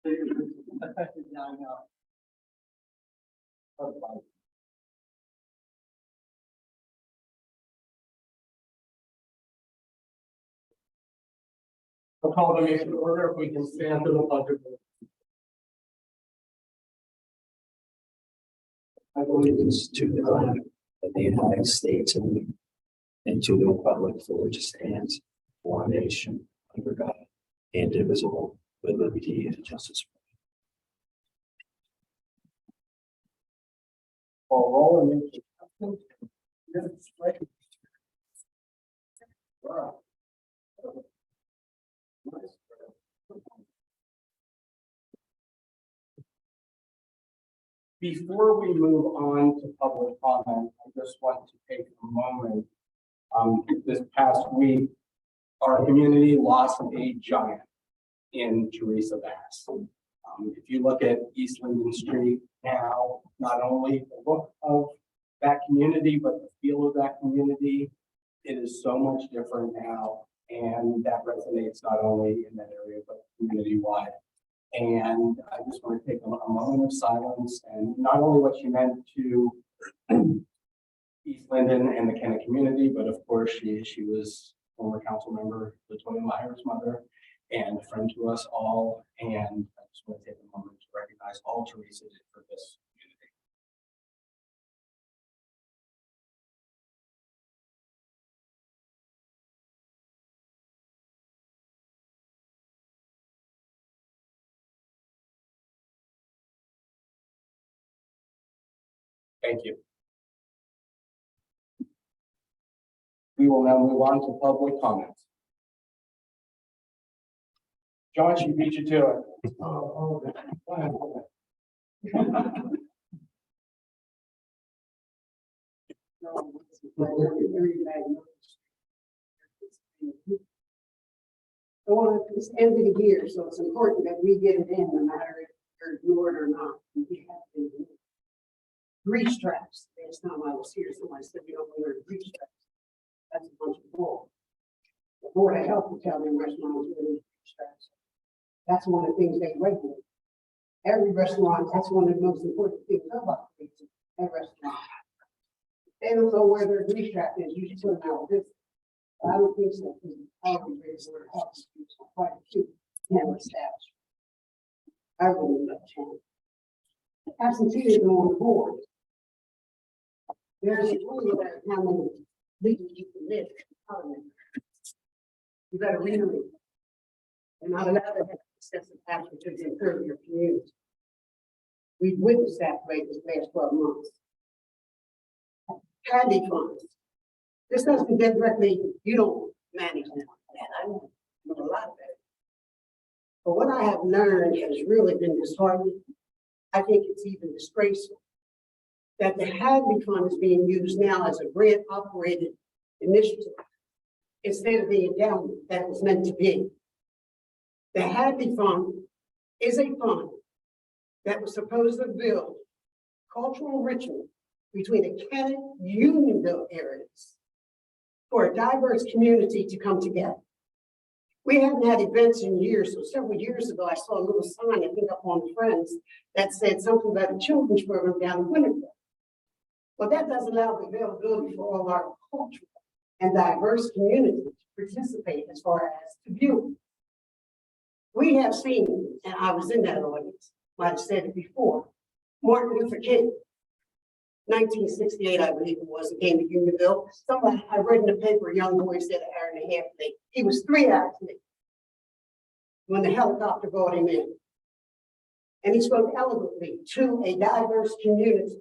Yeah, I know. I'll call the meeting to order if we can stand for the pledge of allegiance. I allegiance to the flag of the United States and to the republic for which it stands, one nation, under God, indivisible, with liberty and justice. Call roll and make. Before we move on to public comment, I just want to take a moment. This past week, our community lost a giant in Teresa Bass. If you look at East Linden Street now, not only the look of that community, but the feel of that community, it is so much different now. And that resonates not only in that area, but community-wide. And I just want to take a moment of silence and not only what she meant to East Linden and the Kennet community, but of course she was former council member Latoya Meyer's mother and a friend to us all. And I just want to take a moment to recognize all Teresa did for this community. Thank you. We will now move on to public comments. John, she beat you to it. Oh, Well, it's the end of the year, so it's important that we get it in, no matter if you're ignored or not. We have to grease traps. Last time I was here, somebody said we don't wear grease traps. That's a bunch of bull. The Board of Health will tell them restaurants wear grease traps. That's one of the things they regulate. Every restaurant, that's one of the most important things about a restaurant. They don't know where their grease trap is, you should put them out of business. I don't think so. Quite a few camera staff. I wouldn't let change. Absenteeism on the board. There's a rule about how many leaders you can live. You better read it. You're not allowed to have excessive absences to improve your community. We've witnessed that rate this last 12 months. Candy funds. This doesn't get directly, you don't manage that. I know a lot of that. But what I have learned has really been disheartening. I think it's even disgraceful that the Hadley Fund is being used now as a grant operated initiative instead of the endowment that it was meant to be. The Hadley Fund is a fund that was supposed to build cultural enrichment between the Kennet Unionville areas for a diverse community to come together. We haven't had events in years, so several years ago, I saw a little sign, I think up on Friends, that said something about a children's program down in Winterville. Well, that does allow the availability for all our cultural and diverse communities to participate as far as to view. We have seen, and I was in that audience, might have said it before, Martin Luther King, 1968, I believe it was, came to Unionville. Somebody, I read in the paper, a young boy said an hour and a half late. He was 3 hours late when the helicopter brought him in. And he spoke eloquently to a diverse community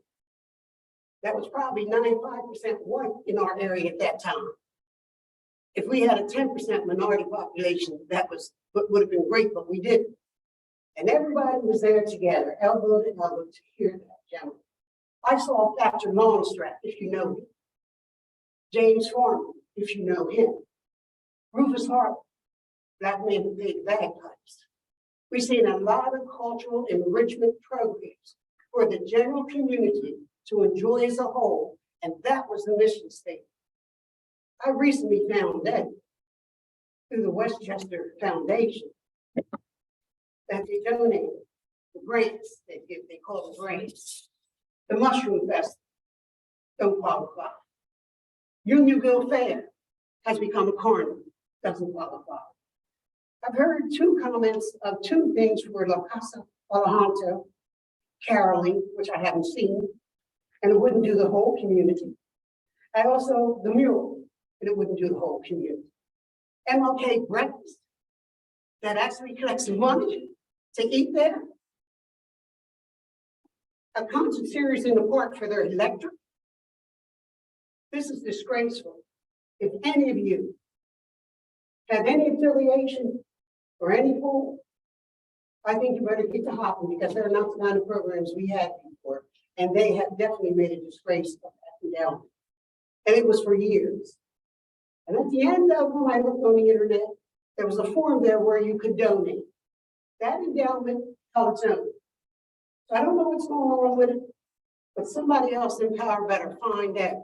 that was probably 95% white in our area at that time. If we had a 10% minority population, that would have been great, but we didn't. And everybody was there together, elbow to elbow, to hear that gentleman. I saw Thatcher Longstrap, if you know him. James Farmer, if you know him. Rufus Harper, black man who paid the bagpipes. We've seen a lot of cultural enrichment programs for the general community to enjoy as a whole, and that was the mission statement. I recently found that through the Westchester Foundation, that they donated, the grants, they call them grants. The Mushroom Fest don't qualify. Unionville Fair has become a carnival, doesn't qualify. I've heard two comments of two things for La Casa Alejandro, caroling, which I haven't seen, and it wouldn't do the whole community. And also the mural, and it wouldn't do the whole community. MLK breakfast, that actually collects money to eat there. A concert series in the park for their electric. This is disgraceful. If any of you have any affiliation or any pull, I think you better get to hopping because they're not the kind of programs we had before. And they have definitely made a disgrace of that endowment. And it was for years. And at the end of when I looked on the internet, there was a form there where you could donate. That endowment held its own. So I don't know what's going on with it, but somebody else in power better find out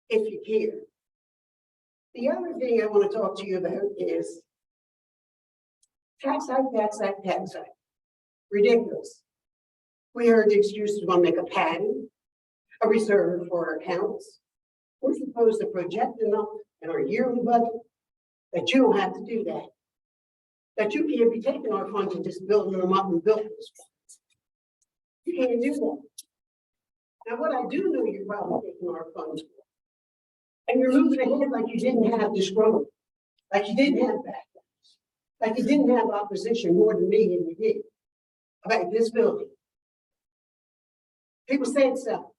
if you care. The other thing I want to talk to you about is tax hike, tax hike, tax hike. Ridiculous. We heard the excuses want to make a pattern, a reserve for our accounts. We're supposed to project enough in our yearly budget that you don't have to do that. That you can't be taking our funds and just building them up and building this. You can't do that. Now, what I do know you're probably taking our funds for, and you're moving ahead like you didn't have this growth, like you didn't have backlash, like you didn't have opposition more than me and you did about this building. People said so.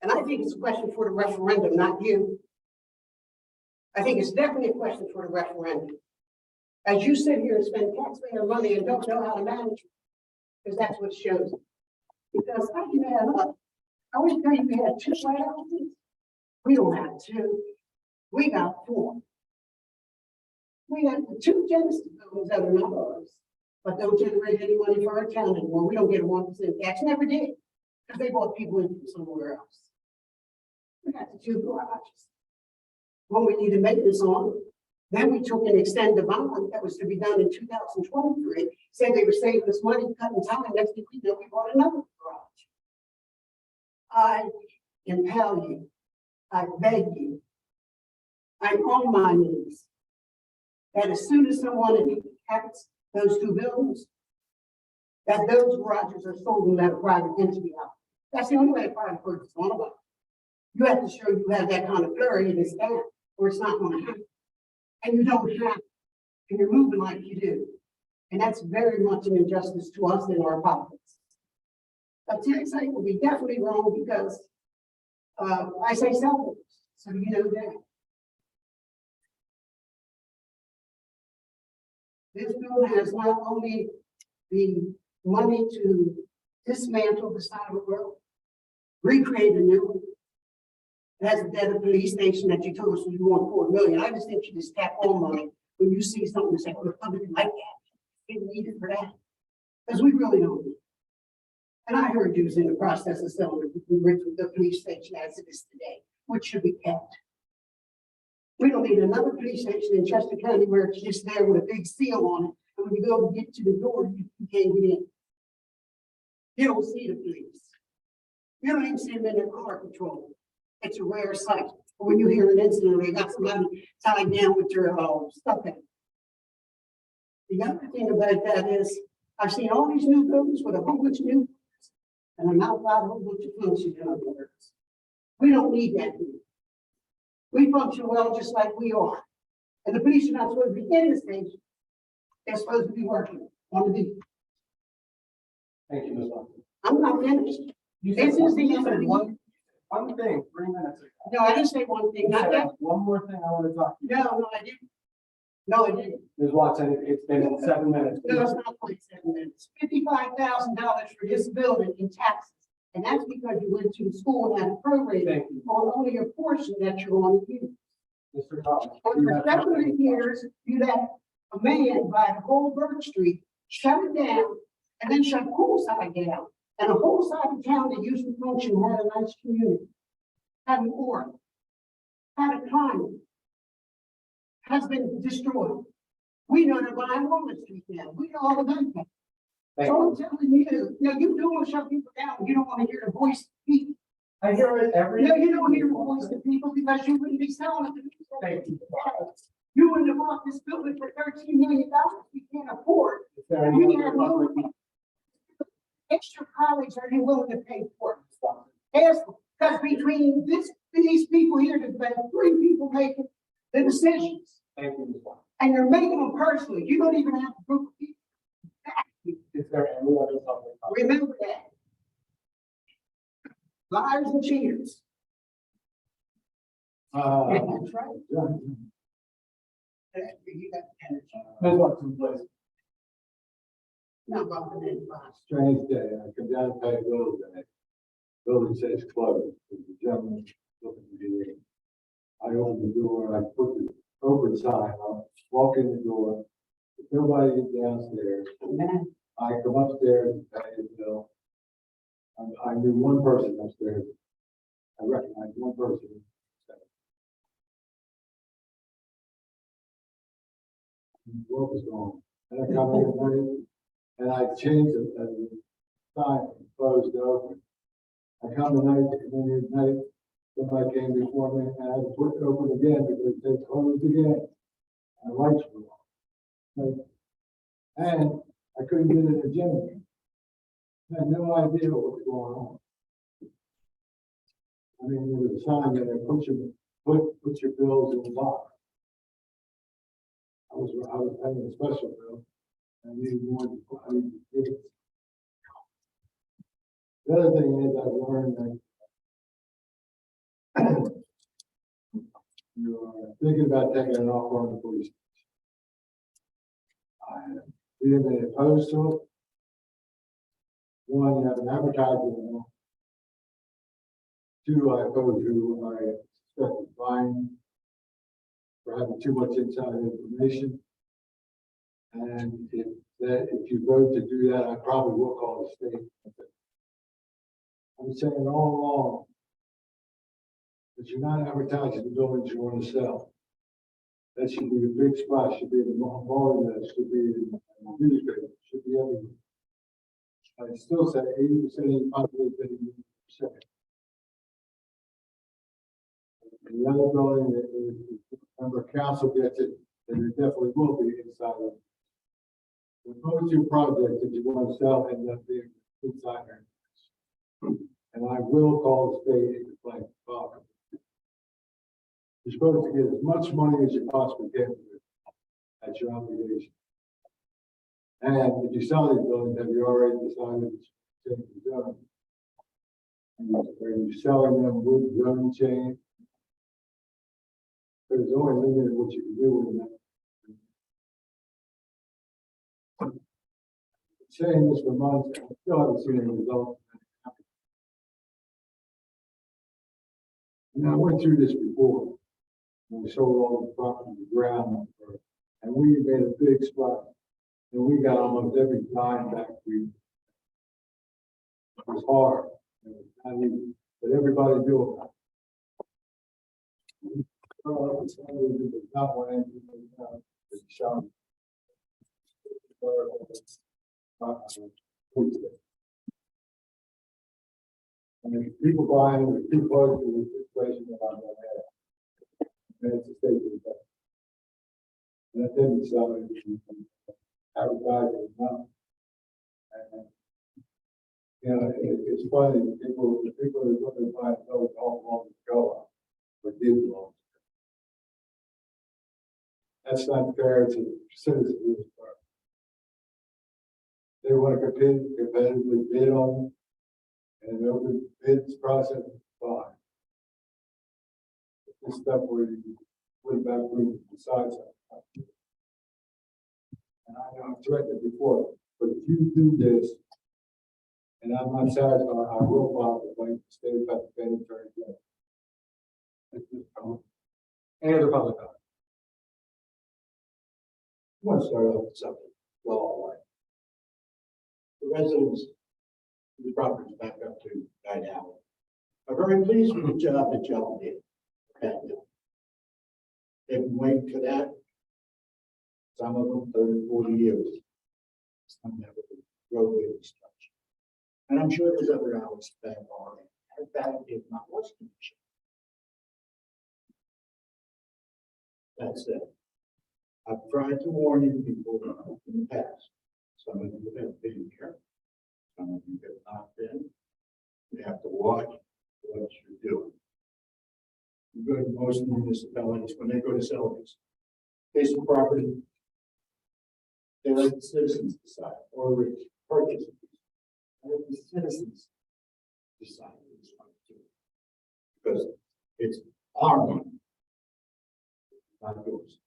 And I think it's a question for the referendum, not you. I think it's definitely a question for the referendum. As you sit here and spend taxpayer money and don't know how to manage it, because that's what shows. Because I can add up. I wish tell you we had 2 White Houses. We don't have 2. We got 4. We have 2 Genesis buildings that are not ours, but don't generate any money for our town anymore. We don't get a 1% tax. Never did. Because they brought people in from somewhere else. We got the 2 garages. When we needed maintenance on, then we took an extended bond that was to be done in 2023. Said they were saving us money, cutting time. Next thing we know, we bought another garage. I impel you. I beg you. I'm on my knees. That as soon as someone inhabits those 2 buildings, that those garages are sold and let a private entity out. That's the only way a private person is going to buy. You have to show you have that kind of flurry in this town, or it's not going to happen. And you don't have it, and you're moving like you do. And that's very much an injustice to us in our pockets. A tax hike will be definitely wrong because I say selfish, so you know that. This bill has not only the money to dismantle the side of the road, recreate a new one. It has a dead police station that you told us you want $4 million. I just think you just tap on money when you see something that's like Republican like that. They need it for that. Because we really don't need it. And I heard you was in the process of selling the police station as it is today, which should be kept. We don't need another police station in Chester County where it's just there with a big seal on it. And when you go to get to the door, you can't get in. You don't see the police. You don't even see them in their car patrol. It's a rare sight. When you hear an incident, they got somebody tied down with your stuff in. The other thing about that is, I've seen all these new buildings with a whole bunch of new, and I'm not about a whole bunch of functions in other words. We don't need that here. We function well just like we are. And the police are not supposed to be in the station. They're supposed to be working on the beat. Thank you, Ms. Watson. I'm not finished. This is the end of the one thing, 3 minutes ago. No, I didn't say one thing. You Not said yet. one more thing I want to talk to you. No, I didn't. No, I didn't. Ms. Watson, it's been 7 minutes. No, it's not 27 minutes. $55,000 for this building in taxes. And that's because you went to the school and had a program Thank you. on only a portion that you're on the use. Mr. Thomas. And for 7 years, you let a man buy the whole Bird Street, shut it down, and then shut poolside down. And the whole side of town that used to function had a nice community, had an org, had a climate, has been destroyed. We know they're buying Walnut Street now. We know all about that. Thank So I'm you. telling you, you don't want to shut people down. You don't want to hear the voice of people. I hear it every. No, you don't hear the voice of people because you wouldn't be selling it to people. Thank you. You wouldn't have bought this building for $13 million. We can't afford. Is there any We other have no public? extra college are you willing to pay for it? Ask them, because between these people here, there's been 3 people making the decisions. Thank you, Ms. White. And you're making them personally. You don't even have a group of people. Is there any other public? Comment? Remember that. Liars and cheaters. That's right. You got the energy. Ms. Watson, please. Not bumping anybody. Strange day. I come down to pay a bill today. Building says closed. There's a gentleman looking to get in. I open the door, I put the open sign on, walk in the door. There's nobody downstairs. Amen. I come upstairs and pay the bill. I knew one person upstairs. I recognized one person. The work was gone. And I come in at night, and I changed the sign from closed to open. I come tonight, come in at night, somebody came before me, and I had to put it open again because they closed again. And the lights were on. And I couldn't get in the gym. I had no idea what was going on. I mean, there was a sign there, put your bills in the box. I was paying a special bill. I needed more, I needed to get it. The other thing is I've learned that you're thinking about taking an offer on the police. We have been opposed to it. One, you have an advertising law. 2, I oppose who I expect to fine for having too much inside information. And if you vote to do that, I probably will call the state. I'm saying all along that you're not advertising the buildings you want to sell. That should be the big splash, should be in the mall, that should be in the newspaper, should be everywhere. I still say 80% of the population, 80%. And the other building that if member council gets it, then it definitely will be inside of. The first 2 projects that you want to sell end up being inside there. And I will call the state and complain about it. You're supposed to get as much money as you possibly can. That's your obligation. And if you sell these buildings, have you already decided to change the zone? Are you selling them with zone change? There's only limited what you can do with that. Saying this for months, I still haven't seen any results. Now, I went through this before. When we sold all the property to the ground, and we made a big splash. And we got almost every dime back. It was hard. I mean, but everybody do it. Not one engine, it's shot. I mean, people buying, the people close to the situation that I'm gonna have. And it's a state of that. And that didn't sell it. Advertising, no. And, you know, it's funny, the people that look at my know don't want to go, but did belong. That's not fair to the citizens of this park. They want to competitively bid on it, and open bids process, fine. This stuff where you put it back when you decide something. And I know I've threatened it before, but if you do this, and I'm not satisfied, I will file a complaint to the state about the Attorney General. Any other public comment? I want to start off with something. Well, the residents of the properties back up to Guide Alley are very pleased with the job that y'all did. They've been waiting for that Some of them 30, 40 years. Some have a roadway construction. And I'm sure there's other outlets that are as bad, if not worse condition. That said, I've tried to warn you people in the past. Some of you have been here. Some of you have not been. You have to watch what you're doing. You go to most municipalities, when they go to sell this piece of property, they let the citizens decide, or purchase it. And let the citizens decide what it's going to do. Because it's our money, not yours.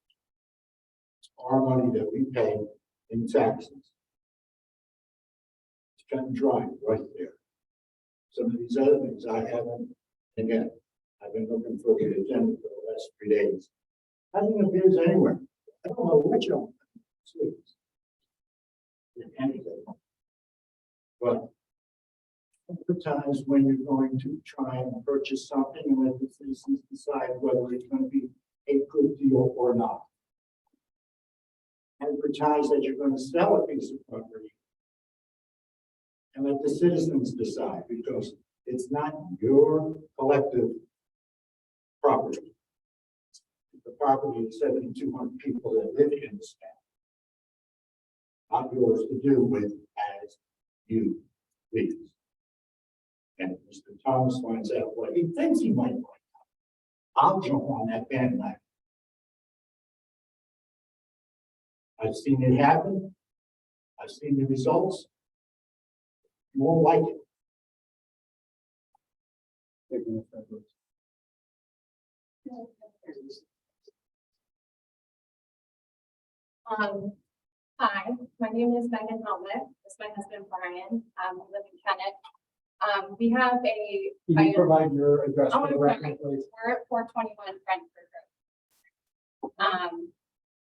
It's our money that we pay in taxes. It's kind of dry right there. Some of these other things I haven't, again, I've been looking for the agenda for the last 3 days. Hasn't appeared anywhere. I don't know which one. If anything. But there are times when you're going to try and purchase something and let the citizens decide whether it's going to be a good deal or not. Advertise that you're going to sell a piece of property and let the citizens decide, because it's not your collective property. The property of 7,200 people that live in this town. Not yours to do with as you please. And if Mr. Thomas finds out what he thinks he might find out, I'll jump on that bandwagon. I've seen it happen. I've seen the results. You won't like it. Thank you, Mr. Edwards. Hi, my name is Megan Helmet. This is my husband Brian. I live in Kennett. We have a. Can you provide your address Oh, for the I'm record, sorry. please? We're at 421 Brentford Road.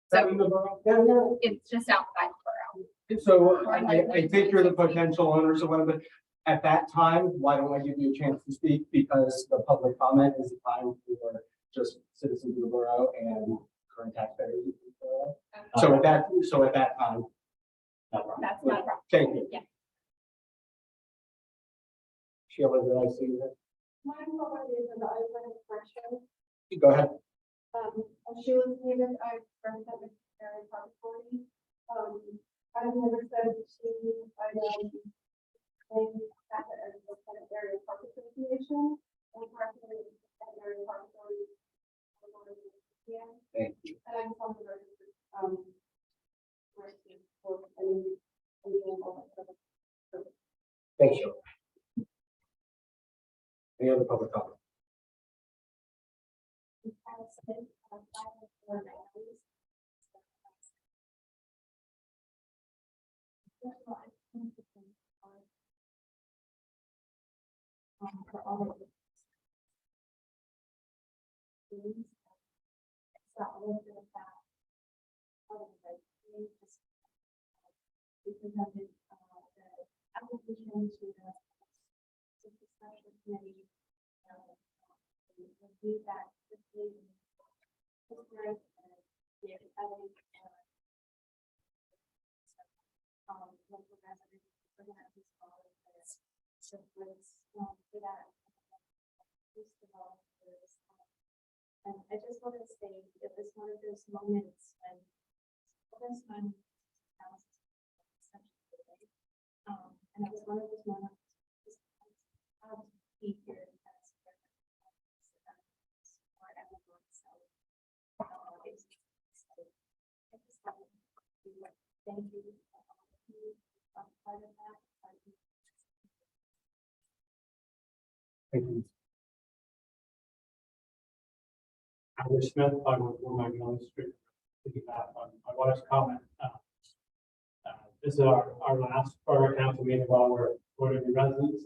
Is that So in the borough? it's just outside the borough. So I think you're the potential owners of one of the, at that time, why don't I give you a chance to speak? Because the public comment is the time for just citizens of the borough and current taxpayers of the borough. So at that time. That's not a problem. Thank you. Yeah. Sheila, did I see that? My property is in the open expression. Go ahead. I'm Sheila David, I represent the area park authority. I've never said to, I think that as the kind of area park association, and personally, area park authority. Yeah, Thank you. and I'm from the registered, for any example. Thank you. Any other public comment? For all of it. So a little bit of that. We presented the application to the special committee. Review that quickly. Right, and give it local residents, organize all of this. So let's, for that. And I just want to say, it was one of those moments when, this time, and it was one of those moments, just, how to be here as for everyone, so. It's, I just want to thank you. Part of that. Thank you. Howard Smith, 514 Magnolia Street. I want to comment. This is our last borough council meeting while we're voting the residents.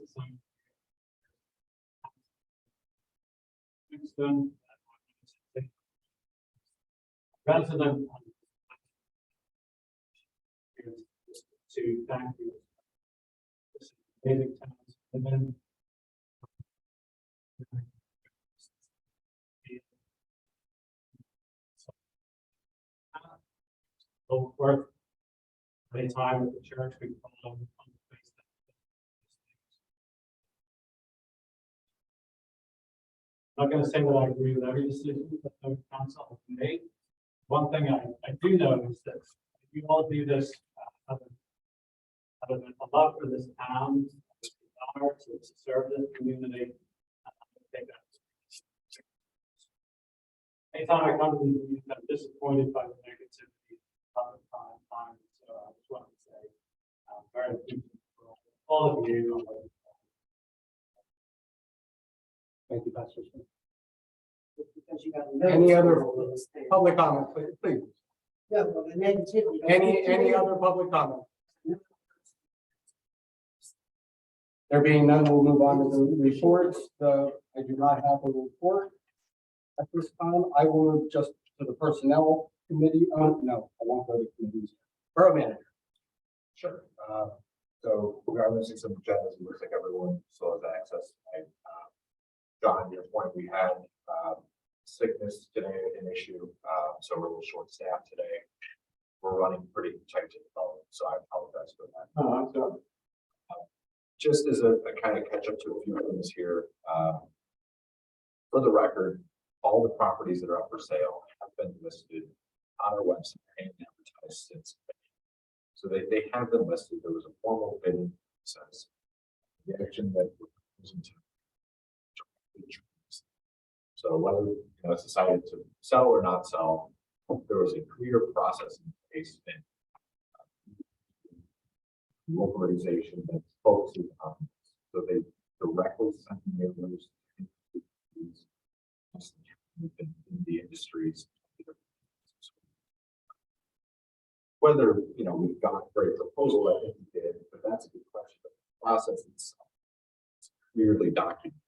Kingston. Resident. To thank you. This is amazing town to live in. both work. Anytime at the church, we call them on the face that. I'm not going to say that I agree with every decision that the council has made. One thing I do know is that you all do this out of a love for this town, a desire to serve this community. I think that's anytime I come to these meetings, I'm disappointed by the negativity of the time. So I just want to say I'm very thankful for all of you. Thank you, Pastor Smith. Because you got Any other public comment, please? Yeah, well, the negativity. Any other public comment? There being none, we'll move on to the reports. I do not have a report at this time. I will move just to the personnel committee. No, I won't go to committees. Borough manager. Sure. So regardless of some agendas, it looks like everyone still has access. John, your point, we had sickness today, an issue. So we're a little short staffed today. We're running pretty tight to the phone, so I apologize for that. Oh, I'm sorry. Just as a kind of catch up to a few things here. For the record, all the properties that are up for sale have been listed on our website and advertised since. So they have been listed. There was a formal bidding process. The action that we're proposing to. So whether it's decided to sell or not sell, there was a clear process in place and localization that focuses on this. So they directly sent mailers in the industries. Whether we've got a great proposal, I think we did, but that's a good question. The process itself is clearly documented.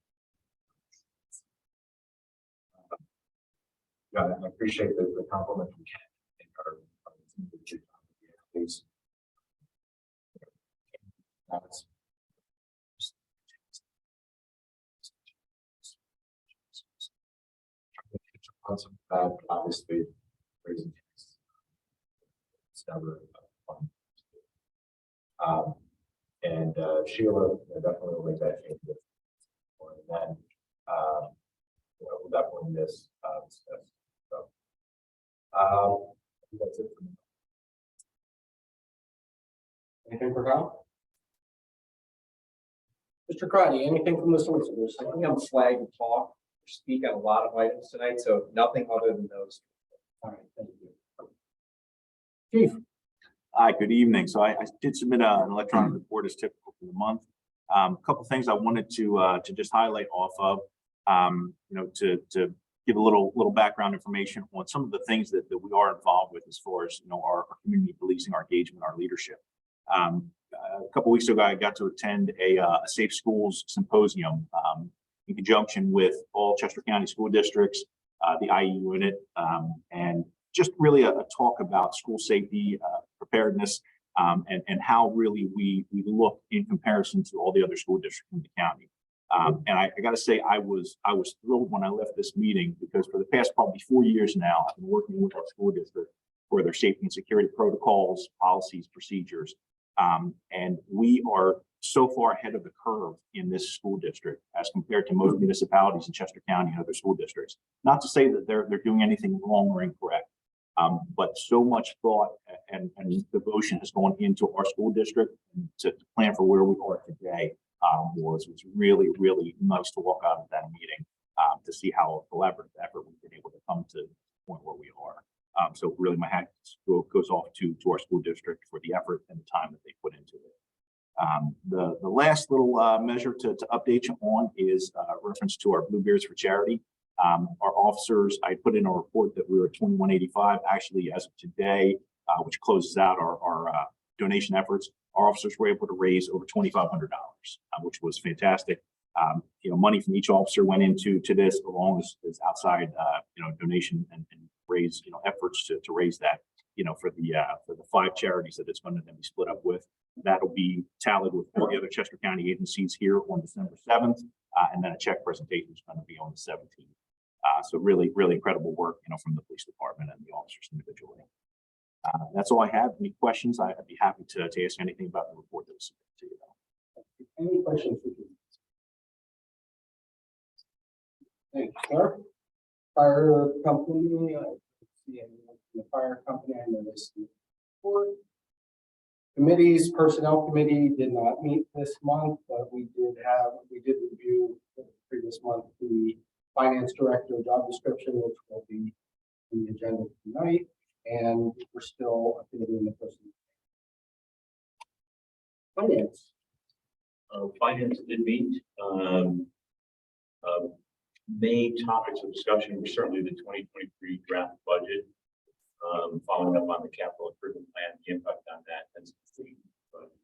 Yeah, I appreciate the compliment from Ken and our please. That's on some bad, obviously raising taxes. It's never fun. And Sheila definitely will make that change. And then we'll definitely miss this. So that's it for me. Anything for Kyle? Mr. Crotty, anything from the solicitors? I think I'm flag and talk, or speak on a lot of items tonight, so nothing other than those. All right, thank you. Chief. Hi, good evening. So I did submit an electronic report as typical for the month. A couple things I wanted to just highlight off of, to give a little background information on some of the things that we are involved with as far as our community policing, our engagement, our leadership. A couple weeks ago, I got to attend a Safe Schools Symposium in conjunction with all Chester County school districts, the IE unit, and just really a talk about school safety, preparedness, and how really we look in comparison to all the other school districts in the county. And I got to say, I was thrilled when I left this meeting because for the past probably 4 years now, I've been working with our school district for their safety and security protocols, policies, procedures. And we are so far ahead of the curve in this school district as compared to most municipalities in Chester County and other school districts. Not to say that they're doing anything wrong or incorrect, but so much thought and devotion has gone into our school district to plan for where we are today. Was really, really nice to walk out of that meeting to see how collaborative effort we've been able to come to the point where we are. So really my hat goes off to our school district for the effort and the time that they put into it. The last little measure to update you on is reference to our Bluebeards for Charity. Our officers, I put in a report that we were at 2185. Actually, as of today, which closes out our donation efforts, our officers were able to raise over $2,500, which was fantastic. Money from each officer went into this, along as outside, donation and raise, efforts to raise that, for the 5 charities that it's going to then be split up with. That'll be tallied with all the other Chester County agencies here on December 7th, and then a check presentation is going to be on the 17th. So really, really incredible work, from the police department and the officers individually. That's all I have. Any questions? I'd be happy to answer anything about the report that was submitted to you. Any questions? For you? Thank you, sir. Fire company, see anyone from the fire company, I know this. Committees, personnel committee did not meet this month, but we did review the previous month, the finance director job description, which will be in the agenda tonight, and we're still updating the person. Finance. Finance did meet. Main topics of discussion were certainly the 2023 draft budget. Following up on the capital improvement plan, the impact on that, and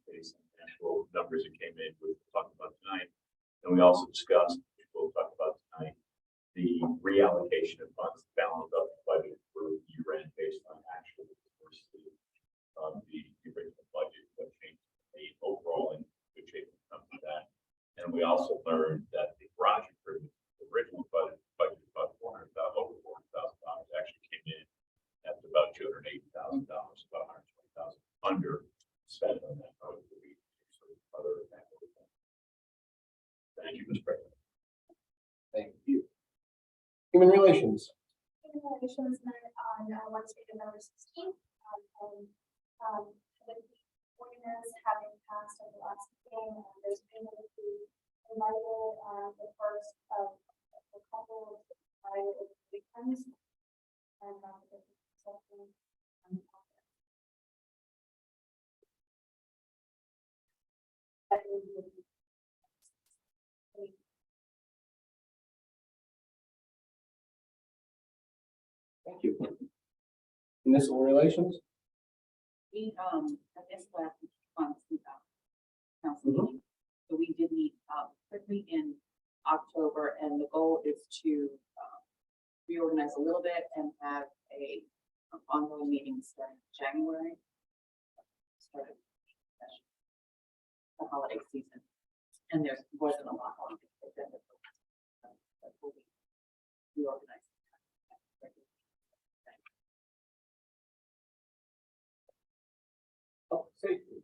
based on the actual numbers that came in, we'll talk about tonight. And we also discussed, which we'll talk about tonight, the reallocation of funds to balance up the budget for year end based on actual the original budget, what changed the overall in good shape when it comes to that. And we also learned that the garage improvement, the original budget about over $400,000 actually came in at about $280,000, about $120,000 under spent on that. Other thank you, Mr. President. Thank you. Human relations. Human relations met on Wednesday, November 16th. With the ordinance having passed at the last meeting, there's been a invited the first of a couple of private weekends. And something. Thank you. Municipal relations. We, I guess last month, council meeting, so we did meet quickly in October, and the goal is to reorganize a little bit and have a ongoing meeting starting January. Started the holiday season, and there wasn't a lot on the agenda. But we'll be reorganized. Safety.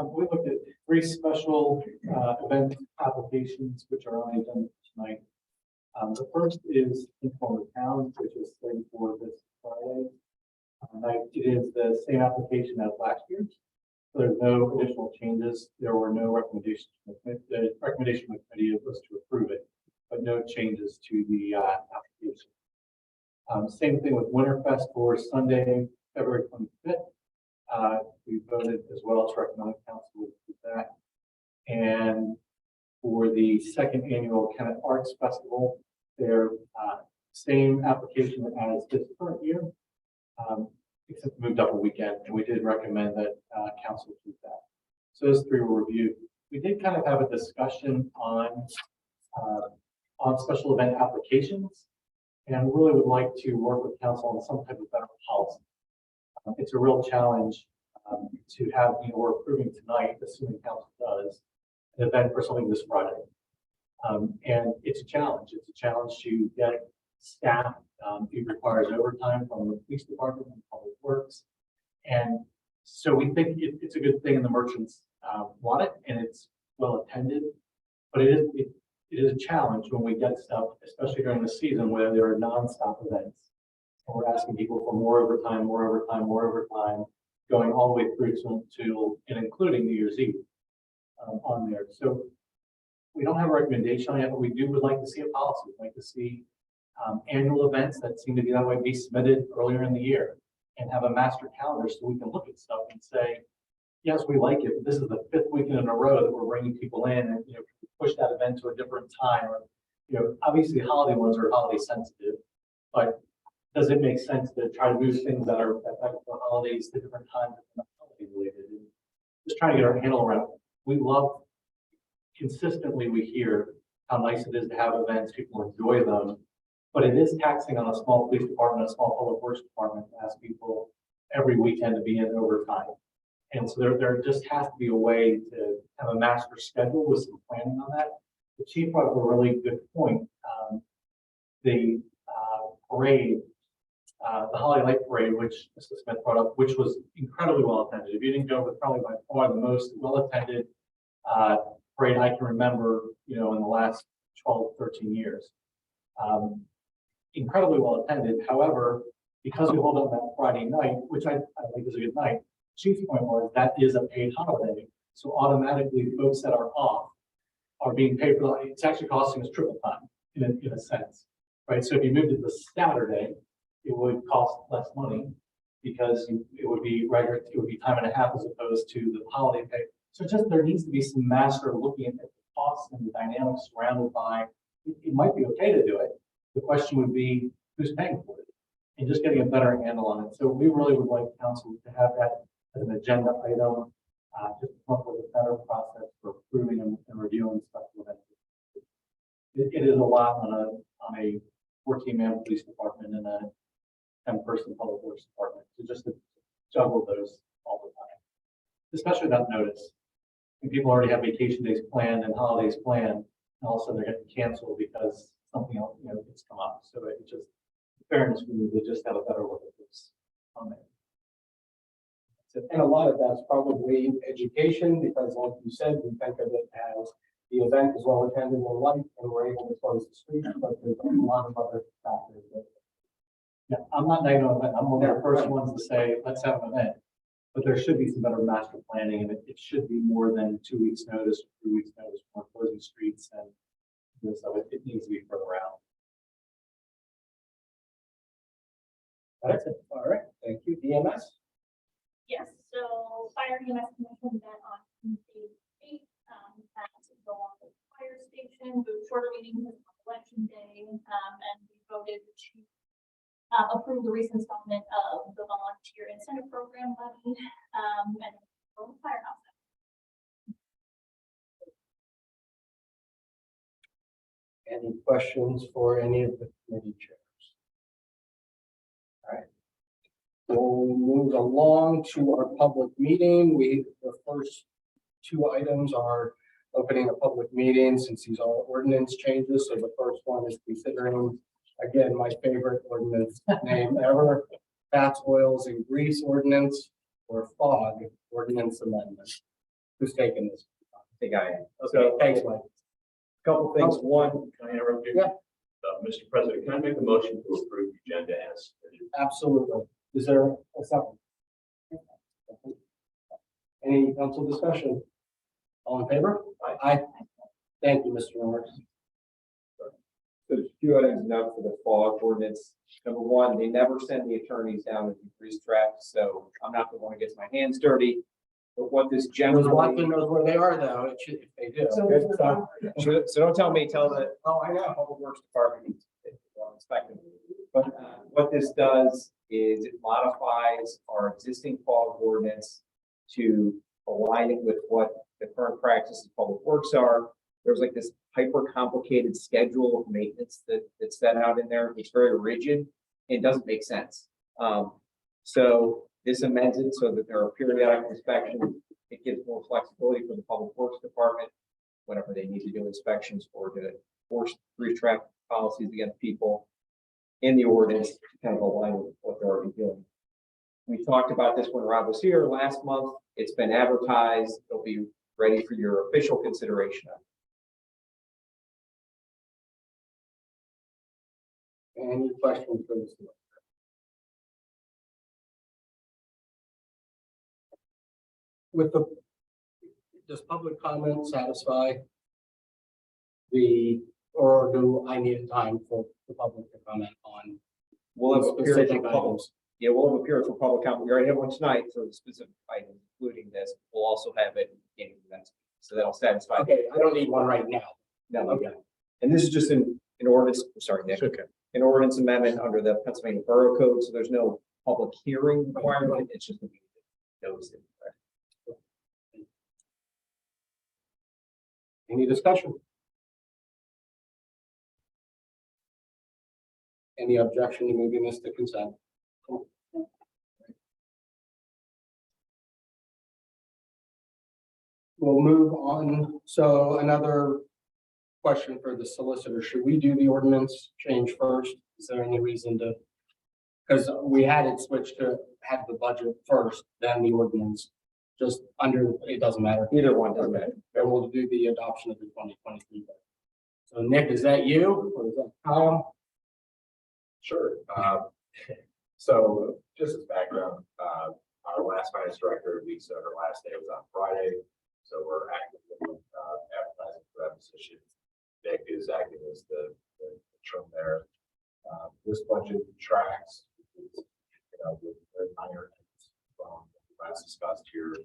We looked at 3 special event applications which are on the agenda tonight. The first is Informal Town, which is slated for this Friday. It is the same application as last year's. So there's no additional changes. There were no recommendations. The recommendation of the committee was to approve it, but no changes to the application. Same thing with Winterfest for Sunday, February 25th. We voted as well to recommend council would do that. And for the second annual Kennett Arts Festival, their same application as this current year, except moved up a weekend, and we did recommend that council do that. So those 3 were reviewed. We did kind of have a discussion on special event applications, and really would like to work with council on some type of better policy. It's a real challenge to have, we're approving tonight, assuming council does, an event for something this Friday. And it's a challenge. It's a challenge to get staff. It requires overtime from the police department and public works. And so we think it's a good thing, and the merchants want it, and it's well attended. But it is a challenge when we get stuff, especially during the season where there are nonstop events. And we're asking people for more overtime, going all the way through to and including New Year's Eve on there. So we don't have a recommendation on it, but we would like to see a policy. We'd like to see annual events that seem to be that way be submitted earlier in the year and have a master calendar so we can look at stuff and say, yes, we like it, but this is the 5th weekend in a row that we're bringing people in, and push that event to a different time. Or obviously holiday ones are holiday sensitive, but does it make sense to try to move things that are affected the holidays to different times that are not holiday related? And just trying to get our handle around it. We love, consistently we hear how nice it is to have events, people enjoy them, but it is taxing on a small police department, a small public works department to ask people every weekend to be in overtime. And so there just has to be a way to have a master schedule with some planning on that. The chief brought up a really good point. The parade the Holiday Light Parade, which Mr. Smith brought up, which was incredibly well attended. If you didn't go, it was probably by far the most well attended parade I can remember, in the last 12, 13 years. Incredibly well attended. However, because we hold up that Friday night, which I think is a good night, chief's point was that is a paid holiday. So automatically folks that are off are being paid for, it's actually costing us triple time in a sense, right? So if you moved it to Saturday, it would cost less money because it would be regular, it would be time and a half as opposed to the holiday pay. So just there needs to be some master looking at the costs and the dynamics surrounded by, it might be okay to do it. The question would be who's paying for it and just getting a better handle on it. So we really would like council to have that as an agenda item, just to come up with a better process for approving and reviewing special events. It is a lot on a 14-man police department and a 10-person public works department to just to juggle those all the time, especially without notice. And people already have vacation days planned and holidays planned, and all of a sudden they're getting canceled because something else, it's come up. So it just, in fairness, we need to just have a better look at this on there. And a lot of that's probably education, because like you said, we think of it as the event is well attended and light, and we're able to close the street, but there's a lot of other factors. Yeah, I'm not negative on that. I'm one of the first ones to say, let's have an event. But there should be some better master planning, and it should be more than 2 weeks notice, 3 weeks notice for closing streets, and so it needs to be further out. That's it. All right, thank you. DMS? Yes, so Fire EMS Commission met on Tuesday, 8th, to go on the fire station, the shorter meeting was on election day, and we voted to approve the recent installment of the volunteer incentive program money, and for the firehouse. Any questions for any of the committee chairs? All right. We'll move along to our public meeting. The first two items are opening a public meeting since these are ordinance changes. So the first one is considering, again, my favorite ordinance name ever, fats, oils, and grease ordinance, or FOG ordinance amendment. Who's taking this? I think I am. Okay, thanks, Mike. Couple things. One, Can I interrupt you? Yeah. Mr. President, can I make a motion to approve the agenda as submitted? Absolutely. Is there a second? Any council discussion? All in favor? Aye. Thank you, Mr. Norris. so there's a few items now for the FOG ordinance. Number one, they never send the attorneys down to grease trap, so I'm not the one who gets my hands dirty. But what this Who's generally, watching knows where they are, though. It should, if they do. so don't tell me, tell the Oh, I know. Public Works Department, inspecting. But what this does is it modifies our existing FOG ordinance to align it with what the current practices of Public Works are. There's like this hyper complicated schedule of maintenance that's set out in there. It's very rigid and doesn't make sense. So this amends it so that there are periodic inspections. It gives more flexibility for the Public Works Department whenever they need to do inspections or to force grease trap policies against people in the ordinance to kind of align with what they're already doing. We talked about this when Rob was here last month. It's been advertised. It'll be ready for your official consideration. Any questions for this? Does public comment satisfy or do I need time for the public to comment on? We'll have a period for specific public. items? Yeah, we'll have a period for public comment. We already have one tonight for the specific items, including this. We'll also have it in the next. So that'll satisfy. Okay, I don't need one right now. No, Okay. and this is just an ordinance, I'm sorry, Nick. Okay. An ordinance amendment under the Pennsylvania Borough Code, so there's no public hearing requirement. It's just notice. Any discussion? Any objection to moving this to consent? We'll move on. So another question for the solicitor. Should we do the ordinance change first? Is there any reason to because we had it switched to have the budget first, then the ordinance, just under, it doesn't matter. Either one doesn't matter. And we'll do the adoption of the 2023 budget. So Nick, is that you or is that Kyle? Sure. So just as background, our last finance director, Lisa, her last day was on Friday. So we're actively advertising for that position. Nick is acting as the interim there. This budget tracks, with minor from last discussed here.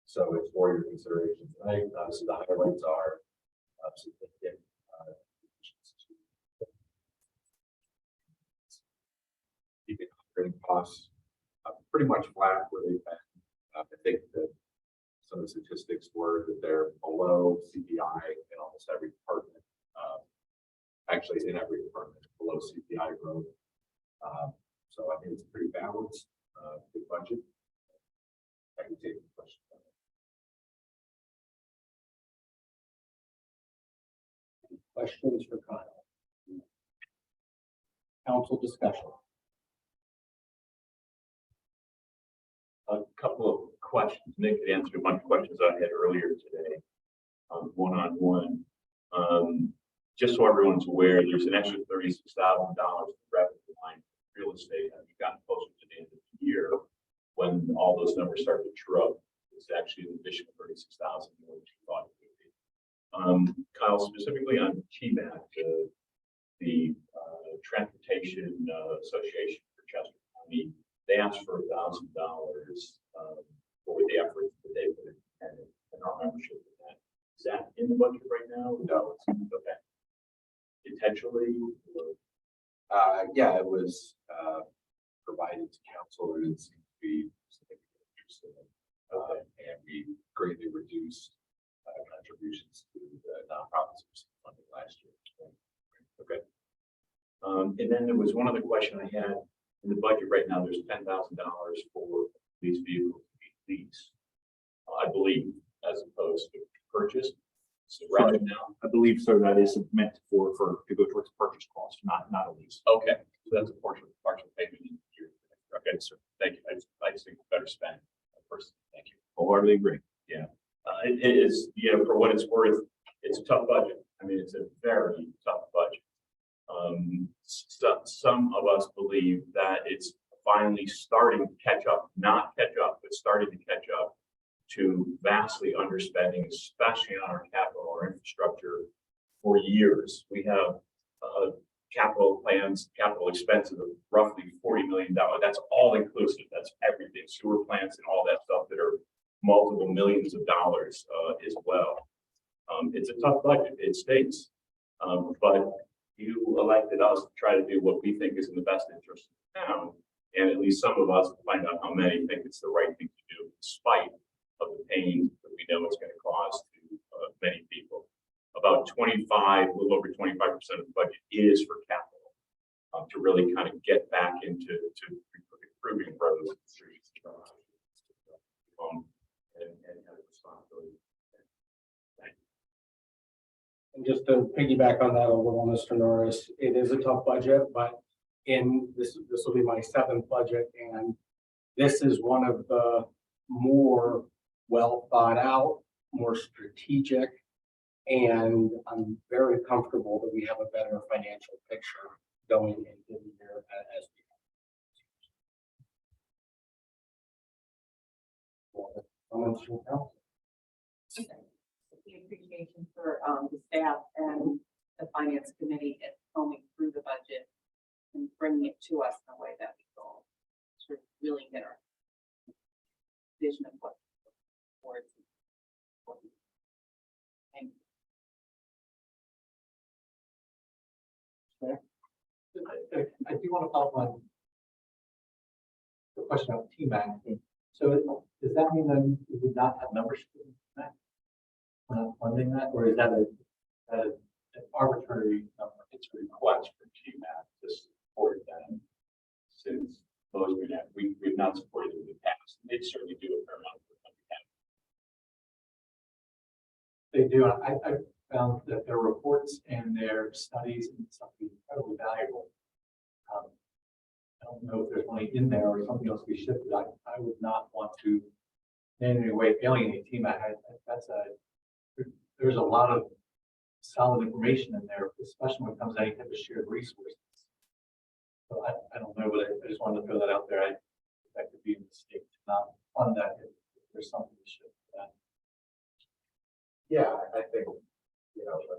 So it's for your consideration tonight. So the highlights are significant keeping operating costs pretty much flat where they've been. I think that some of the statistics were that they're below CPI in almost every department. Actually, in every department, below CPI growth. So I think it's pretty balanced, good budget. I can take the question. Questions for Kyle? Council discussion. A couple of questions. Nick had answered a bunch of questions I had earlier today, one-on-one. Just so everyone's aware, there's an extra $36,000 revenue line for real estate. As we've gotten closer to the end of the year, when all those numbers start to true up, it's actually an additional $36,000 more than you thought it would be. Kyle, specifically on TMAC, the Transportation Association for Chester County, they asked for $1,000 for the efforts that they put in and our membership in that. Is that in the budget right now? No, it's Okay. Potentially? yeah, it was provided to council. There didn't seem to be significant interest in it. And we greatly reduced contributions to the nonprofits funding last year. Okay. And then there was one other question I had in the budget right now. There's $10,000 for these vehicles to be leased, I believe, as opposed to purchased. So right now, I believe so. That is meant to go towards purchase cost, not a lease. okay, so that's a partial payment in here. Okay, sir. Thank you. I just think better spend. First, thank you. Wholeheartedly agree. Yeah, it is, for what it's worth, it's a tough budget. I mean, it's a very tough budget. Some of us believe that it's finally starting to catch up, not catch up, but starting to catch up to vastly underspending, especially on our capital or infrastructure for years. We have capital plans, capital expenses of roughly $40 million. That's all inclusive. That's everything, sewer plants and all that stuff that are multiple millions of dollars as well. It's a tough budget, it states, but you elected us to try to do what we think is in the best interest of the town, and at least some of us find out how many think it's the right thing to do, despite of the pain that we know it's going to cause to many people. About 25, a little over 25% of the budget is for capital, to really kind of get back into improving roads and streets. And have responsibility. And just to piggyback on that a little, Mr. Norris, it is a tough budget, but this will be my 7th budget, and this is one of the more well thought out, more strategic, and I'm very comfortable that we have a better financial picture going into the year as we go. The appreciation for the staff and the finance committee at combing through the budget and bringing it to us in a way that we go to really get our vision of what towards. Thank you. I do want to follow up on the question of TMAC. So does that mean that we would not have membership in TMAC? We're not funding that, or is that an arbitrary number? It's a request for TMAC to support them, since those we've not supported them in the past. They certainly do a fair amount of They do. I found that their reports and their studies and stuff is incredibly valuable. I don't know if there's money in there or something else we shifted. I would not want to in any way alienate team. There's a lot of solid information in there, especially when it comes to any type of shared resources. So I don't know, but I just wanted to throw that out there. That could be a mistake to not fund that if there's something to shift that. Yeah, I think, a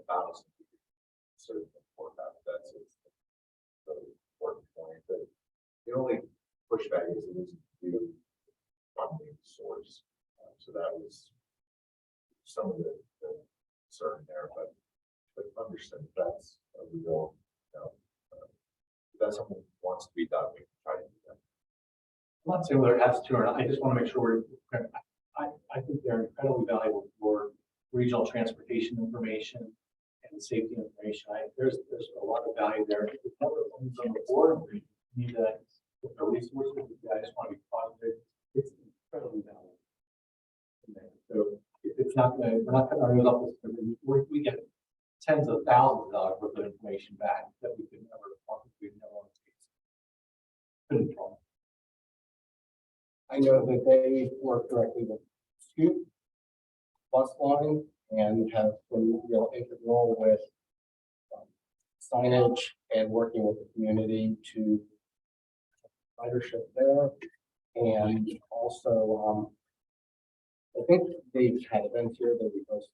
balance. Sort of important that's a really important point, but the only pushback is it isn't due funding source. So that was some of the concern there, but understand that's a real, if that's something that wants to be done, we can try to do that. I'm not saying whether it has to or not. I just want to make sure I think they're incredibly valuable for regional transportation information and safety information. There's a lot of value there. If it's never comes on the board, we need that with our resources. I just want to be positive. It's incredibly valuable. So if it's not going to, we're not cutting our nose off this. We get tens of thousands of dollars worth of information back that we could never possibly want to see. Couldn't problem. I know that they work directly with Scoop bus line and have been real integral with signage and working with the community to ridership there. And also, I think they've had events here that we host.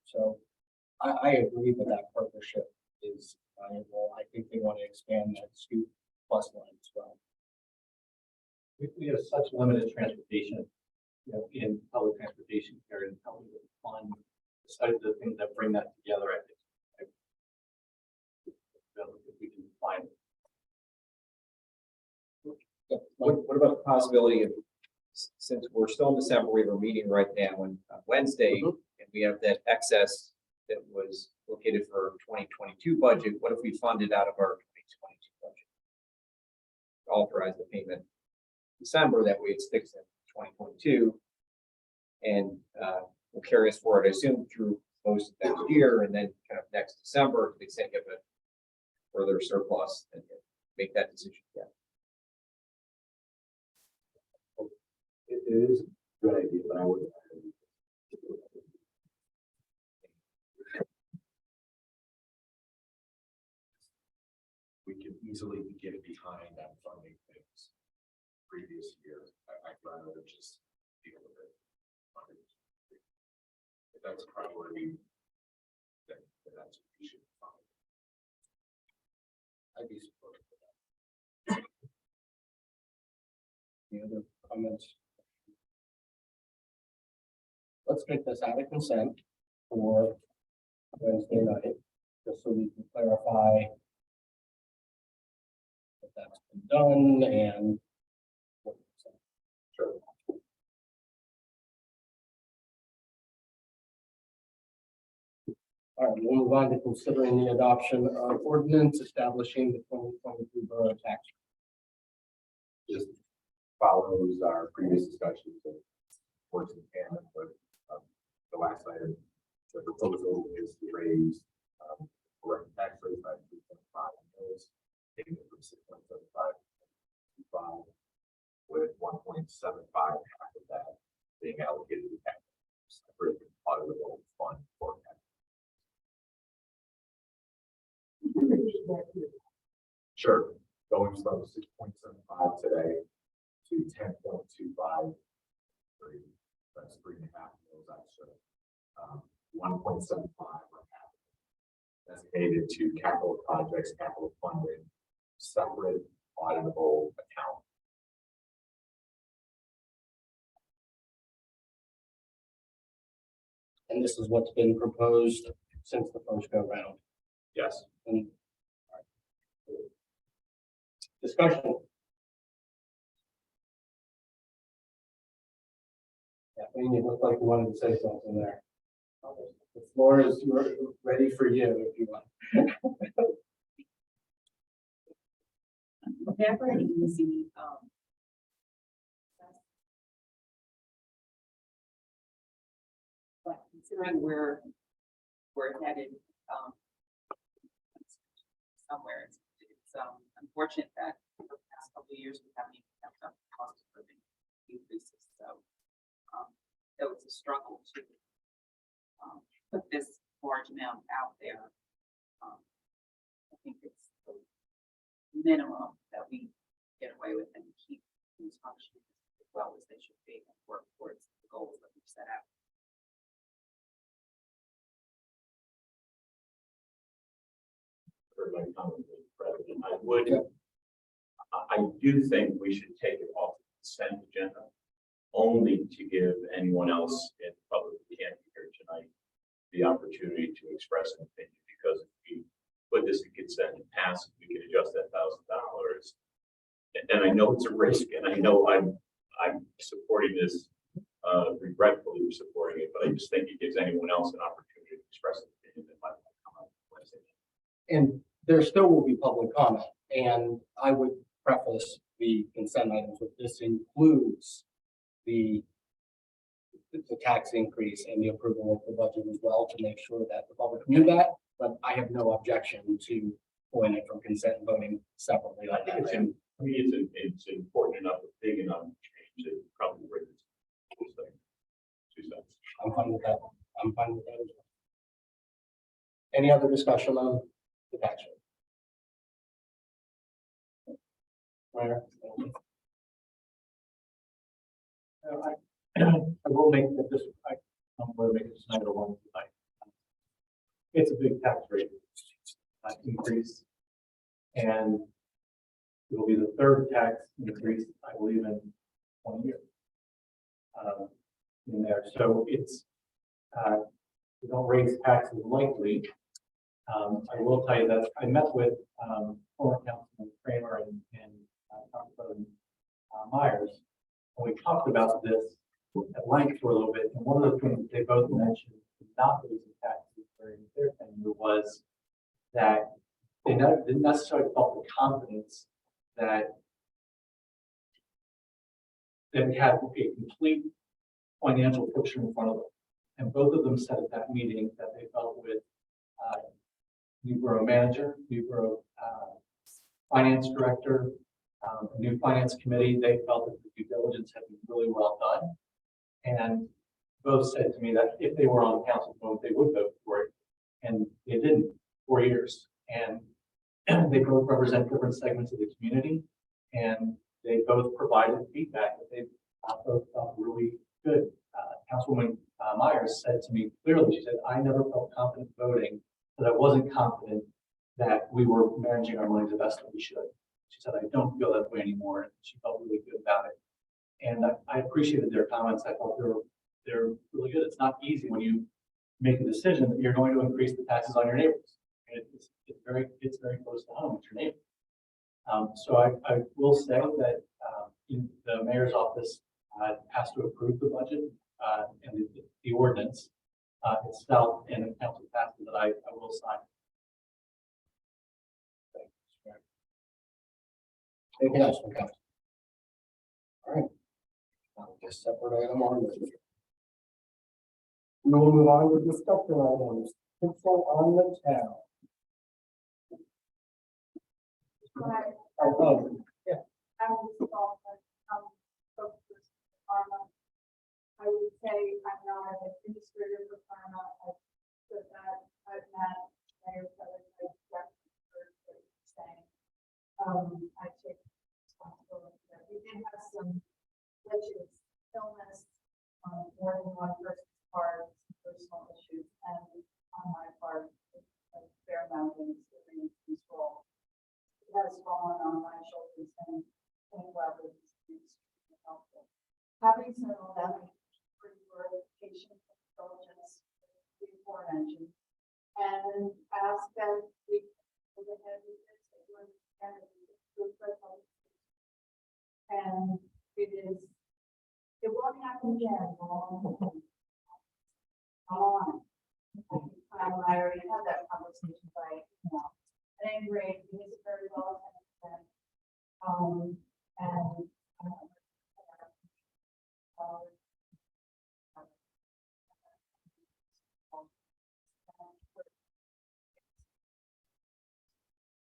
So I agree that that partnership is valuable. I think they want to expand that Scoop bus line as well. We have such limited transportation, in public transportation here and how we fund the things that bring that together. I think if we can find it. What about the possibility of, since we're still in December, we have a meeting right now on Wednesday, and we have that excess that was located for 2022 budget, what if we funded out of our 2022 budget? Authorize the payment December, that way it sticks in 2022, and will carry us forward, I assume, through most of next year, and then kind of next December, to the extent you have a further surplus, and make that decision again. It is a good idea, but I would. We can easily get behind on funding things previous year. I'd rather just deal with it. If that's a priority, then that's what we should find. I'd be supportive of that. Any other comments? Let's make this out of consent for Wednesday night, just so we can clarify that that's been done and. Sure. All right, we'll move on to considering the adoption of ordinance establishing the 2022 borough tax. Just follows our previous discussions and works in tandem with the last item. The proposal is to raise correct tax rate by 3.5 mils, taking it from 6.75 to 5, with 1.75 half of that being allocated to tax, separate auditable fund for tax. Sure, going from 6.75 today to 10.25, that's 3.5 mils extra. 1.75 designated to capital projects, capital funding, separate auditable account. And this is what's been proposed since the first go round. Yes. And discussion. Kathleen, you look like you wanted to say something there. The floor is ready for you if you want. Never an easy, but considering where we're headed, somewhere it's fortunate that for the past couple of years, we haven't even kept up with cost of living increases. So it was a struggle to put this large amount out there. I think it's the minimum that we get away with and keep things functioning as well as they should be and work towards the goals that we've set out. For my comment, Mr. President, I do think we should take it off the consent agenda, only to give anyone else in public who can't be here tonight the opportunity to express an opinion, because if we put this in consent and pass, we can adjust that $1,000. And I know it's a risk, and I know I'm supporting this, regretfully supporting it, but I just think it gives anyone else an opportunity to express an opinion that might want to come up with Wednesday. And there still will be public comment, and I would preface the consent items with this includes the tax increase and the approval of the budget as well, to make sure that the public knew that, but I have no objection to pulling it from consent and voting separately. I think it's it's important enough, big enough change to probably bring this 2 cents. I'm fine with that. I'm fine with that as well. Any other discussion on the tax rate? Mayor? I will make this, I'm going to make it tonight or one tonight. It's a big tax rate increase. And it will be the third tax increase, I believe, in 20 years. In there, so it's, we don't raise taxes lightly. I will tell you that I met with former Councilman Kramer and Councilman Myers, and we talked about this at length for a little bit. And one of the things they both mentioned not raising taxes during their tenure was that they didn't necessarily felt the confidence that we had a complete financial picture in front of them. And both of them said at that meeting that they felt with new borough manager, new borough finance director, new finance committee, they felt that the due diligence had been really well done. And both said to me that if they were on the council vote, they would vote for it. And they didn't 4 years. And they both represent different segments of the community. And they both provided feedback that they both felt really good. Councilwoman Myers said to me clearly, she said, I never felt confident voting, but I wasn't confident that we were managing our money the best that we should. She said, I don't feel that way anymore. And she felt really good about it. And I appreciated their comments. I thought they're really good. It's not easy when you make a decision that you're going to increase the taxes on your neighbors. And it's very close to home. It's your neighbor. So I will say that in the mayor's office has to approve the budget and the ordinance itself, and the council passes that I will sign. Anything else from council? All right. I'll just separate item on this. We will move on to discussion items. Control on the town. Right. Yeah. I would say I'm not an administrator for Pharma. I said that I've met Mayor Kelly, saying, I take responsibility that we did have some glitches, illness, more than one person's part, personal issues, and on my part, a fair amount of experience in this role. It has fallen on my shoulders, and whether it's extremely helpful. Having said all that, I prefer patient intelligence before mentioned, and ask that we go ahead with this, and it won't happen again. I already had that conversation by email. At any rate, it is very well attended. And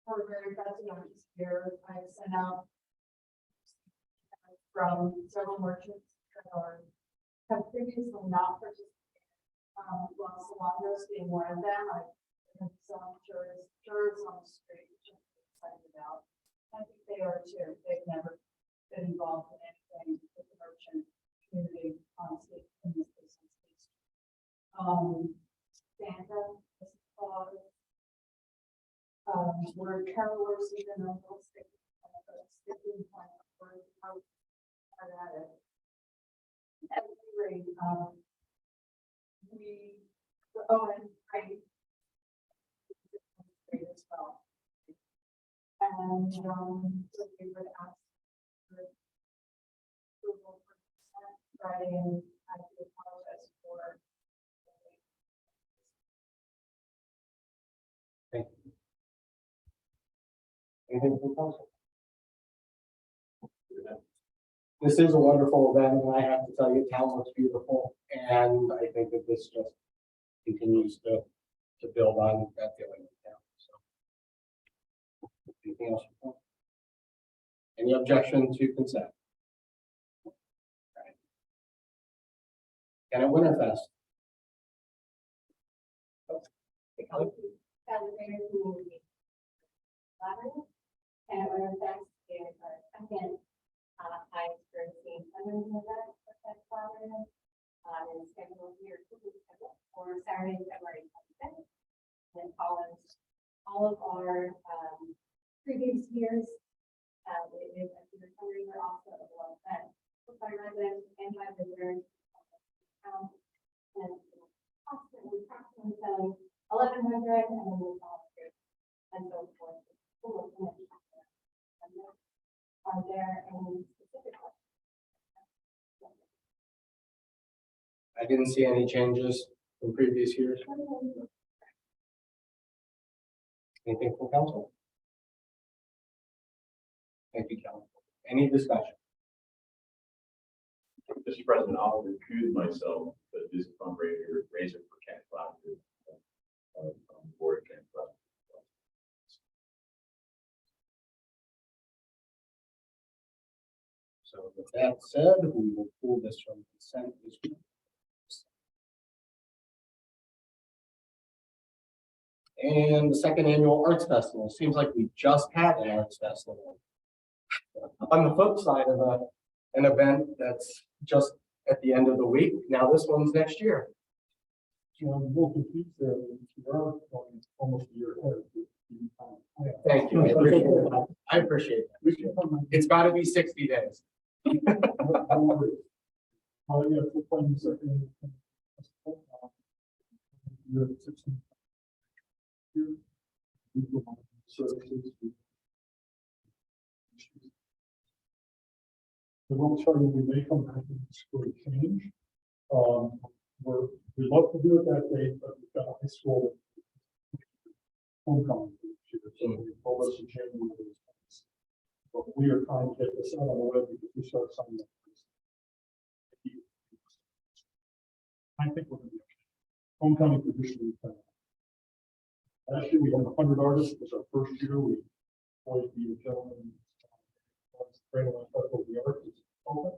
we're very fuzzy on this. here, I've sent out from several merchants that are, have previously not participated. Los Alamos being one of them, I have some jurors on the street, which I'm excited about. I think they are too. They've never been involved in anything with the merchant community on state, in this business. Santa, this clause. Where carolers even on those sticking point, where how at it. At any rate, and as well. And, so we would ask for approval for Friday, and I do apologize for. Thank you. Anything from council? This is a wonderful event, and I have to tell you, town looks beautiful, and I think that this just continues to build on that feeling of town, so. Anything else? Any objection to consent? Okay. And at Winterfest? Celebrated community. Collaborative, and we're best in our second high experiencing fundraising event for that collaborative. Is scheduled here for Saturday, February 25th. And follows all of our previous years. It is a good fundraiser, also a well event for my residents and my visitors. And approximately selling 1,100 and then we'll follow through and so forth. Are there any specific questions? I didn't see any changes from previous years. Anything from council? Thank you, council. Any discussion? Mr. President, I'll recuse myself, but this fundraiser for Cat Cloud. Board Cat Cloud. So with that said, we will pull this from consent. And the second annual Arts Festival. Seems like we just had an Arts Festival. On the flip side of an event that's just at the end of the week, now this one's next year. We'll compete there, we are going almost a year ahead. Thank you. I appreciate that. I appreciate that. It's got to be 60 days. Yeah, we're playing the second. Year 16. Services. I won't tell you we may come back and school change. We love to do it that day, but we've got a high school homecoming this year, so we told us in January. But we are trying to get this out on the web because we start signing up. I think we're going to be okay. Homecoming tradition. Last year we had 100 artists. It was our first year. We always be a gentleman. Right on the the art is open.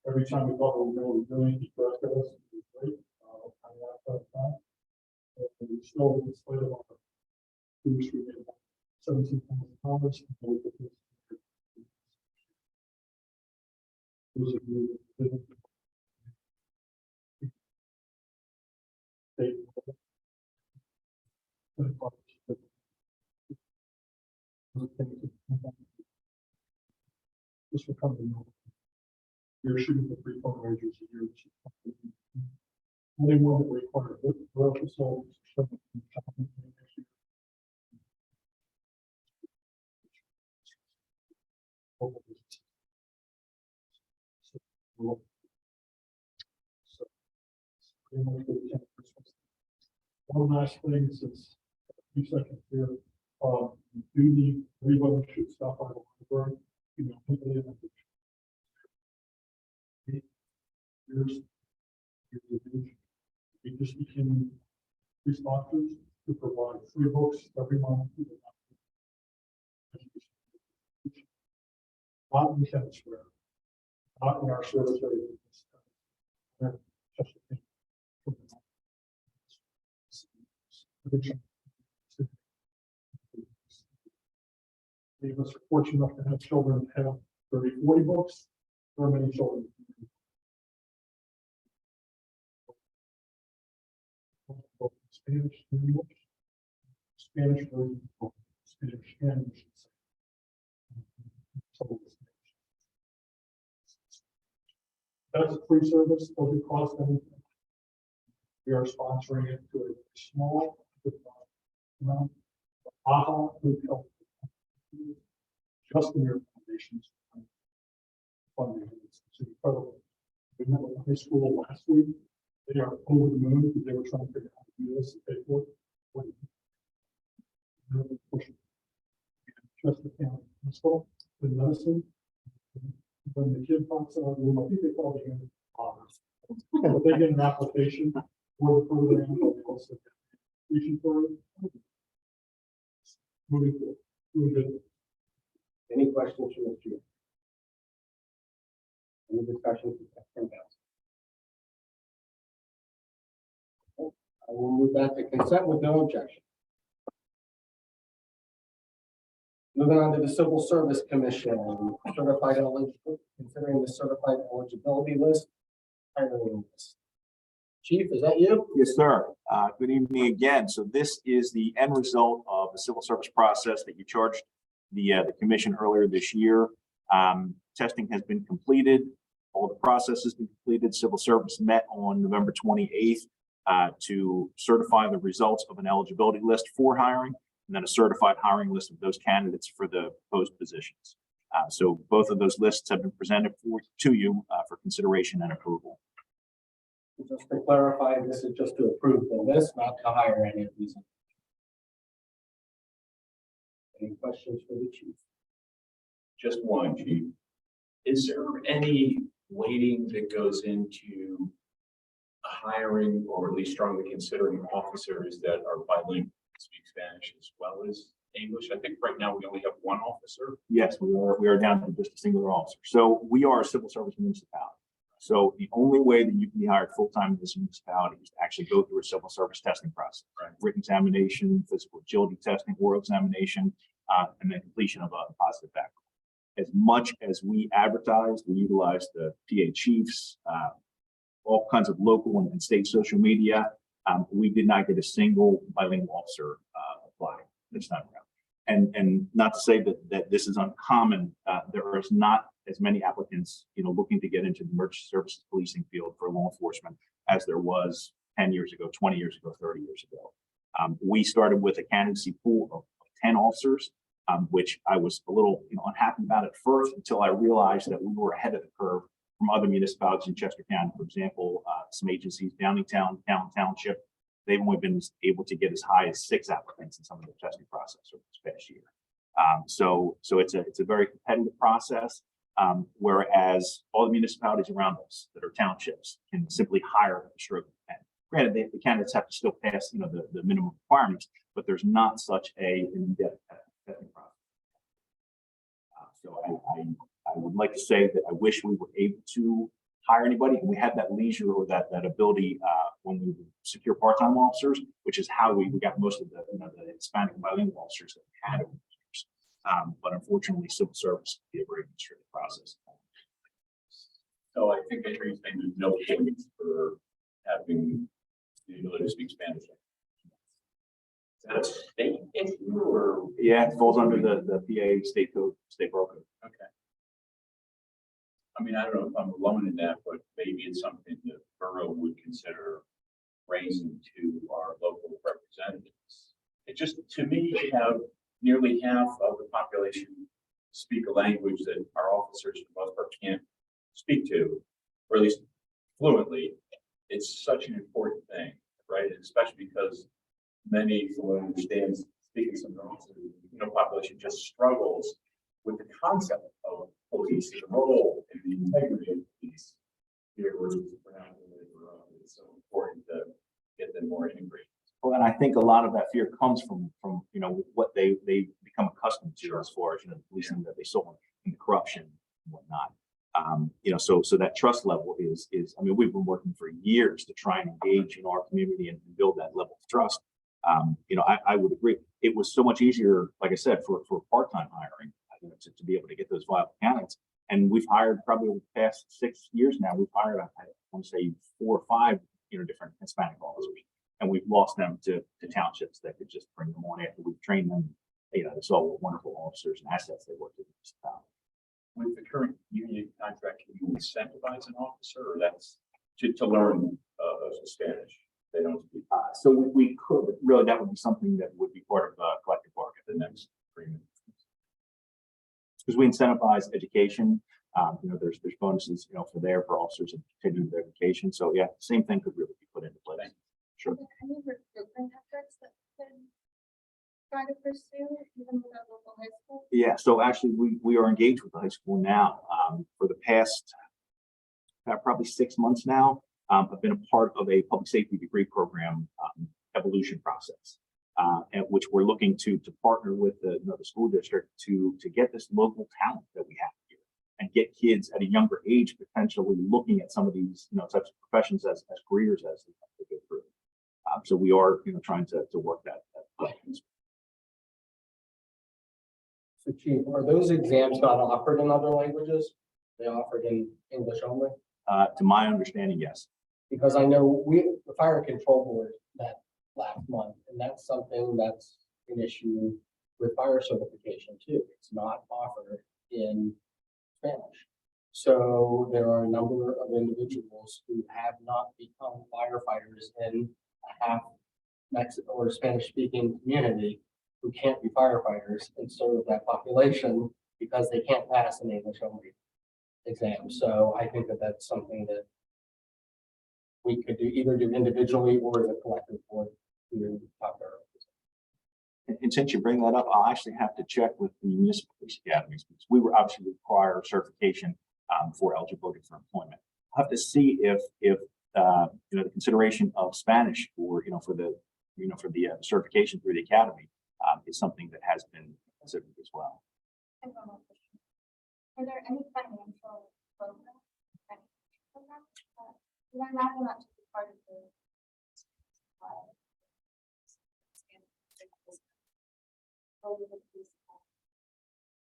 Every time we thought we were really doing, he corrected us. It was great. And we still, in spite of our students, we made about $17,000. Those of you that didn't. This will come to know. You're shooting for 3 fundraisers a year. Only one that requires growth facilities. One last thing, since a few seconds here, you do need, everyone should stop by the library, hopefully. Here's the vision. We just became 3 sponsors to provide 3 books every month. not in Kent Square, not in our service area. Many of us are fortunate enough to have children that have 30, 40 books. There are many children. Spanish, English, Spanish version, Spanish and English. That's a free service, doesn't cost anything. We are sponsoring it to a small amount. AHA would help. Just in your foundations. Funding, it's incredible. We met with the high school last week. They are over the moon because they were trying to figure out how to do this and pay for it. Really pushing. Chester County Hospital with medicine. When the kid pops out of the room, I think they call it honors. But they get an application for the program, but they also get an application for it. Moving forward. Moving good. Any questions from the chief? Any discussion from council? I will move that to consent with no objection. Moving on to the Civil Service Commission, certified eligibility, considering the certified eligibility list, hiring list. Chief, is that you? Yes, sir. Good evening again. So this is the end result of the civil service process that you charged the commission earlier this year. Testing has been completed. All the process has been completed. Civil service met on November 28th to certify the results of an eligibility list for hiring, and then a certified hiring list of those candidates for the proposed positions. So both of those lists have been presented to you for consideration and approval. Just to clarify, this is just to approve the list, not to hire any of these. Any questions for the chief? Just one, chief. Is there any weighting that goes into hiring or at least strongly considering officers that are bilingual, speak Spanish as well as English? I think right now we only have one officer. Yes, we are down to just a singular officer. So we are a civil service municipality. So the only way that you can be hired full-time in this municipality is to actually go through a civil service testing process, Right. Written examination, physical agility testing, oral examination, and then completion of a positive background. As much as we advertise, we utilize the PA chiefs, all kinds of local and state social media. We did not get a single bilingual officer apply this time around. And not to say that this is uncommon, there is not as many applicants, looking to get into the emergency services policing field for law enforcement as there was 10 years ago, 20 years ago, 30 years ago. We started with a candidacy pool of 10 officers, which I was a little unhappy about at first until I realized that we were ahead of the curve from other municipalities in Chester County. For example, some agencies, Downingtown, Township, they've only been able to get as high as 6 applicants in some of the testing process over this past year. So it's a very competitive process, whereas all the municipalities around us that are townships can simply hire a stroke of the pen. Granted, the candidates have to still pass, the minimum requirements, but there's not such a in-depth testing process. So I would like to say that I wish we were able to hire anybody, and we had that leisure or that ability when we secure part-time officers, which is how we got most of the the Hispanic and bilingual officers that we had over the years. But unfortunately, civil service can be a very administrative process. So I think I hear you saying there's no points for having the ability to speak Spanish. Is that a state issue or? Yeah, it falls under the PA state code, state borough code. Okay. I mean, I don't know if I'm alone in that, but maybe it's something that borough would consider raising to our local representatives. It just, to me, to have nearly half of the population speak a language that our officers for the most part can't speak to, or at least fluently, it's such an important thing, right? And especially because many who understand speaking some population just struggles with the concept of police, the role and the integrity of police. Here, it's so important to get them more integrated. Well, and I think a lot of that fear comes from what they become accustomed to as far as the policing that they saw in the corruption and whatnot. So that trust level is, I mean, we've been working for years to try and engage in our community and build that level of trust. I would agree. It was so much easier, like I said, for part-time hiring, to be able to get those viable candidates. And we've hired probably over the past 6 years now, we've hired, I want to say 4 or 5, different Hispanic officers. And we've lost them to townships that could just bring them on after we've trained them. It's all wonderful officers and assets they work with. With the current union contract, can you incentivize an officer, or that's to learn Spanish? They don't speak. So we could, really, that would be something that would be part of collective bargaining, The next agreement. because we incentivize education. There's bonuses, for officers and continuing their education. So yeah, same thing could really be put into place. Sure. Are there any recruitment efforts that could try to pursue even with our local high school? Yeah, so actually we are engaged with the high school now. For the past probably 6 months now, I've been a part of a public safety degree program evolution process, and which we're looking to partner with the school district to get this local talent that we have here and get kids at a younger age potentially looking at some of these types of professions as careers as they go through. So we are trying to work that. So Chief, are those exams not offered in other languages? They offered in English only? To my understanding, yes. Because I know the Fire Control Board met last month, and that's something that's an issue with fire certification too. It's not offered in Spanish. So there are a number of individuals who have not become firefighters in a half Mexican or Spanish speaking community who can't be firefighters and serve that population because they can't pass an English only exam. So I think that that's something that we could either do individually or as a collective board to talk about. And since you bring that up, I'll actually have to check with the municipal police academies because we were obviously require certification for eligibility for employment. I'll have to see if the consideration of Spanish for the certification through the academy is something that has been considered as well. I have one more question. Are there any financial programs? Did I imagine that to be part of the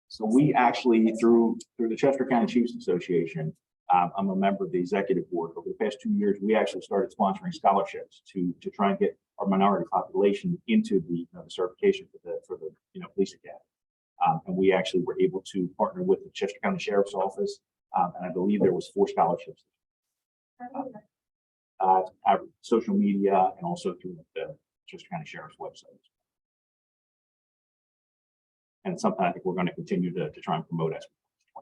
So we actually, through the Chester County Chiefs Association, I'm a member of the executive board. Over the past 2 years, we actually started sponsoring scholarships to try and get our minority population into the certification for the police academy. And we actually were able to partner with the Chester County Sheriff's Office, and I believe there was 4 scholarships. Our social media and also through the Chester County Sheriff's website. And it's something I think we're going to continue to try and promote as we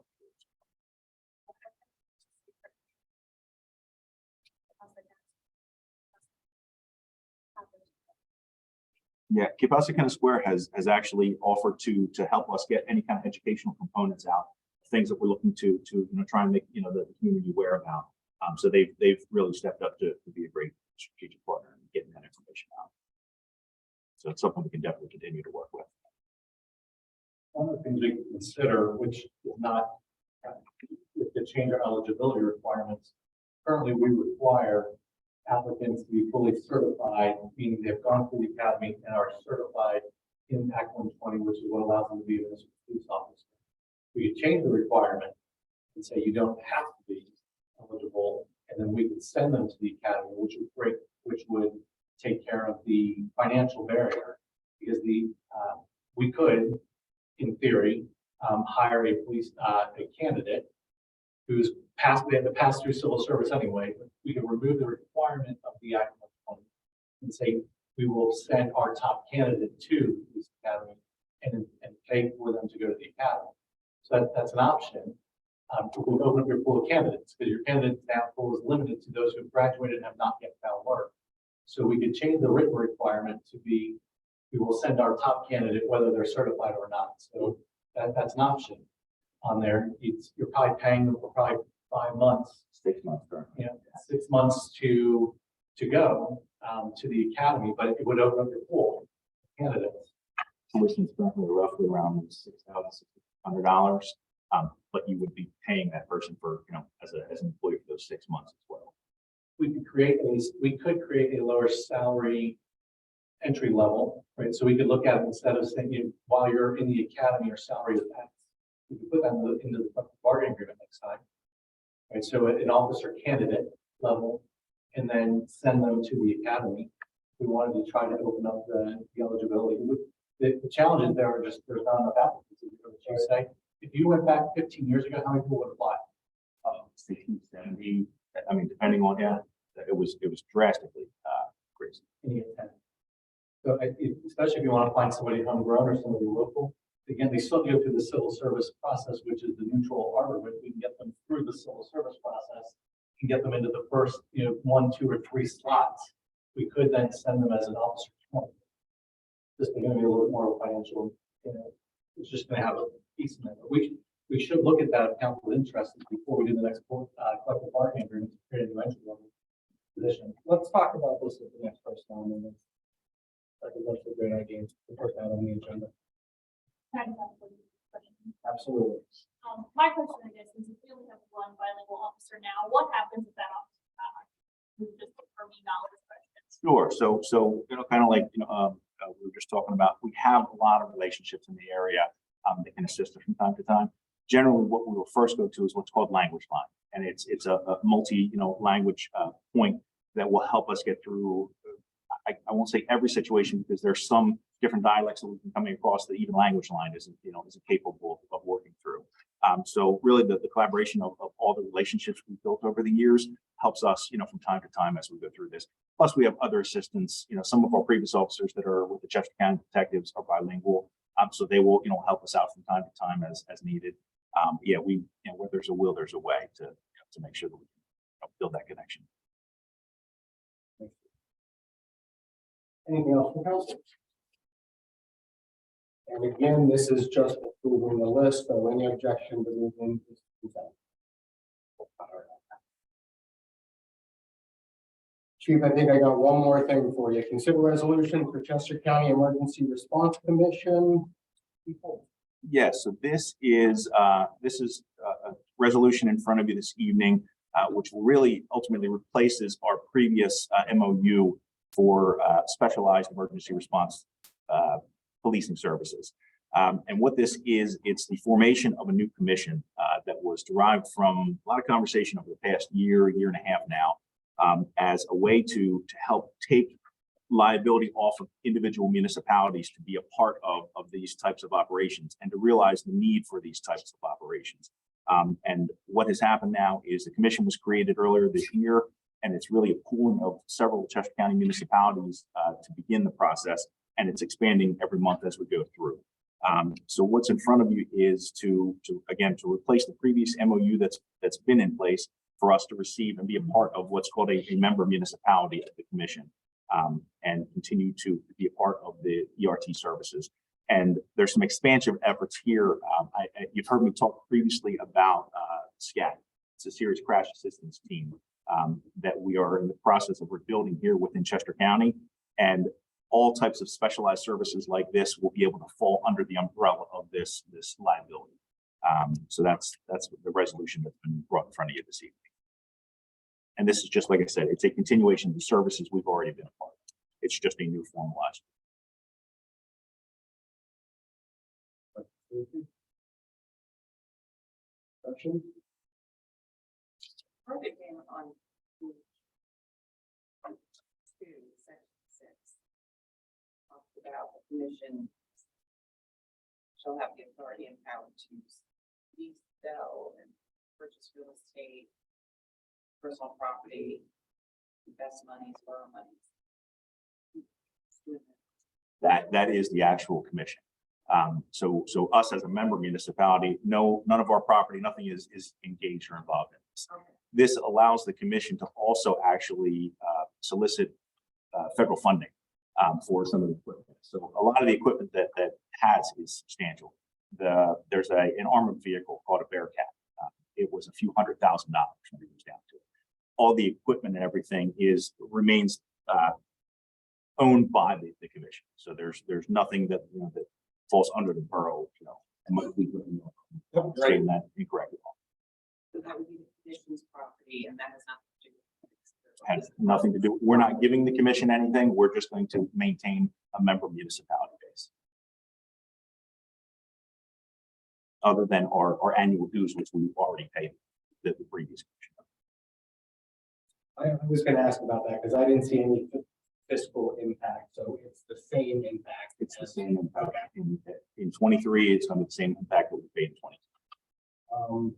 Yeah, Kipasa Square has actually offered to help us get any kind of educational components out, things that we're looking to try and make the community aware about. So they've really stepped up to be a great strategic partner in getting that information out. So it's something we can definitely continue to work with. One of the things we can consider, which is not with the change of eligibility requirements, currently we require applicants to be fully certified, meaning they've gone through the academy and are certified in Act 120, which is what allows them to be a municipal police officer. We could change the requirement and say you don't have to be eligible, and then we could send them to the academy, which would take care of the financial barrier, because we could, in theory, hire a candidate who's they have to pass through civil service anyway. We can remove the requirement of the Act 120 and say we will send our top candidate to this academy and pay for them to go to the academy. So that's an option. To open up your pool of candidates, because your candidate now pool is limited to those who have graduated and have not yet found work. So we could change the written requirement to be, we will send our top candidate whether they're certified or not. So that's an option on there. You're probably paying them for probably 5 months. 6 months currently. 6 months to go to the academy, but it would open up your pool of candidates. Tuition is currently roughly around $6,600. But you would be paying that person for, as an employee for those 6 months as well. We could create a lower salary entry level, right? So we could look at it instead of saying, while you're in the academy, your salary is X. We could put that into the bargaining agreement next time. Right, so an officer candidate level, and then send them to the academy. We wanted to try to open up the eligibility. The challenges there are just, there's not enough applicants. As you say, if you went back 15 years ago, how many people would apply? 60, 70, I mean, depending on, it was drastically crazy. So especially if you want to find somebody homegrown or somebody local, again, they still go through the civil service process, which is the neutral arbor, but we can get them through the civil service process and get them into the first, 1, 2, or 3 slots. We could then send them as an officer. Just going to be a little bit more financial, it's just going to have a piece in it. But we should look at that account for interest before we do the next collective bargaining agreement to create a new entry level position. Let's talk about this at the next first time. And I think that's a great idea to put that on the agenda. Absolutely. My question, I guess, is if we only have one bilingual officer now, what happens if that officer just for me knowledge questions? Sure. So kind of like we were just talking about, we have a lot of relationships in the area that can assist us from time to time. Generally, what we will first go to is what's called language line, and it's a multi language point that will help us get through. I won't say every situation, because there's some different dialects that we've been coming across that even language line isn't capable of working through. So really the collaboration of all the relationships we've built over the years helps us, from time to time as we go through this. Plus we have other assistants, some of our previous officers that are with the Chester County Detectives are bilingual. So they will, help us out from time to time as needed. Where there's a will, there's a way to make sure that we can build that connection. Anything else from council? And again, this is just approving the list, so any objection to moving this consent. Chief, I think I got one more thing for you. Consider resolution for Chester County Emergency Response Commission. Yes, so this is a resolution in front of you this evening, which really ultimately replaces our previous MOU for specialized emergency response policing services. And what this is, it's the formation of a new commission that was derived from a lot of conversation over the past year and a half now, as a way to help take liability off of individual municipalities to be a part of these types of operations and to realize the need for these types of operations. And what has happened now is the commission was created earlier this year, and it's really a pooling of several Chester County municipalities to begin the process, and it's expanding every month as we go through. So what's in front of you is to replace the previous MOU that's been in place for us to receive and be a part of what's called a member municipality of the commission, and continue to be a part of the ERT services. And there's some expansion efforts here. You've heard me talk previously about SCAT. It's a serious crash assistance team that we are in the process of rebuilding here within Chester County. And all types of specialized services like this will be able to fall under the umbrella of this liability. So that's the resolution that's been brought in front of you this evening. And this is just, like I said, it's a continuation of the services we've already been a part of. It's just a new formalized. Question? Further down on page 2, section 6, talks about the commission shall have the authority and power to lease, sell, and purchase real estate, personal property, invest monies, borrow monies. That is the actual commission. So us as a member municipality, none of our property, nothing is engaged or involved in this. Okay. This allows the commission to also actually solicit federal funding for some of the equipment. So a lot of the equipment that has is substantial. There's an armored vehicle called a Bearcat. It was a few $100,000 when it was down to it. All the equipment and everything remains owned by the commission. So there's nothing that that falls under the borough, I'm saying that incorrectly. So that would be the commission's property and that has nothing to do with it. Has nothing to do, we're not giving the commission anything. We're just going to maintain a member municipality base. Other than our annual dues, which we've already paid the previous commission. I was gonna ask about that because I didn't see any fiscal impact, so it's the same impact. It's the same impact. In 23, it's going to be the same impact that we paid in 22.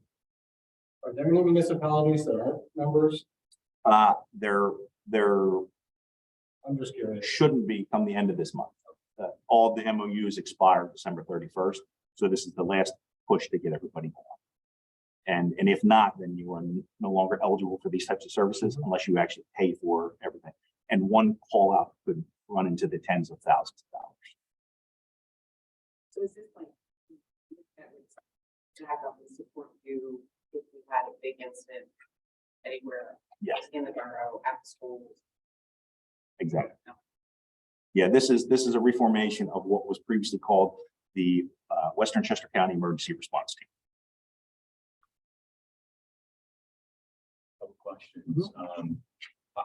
Are there any municipalities that aren't members? There I'm just curious. shouldn't be come the end of this month. All the MOUs expire December 31st. So this is the last push to get everybody on. And if not, then you are no longer eligible for these types of services unless you actually pay for everything. And one call out could run into the tens of thousands of dollars. So is this like, that would jack up and support you if we had a big incident anywhere? Yes. In the borough, at the schools? Exactly. Yeah, this is a reformation of what was previously called the Western Chester County Emergency Response Team. Couple questions.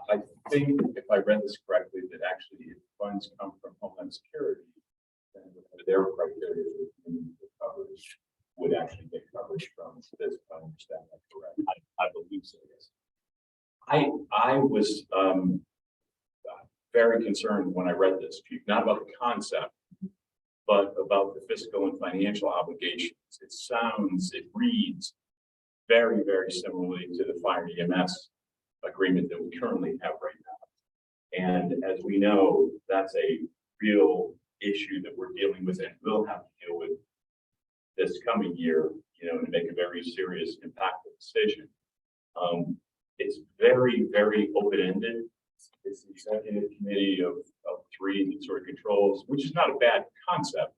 I think if I read this correctly, that actually if funds come from Homeland Security, then their criteria for coverage would actually get coverage from this, if I understand that correct. I believe so, yes. I was very concerned when I read this, not about the concept, but about the fiscal and financial obligations. It reads very, very similarly to the fire EMS agreement that we currently have right now. And as we know, that's a real issue that we're dealing with and will have to deal with this coming year, to make a very serious, impactful decision. It's very, very open-ended. It's the executive committee of three that sort of controls, which is not a bad concept.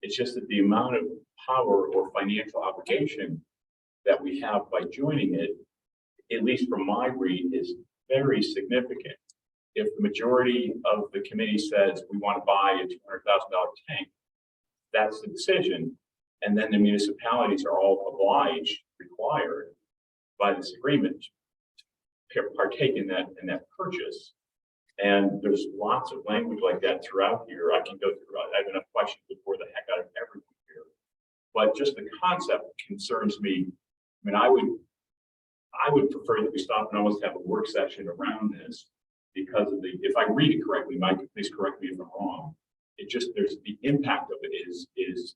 It's just that the amount of power or financial obligation that we have by joining it, at least from my read, is very significant. If the majority of the committee says we want to buy a $200,000 tank, that's the decision. And then the municipalities are all required by this agreement to partake in that purchase. And there's lots of language like that throughout here. I can go through, I have enough questions to bore the heck out of everyone here. But just the concept concerns me. I mean, I would prefer that we stop and almost have a work session around this because of if I read it correctly, Mike, please correct me if I'm wrong. There's the impact of it is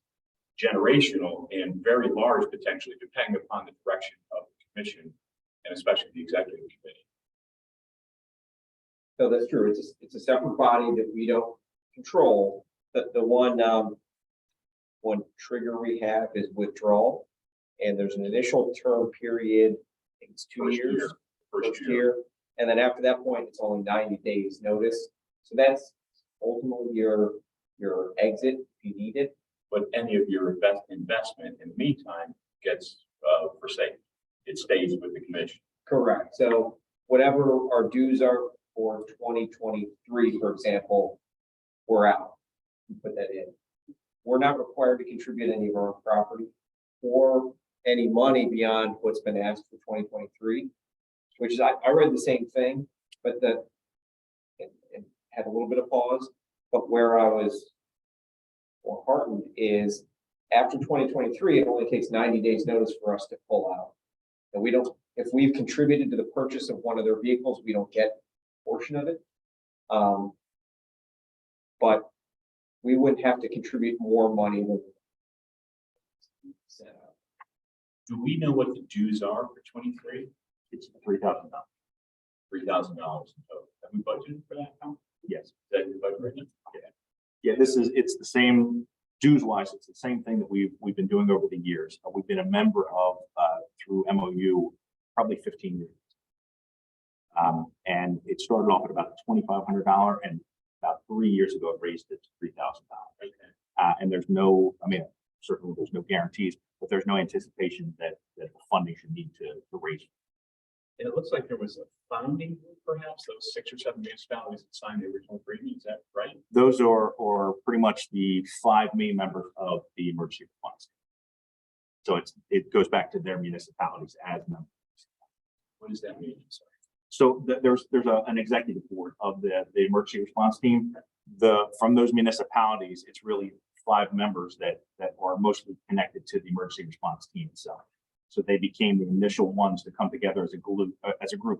generational and very large potentially, depending upon the direction of the commission and especially the executive committee. So that's true. It's a separate body that we don't control. The one trigger we have is withdrawal, and there's an initial term period. I think it's 2 years. First year, and then after that point, it's only 90 days notice. So that's ultimately your exit if you need it. But any of your investment in the meantime gets forsaken. It stays with the commission. Correct. So whatever our dues are for 2023, for example, we're out. We put that in. We're not required to contribute any of our own property or any money beyond what's been asked for 2023, which is, I read the same thing, but and had a little bit of pause, but where I was more heartened is after 2023, it only takes 90 days notice for us to pull out. And we don't, if we've contributed to the purchase of one of their vehicles, we don't get a portion of it. But we wouldn't have to contribute more money than set up. Do we know what the dues are for 23? It's $3,000. $3,000 in total. Have we budgeted for that now? Yes. Is that your budget right now? Yeah, it's the same dues wise. It's the same thing that we've been doing over the years. We've been a member of through MOU probably 15 years. And it started off at about $2,500, and about 3 years ago it raised it to $3,000. And there's no, certainly there's no guarantees, but there's no anticipation that the funding should need to raise. And it looks like there was a founding group, perhaps, those 6 or 7 municipalities that signed the original agreement. Is that right? Those are pretty much the 5 main members of the emergency response. So it goes back to their municipalities as members. What does that mean? Sorry. So there's an executive board of the emergency response team. From those municipalities, it's really 5 members that are mostly connected to the emergency response team itself. So they became the initial ones to come together as a group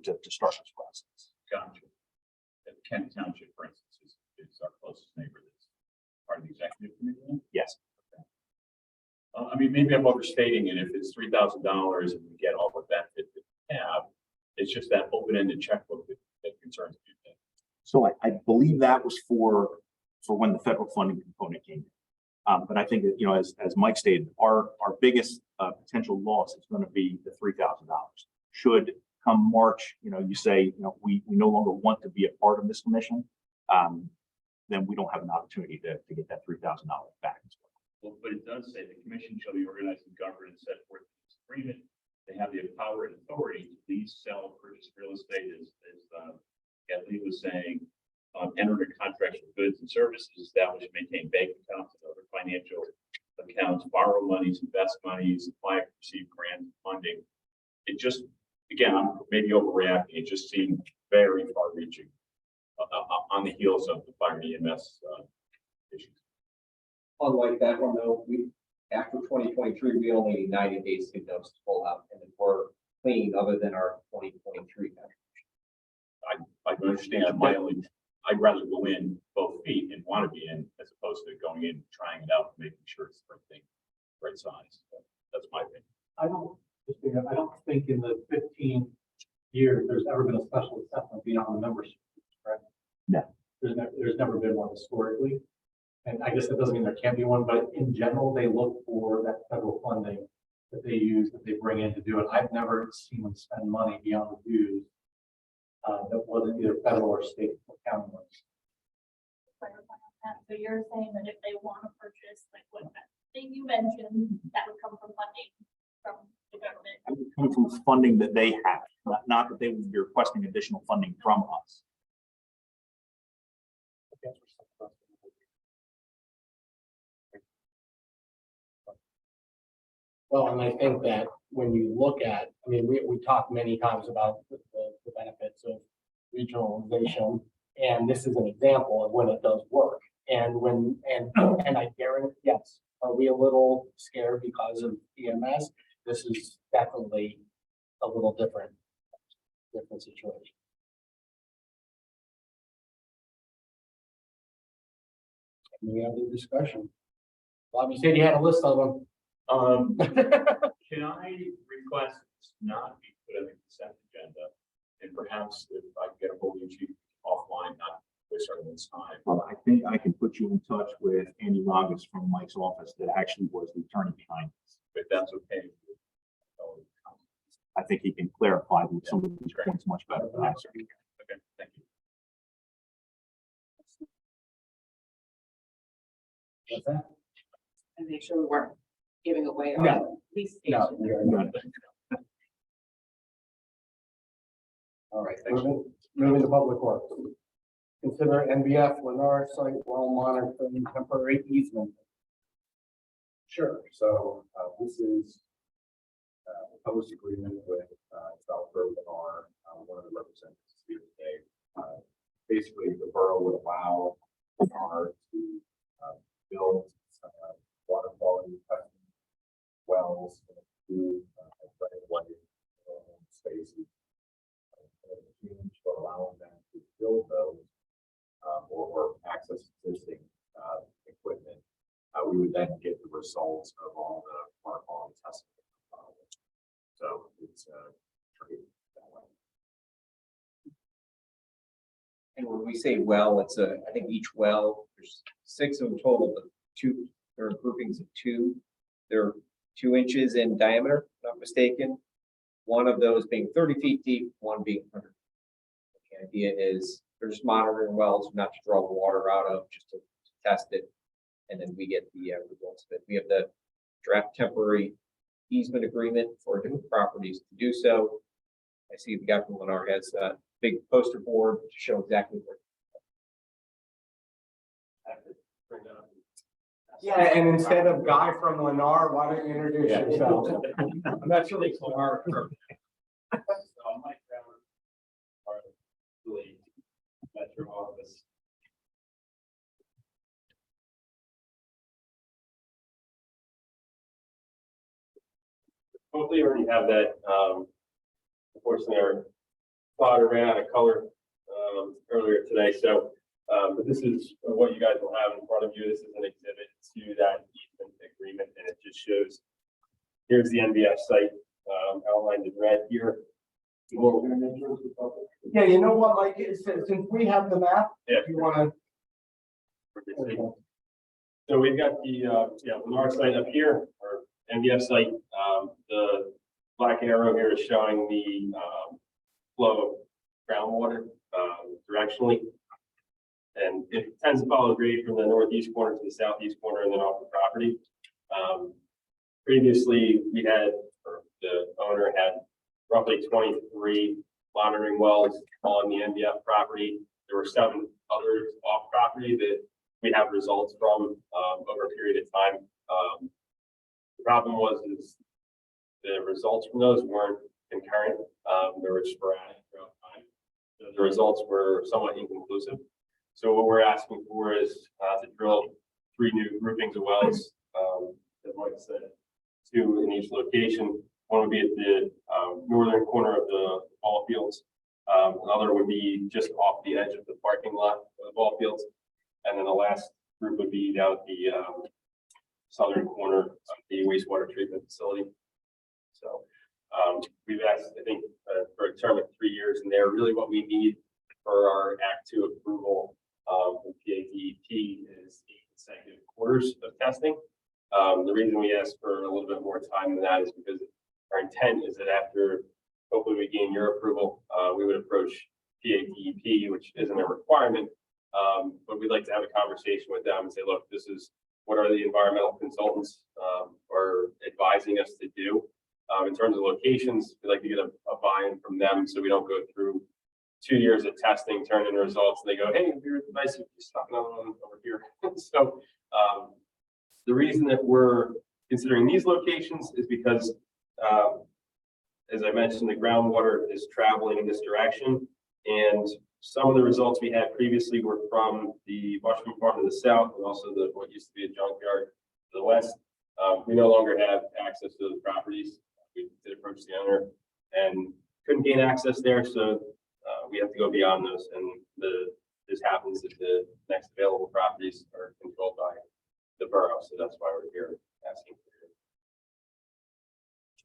to start this process. Gotcha. Kent Township, for instance, is our closest neighbor that's part of the executive committee. Yes. I mean, maybe I'm overstating it. If it's $3,000 and we get all the benefits that we have, it's just that open-ended checkbook that concerns me. So I believe that was for when the federal funding component came in. But I think that, as Mike stated, our biggest potential loss is going to be the $3,000. Should come March, you say, we no longer want to be a part of this commission, then we don't have an opportunity to get that $3,000 back as well. Well, but it does say the commission shall be organized and governed and set forth in this agreement. They have the power and authority to lease, sell, purchase real estate, as Kathleen was saying, enter into contracts for goods and services, establish and maintain bank accounts and other financial accounts, borrow monies, invest monies, apply and receive grant funding. It just, again, I'm maybe overreacting. It just seemed very far reaching on the heels of the fire and EMS issues. Unlike that one though, after 2023, we only need 90 days to notice to pull out, and then we're clean other than our 2023. I understand I'd rather go in both feet and want to be in as opposed to going in, trying it out, making sure it's the right thing, right size. That's my opinion. I don't think in the 15 years, there's ever been a special assessment beyond the membership, correct? No. There's never been one historically. And I guess that doesn't mean there can't be one, but in general, they look for that federal funding that they use, that they bring in to do it. I've never seen them spend money beyond the dues that wasn't either federal or state or county ones. Clarify on that. So you're saying that if they want to purchase, like what thing you mentioned, that would come from funding from the government? It would come from funding that they have, not that they would be requesting additional funding from us. Well, and I think that when you look at, we talked many times about the benefits of regionalization, and this is an example of when it does work. And and I guarantee, yes, are we a little scared because of EMS? This is definitely a little different situation. Any other discussion? Bobby said you had a list of them. Can I request this not be put on the consent agenda? And perhaps if I can get a hold of you offline, not waste everyone's time. Well, I think I can put you in touch with Andy Ragas from Mike's office that actually was the attorney behind this. If that's okay. I think he can clarify some of these points much better than I certainly can. Okay, thank you. What's that? And make sure we weren't giving away No. our police No, station. you're good. All right, moving to public works. Consider NBF Lennar site well monitoring temporary easement. Sure. So this is a post agreement with South Borough Lennar, one of the representatives here today. Basically, the borough would allow Lennar to build water quality testing wells, do right away spaces. For allowing them to build those or access existing equipment, we would then get the results of all the water quality testing. So it's treated that way. And when we say well, it's I think each well, there's 6 of them total, but there are groupings of 2. They're 2 inches in diameter, if not mistaken. One of those being 30 feet deep, one being 100. The idea is they're just monitoring wells, not to draw water out of, just to test it. And then we get the results of it. We have the draft temporary easement agreement for different properties to do so. I see the guy from Lennar has a big poster board to show exactly where. Yeah, and instead of Guy from Lennar, why don't you introduce Yeah. yourself? I'm actually Clark. So I'm Mike Brown, part of the Metro office. Hopefully you already have that. Unfortunately, our plotter ran out of color earlier today, so but this is what you guys will have in front of you. This is an exhibit to that easement agreement, and it just shows, here's the NBF site outlined in red here. Yeah, you know what, like, since we have the map, Yeah. if you wanna. So we've got the Lennar site up here, or NBF site. The black arrow here is showing the flow of groundwater directionally. And it tends to follow grade from the northeast corner to the southeast corner and then off the property. Previously, we had, or the owner had roughly 23 monitoring wells on the NBF property. There were 7 others off property that we have results from over a period of time. The problem is the results from those weren't concurrent. They were sporadic throughout time. So the results were somewhat inconclusive. So what we're asking for is to drill 3 new groupings of wells, as Mike said, 2 in each location. One would be at the northern corner of the ball fields. Another would be just off the edge of the parking lot of the ball fields. And then the last group would be down at the southern corner of the wastewater treatment facility. So we've asked, I think, for a term of 3 years, and they're really what we need for our Act 2 approval from PADEP is 8 consecutive quarters of testing. The reason we asked for a little bit more time than that is because our intent is that after hopefully we gain your approval, we would approach PADEP, which isn't a requirement, but we'd like to have a conversation with them and say, look, this is what are the environmental consultants are advising us to do. In terms of locations, we'd like to get a buy-in from them so we don't go through 2 years of testing, turn in results, and they go, hey, here's the nice, stop another one over here. So the reason that we're considering these locations is because, as I mentioned, the groundwater is traveling in this direction. And some of the results we had previously were from the Washington Farm to the south, and also what used to be a junkyard to the west. We no longer have access to those properties. We did approach the owner and couldn't gain access there, so we have to go beyond those. And this happens if the next available properties are controlled by the borough, so that's why we're here asking for your.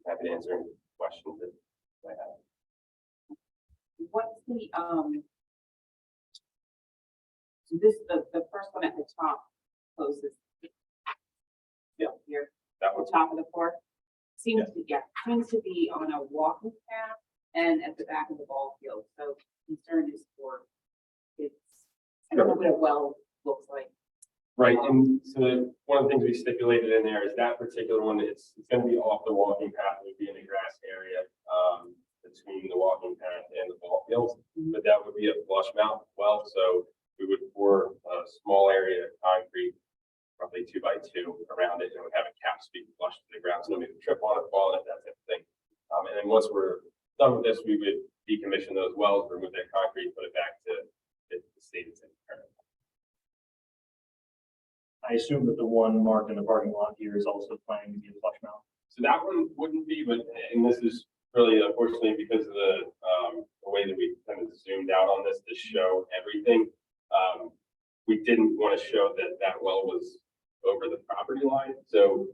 Happy to answer any questions that you might have. What's the, so this, the first one at the top closest. Yeah. Here, That the one's top of the court, seems to be on a walking path and at the back of the ball field, so concern is for kids. I don't know what a well looks like. Right, and so one of the things we stipulated in there is that particular one, it's going to be off the walking path, it would be in a grass area between the walking path and the ball fields, but that would be a flush mount well, so we would pour a small area of concrete, roughly 2 by 2 around it, and would have a cap speed flush to the ground, so nobody would trip on it, fall on it, that type of thing. And then once we're done with this, we would decommission those wells, remove that concrete, put it back to the state it's in. I assume that the one marked in the parking lot here is also planning to be a flush mount. So that one wouldn't be, but, and this is really unfortunately because of the way that we kind of zoomed out on this to show everything. We didn't want to show that well was over the property line. So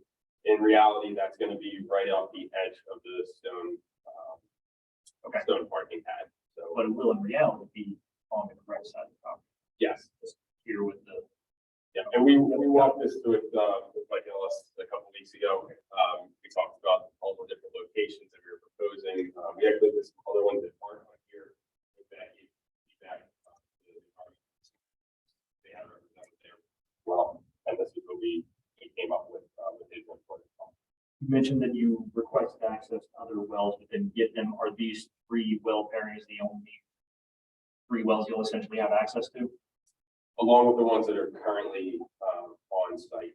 in reality, that's going to be right off the edge of the stone, stone parking pad. So, But it will in reality be on the correct side of the property. yes. Just here with the. Yeah, and we walked this through with Mike Ellis a couple weeks ago. We talked about all the different locations that we were proposing. We actually did some other ones that aren't on here. They have represented there. Well, and this is what we came up with his report. You mentioned that you requested access to other wells, but didn't get them. Are these 3 well pairings the only 3 wells you'll essentially have access to? Along with the ones that are currently on site.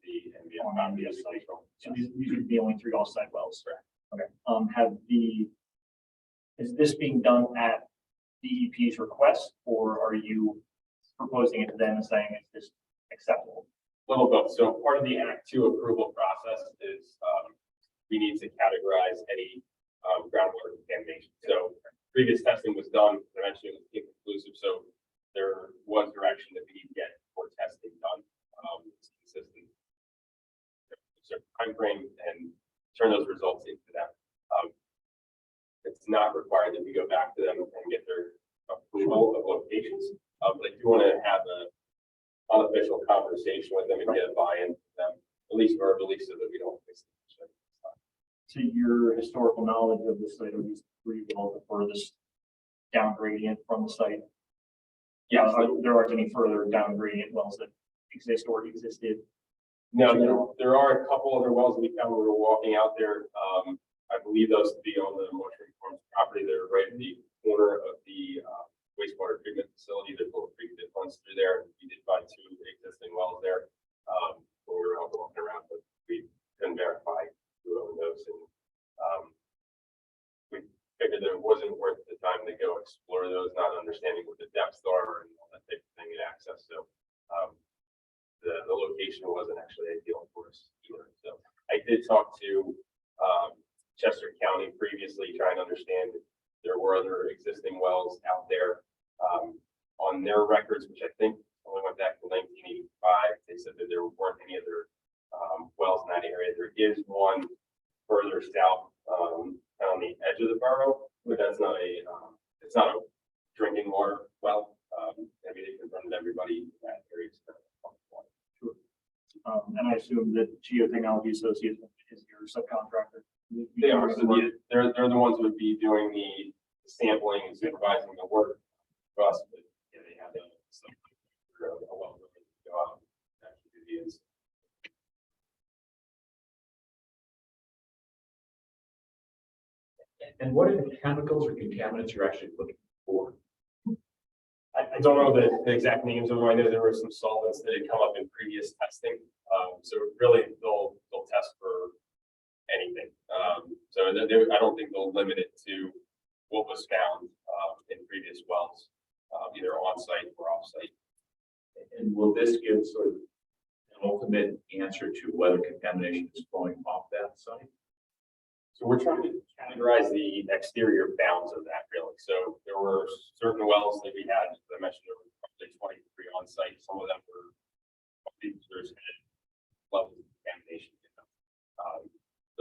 the NBS site. So these are the only 3 off-site wells. Correct. Okay. Is this being done at DEP's request, or are you proposing it to them and saying it's just acceptable? Little both. So part of the Act 2 approval process is we need to categorize any groundwater contamination. So previous testing was done, eventually it was inconclusive. So there was direction that we need to get more testing done. It's consistent. Certain timeframe and turn those results into them. It's not required that we go back to them and get their approval of locations. But I do want to have a unofficial conversation with them and get a buy-in from them, at least verbally, so that we don't miss it. To your historical knowledge of the site, are these 3 wells the furthest down gradient from the site? Yes. There aren't any further down gradient wells that exist or existed? No, there are a couple other wells that we found when we were walking out there. I believe those to be on the Mortuary Farms property. They're right at the corner of the wastewater treatment facility. There's a little creek that runs through there. We did find 2 existing wells there when we were out walking around, but we couldn't verify who owned those. And we figured that it wasn't worth the time to go explore those, not understanding what the depths are and all that type of thing and access. So the location wasn't actually ideal for us either. So I did talk to Chester County previously, trying to understand if there were other existing wells out there on their records, which I think only went back to 1985. They said that there weren't any other wells in that area. There is one further south on the edge of the borough, but that's not it's not a drinking water well. I mean, they confirmed everybody in that area. And I assume that Geotechnology Associates is your subcontractor. They are. So they're the ones who would be doing the sampling and supervising the work for us. But yeah, they have a well to go out and actually do the ins. And what are the chemicals or contaminants you're actually looking for? I don't know the exact names of them. I know there were some solvents that had come up in previous testing. So really, they'll test for anything. So I don't think they'll limit it to what was found in previous wells, either on-site or off-site. And will this give sort of an ultimate answer to whether contamination is flowing off that site? So we're trying to categorize the exterior bounds of that, really. So there were certain wells that we had, as I mentioned, there were probably 23 on site. Some of them were there's levels of contamination in them.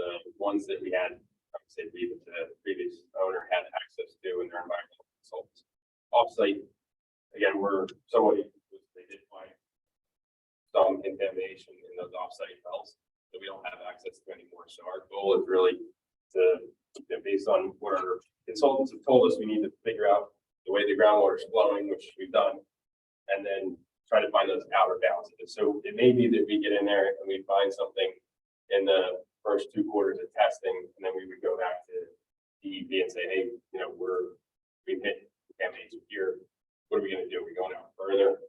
The ones that we had, I would say, leave it to the previous owner had access to and their environmental consultants. Off-site, again, we're somewhat, they did find some contamination in those off-site wells that we don't have access to anymore. So our goal is really to, based on what our consultants have told us, we need to figure out the way the groundwater is flowing, which we've done, and then try to find those outer bounds of it. So it may be that we get in there and we find something in the first 2 quarters of testing, and then we would go back to DEP and say, hey, we've hit contamination here. What are we going to do? Are we going out further?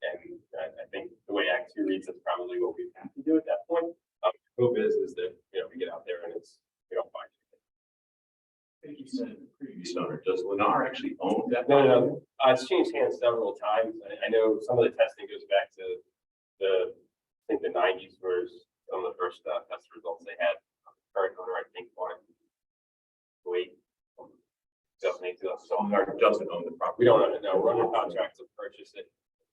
And I think the way Act 2 reads, that's probably what we have to do at that point. Hope is that we get out there and we don't find anything. I think you said the previous owner, does Lennar actually own that? No. It's changed hands several times. I know some of the testing goes back to I think the 90s, where some of the first test results they had. Current owner, I think, wanted to wait. 2008, So Lennar doesn't own the property. we don't own it. No, we're under contract to purchase it.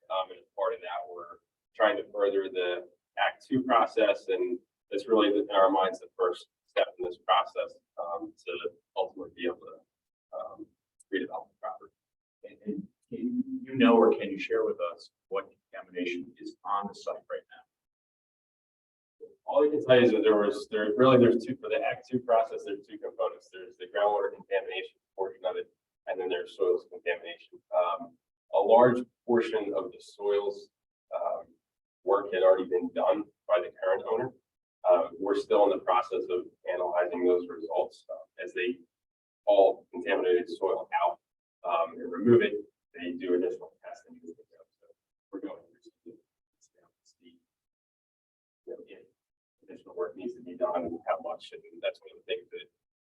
And as part of that, we're trying to further the Act 2 process, and it's really, in our minds, the first step in this process to ultimately be able to redevelop the property. And you know, or can you share with us what contamination is on the site right now? All I can tell you is that there's two, for the Act 2 process, there's 2 components. There's the groundwater contamination portion of it, and then there's soils contamination. A large portion of the soils work had already been done by the current owner. We're still in the process of analyzing those results as they haul contaminated soil out and remove it. They do additional testing. So we're going through much, and that's one of the things that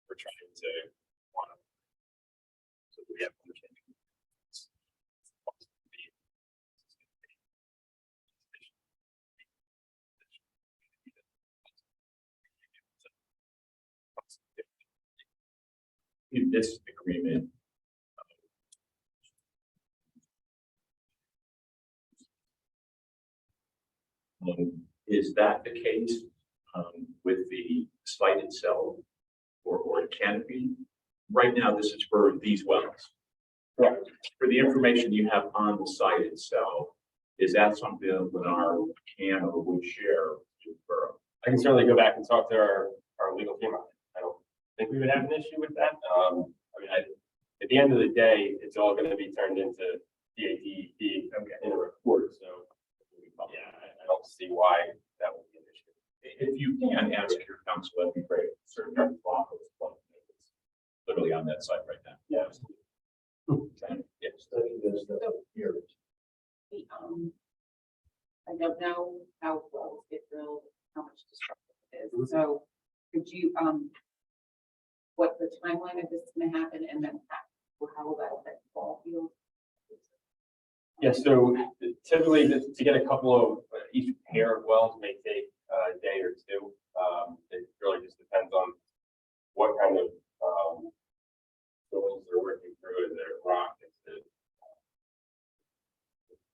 we're trying to want. So we have understanding. In this agreement, is that the case with the site itself or the canopy? Right now, this is for these wells. Correct. For the information you have on the site itself, is that something that Lennar can or would share with Borough? I can certainly go back and talk to our legal team on it. I don't think we would have an issue with that. At the end of the day, it's all gonna be turned into DATD in a report, so. Yeah, I don't see why that would be an issue. If you can ask your counsel, that'd be great. Certain block is literally on that site right now. Yeah. Yes. The, I don't know how wells get drilled, how much destruction it is, so could you, what the timeline of this is gonna happen, and then how will that affect the ball field? Yeah, so typically to get a couple of, each pair of wells may take a day or two. It really just depends on what kind of, films they're working through, is there rock, is it,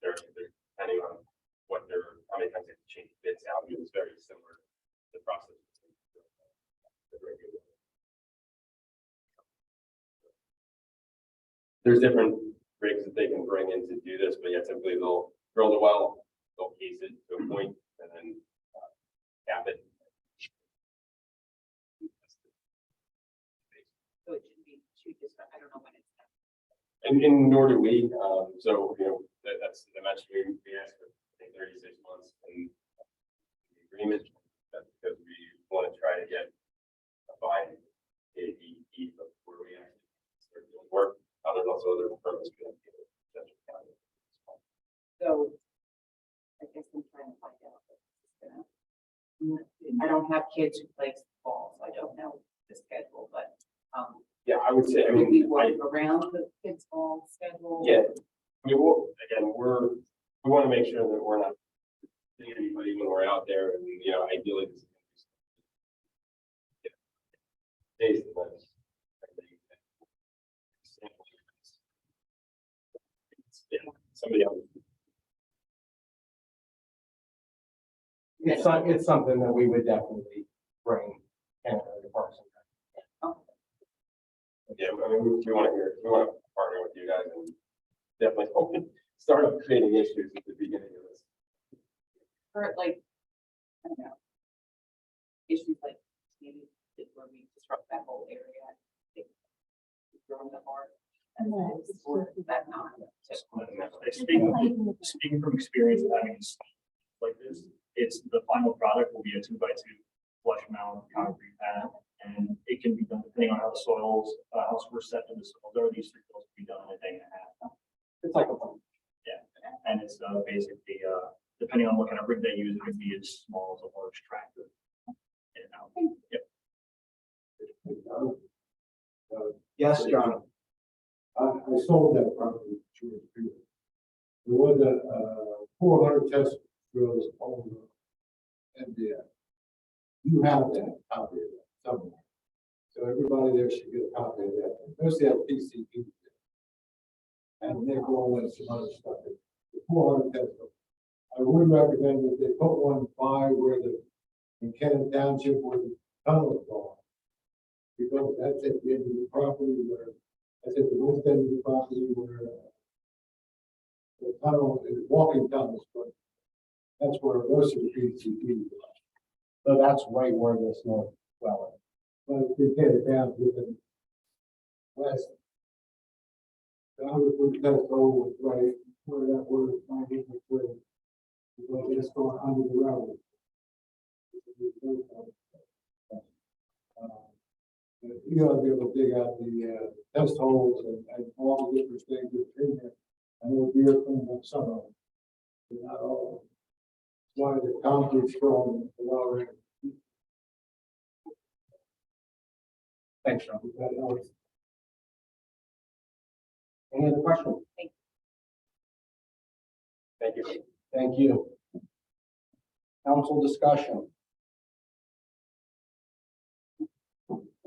they're depending on what they're, how many times they have to change bits out, it's very similar to the process. There's different rigs that they can bring in to do this, but yeah, typically they'll drill the well, they'll case it to a point, and then cap it. So it should be two different, I don't know when it's. And nor do we, so, that's the mention we asked for, I think 36 months in the agreement. That's because we want to try to get a buy AEE before we actually start doing work. There's also other permits. So I guess I'm trying to find out. If it's gonna, I don't have kids who play ball, so I don't know the schedule, but, Yeah, I would say, I do we mean, work around the kids' ball schedule? yeah, I mean, we want to make sure that we're not hitting anybody when we're out there, and, ideally. This is days the most. Yeah, somebody else. It's something that we would definitely bring Canada to Parks and Rec. Yeah, I mean, we want to partner with you guys and definitely hope to start up creating issues at the beginning of this. Or like, I don't know. Issues like maybe where we disrupt that whole area. Growing the art. And then, or is that not? Speaking from experience, having like this, it's the final product will be a 2x2 flush mount concrete pad, and it can be done depending on how the soils, how receptive the soils are. These three fields can be done in a day and a half. It's like a one. Yeah, and it's basically depending on what kind of rig they use, it could be as small as a large tractor. In and out. Yep. Yes, John. I sold that property to a few. There was a 400 test drills on the MDF. You have that copy of that somewhere. So everybody there should get a copy of that. Mostly have PCP. And they're going with some other stuff. The 400 test drills. I would recommend that they put one by where in Cannon Township where the tunnel is going. Because that's at the end of the property where, that's at the west end of the property where the tunnel is walking tunnels, but that's where most of the PCP is. So that's right where this north well is. But if they get it down to the west, I would put the test hole right where that word is finding the way. Because it's going under the railroad. You gotta be able to dig out the test holes and all the different things that's in there. I know deer cleans up some of them, but not all of them. That's why the concrete's strong, the lower end. Thanks, John. Any other questions? Thank you. Thank you. Council discussion.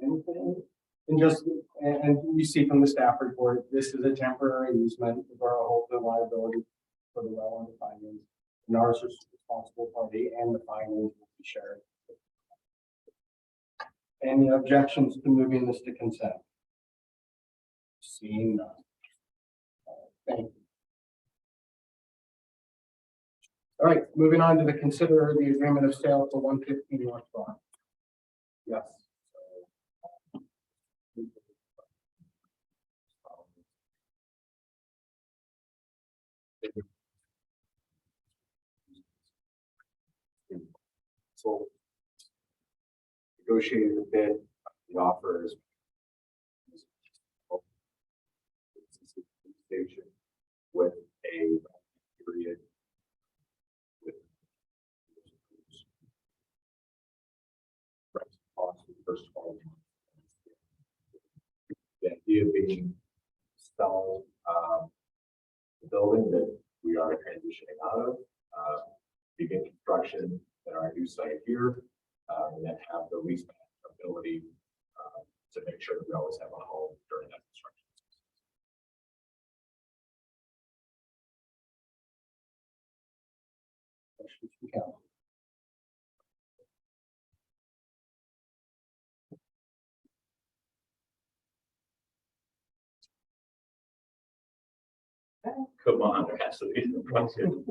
Anything? And just, and you see from the staff report, this is a temporary easement. The borough holds the liability for the well and the findings. And ours is responsible party and the findings will be shared. Any objections to moving this to consent? Seeing none. Thank you. All right, moving on to the consider the agreement of sale for 115 North Broad. Yes. So negotiated a bid, the offer is station with a period with cost for the first 12 months. The idea being sell the building that we are transitioning out of, begin construction at our new site here, and then have the lease ability to make sure that we always have a home during that construction. Questions from council? Come on, there has to be some question.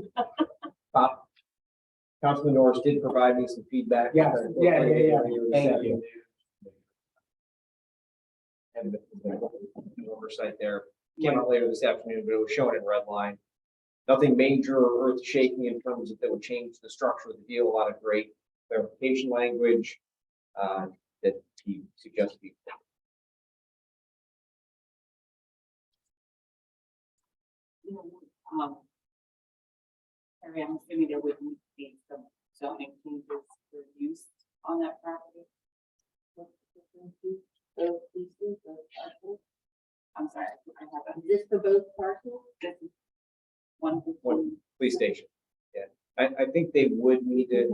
Councilman Norris did provide me some feedback. Yeah. Thank you. And the oversight there came out later this afternoon, but it was shown in red line. Nothing major or earth shaking in terms of that would change the structure of the deal. A lot of great clarification language that he suggested. Harry, I'm assuming there would need to be some zoning changes for use on that property. Those pieces, those parcels. I'm sorry, I have a. Is this for both parcels? This is one Police station. Yeah, I think they would need to.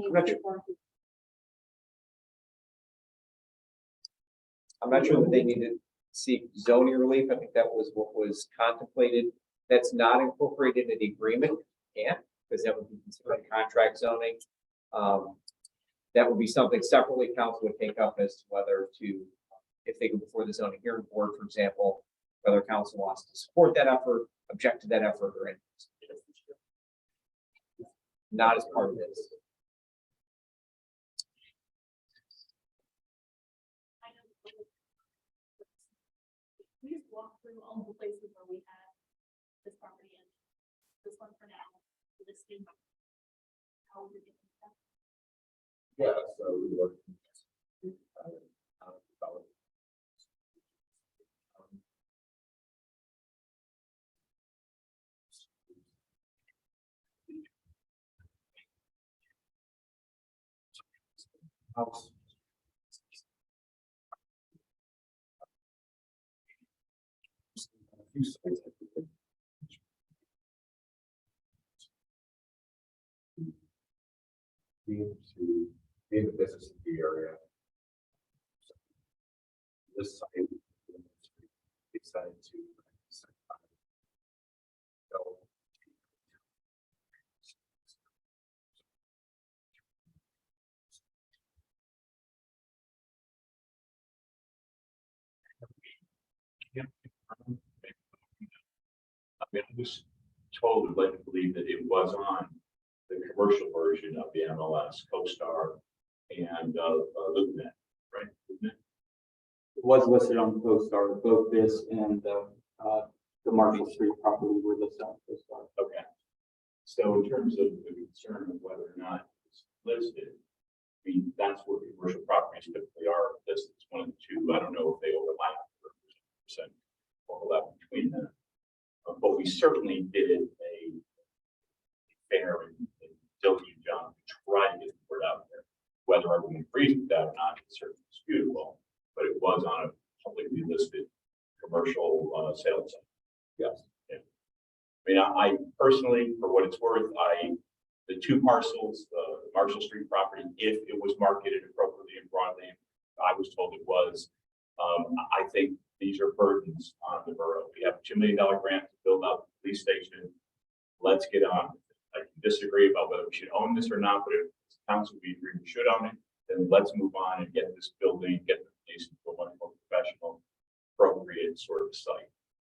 I'm not sure that they need to seek zoning relief. I think that was what was contemplated. That's not incorporated into the agreement. Yeah, because that would be considered contract zoning. That would be something separately council would take up as to whether to, if they go before the zoning hearing board, for example, whether council wants to support that effort, object to that effort, or anything. Not as part of this. We just walk through all the places where we had this property and this one for now, this thing. How we get that. Yeah, so we work. House. Few sites that we could to be in the business in the area. This site excited to go. I mean, I was told, I'd like to believe that it was on the commercial version of the MLS, CoStar, and LoopNet, right? LoopNet? It was listed on CoStar, both this and the Marshall Street property were listed on CoStar. Okay. So in terms of the concern of whether or not it's listed, I mean, that's where commercial properties typically are listed. It's one of the two. I don't know if they overlap or percent overlap between them. But we certainly did a fair and diligent job to try to get the word out there. Whether everyone agrees with that or not is certainly disputable, but it was on a listed commercial, sales. Yes. Yeah. I mean, I personally, for what it's worth, the two parcels, the Marshall Street property, if it was marketed appropriately and broadly, I was told it was. I think these are burdens on the borough. We have a $2 million grant to build up the police station. Let's get on. I can disagree about whether we should own this or not, but if the council we agree we should own it, then let's move on and get this building, get the police into a much more professional, appropriate sort of site.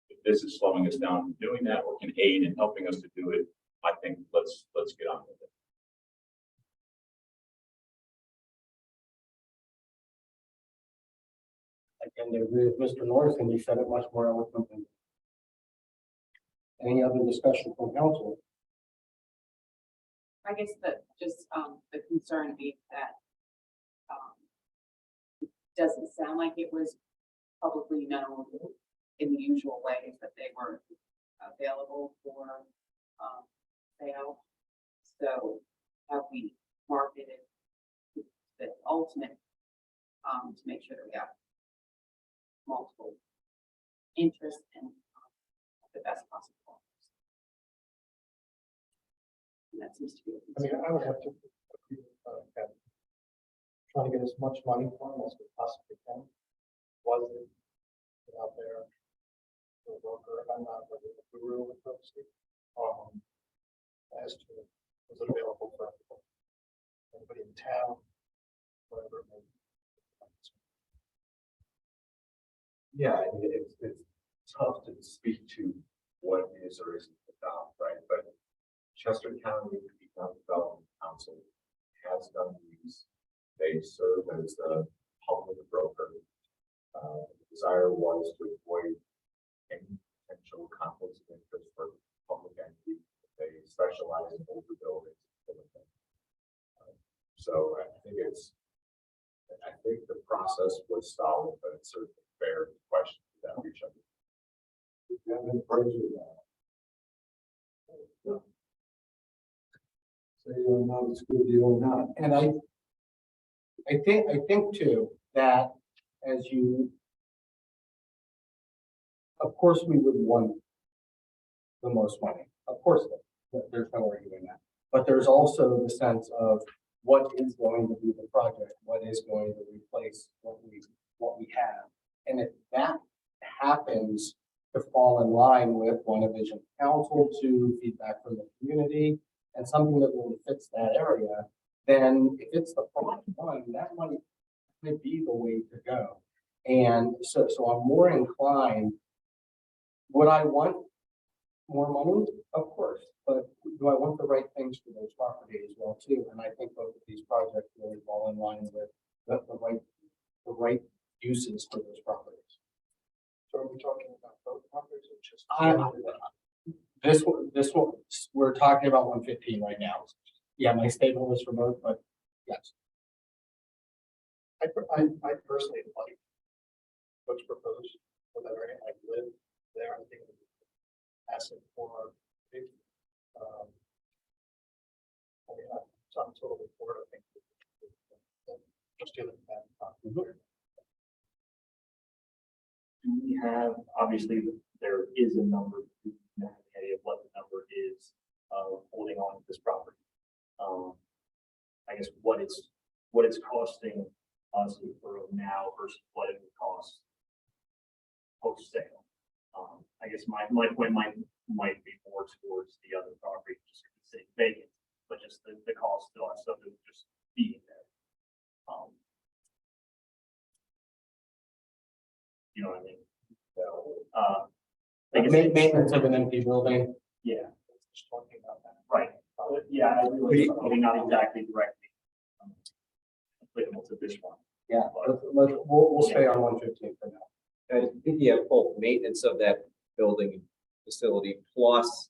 If this is slowing us down from doing that or can aid in helping us to do it, I think let's get on with it. I tend to agree with Mr. Norris, and he said it much more eloquently. Any other discussion from council? I guess that just, the concern being that, it doesn't sound like it was publicly known in the usual ways that they were available for, sale. So have we marketed the ultimate, to make sure that we have multiple interests and the best possible. And that seems to be. I mean, I would have to agree with Kevin. Trying to get as much money for them as we possibly can. Was it out there? The broker, I'm not really a guru with those. As to, was it available for anybody in town? Whatever it may be. Yeah, I mean, it's tough to speak to what is or isn't adopt, right? But Chester County Economic Development Council has done these. They serve as the public broker. The desire was to avoid any potential conflicts of interest for public entities. They specialize in older buildings. So I think the process was solid, but it's certainly fair to question that each other. Say you don't know it's good, you don't know. And I think too, that as you, of course, we would want the most money. Of course, there's no arguing that. But there's also the sense of what is going to be the project, what is going to replace what we have. And if that happens to fall in line with one of Vision Council, to feedback from the community, and something that really fits that area, then if it's the first one, that money could be the way to go. And so I'm more inclined, would I want more money? Of course, but do I want the right things for those properties as well too? And I think both of these projects really fall in line with the right uses for those properties. So are we talking about both properties or just? This one, we're talking about 115 right now. Yeah, my statement was for both, but yes. I personally like what's proposed for that area. I live there. I think asset for big. I mean, I'm totally for it. I think just dealing with that. We have, obviously, there is a number, of what the number is of holding on to this property. I guess what it's costing us for now versus what it would cost post sale. I guess my point might be more towards the other property, just sitting vacant, but just the cost to us of it just being there. You know what I mean? So, I guess Maintenance of an empty building. yeah, just talking about that. Right. Yeah, I really, maybe not exactly directly applicable to this one. Yeah, we'll stay on 115 for now. I think you have both maintenance of that building facility plus,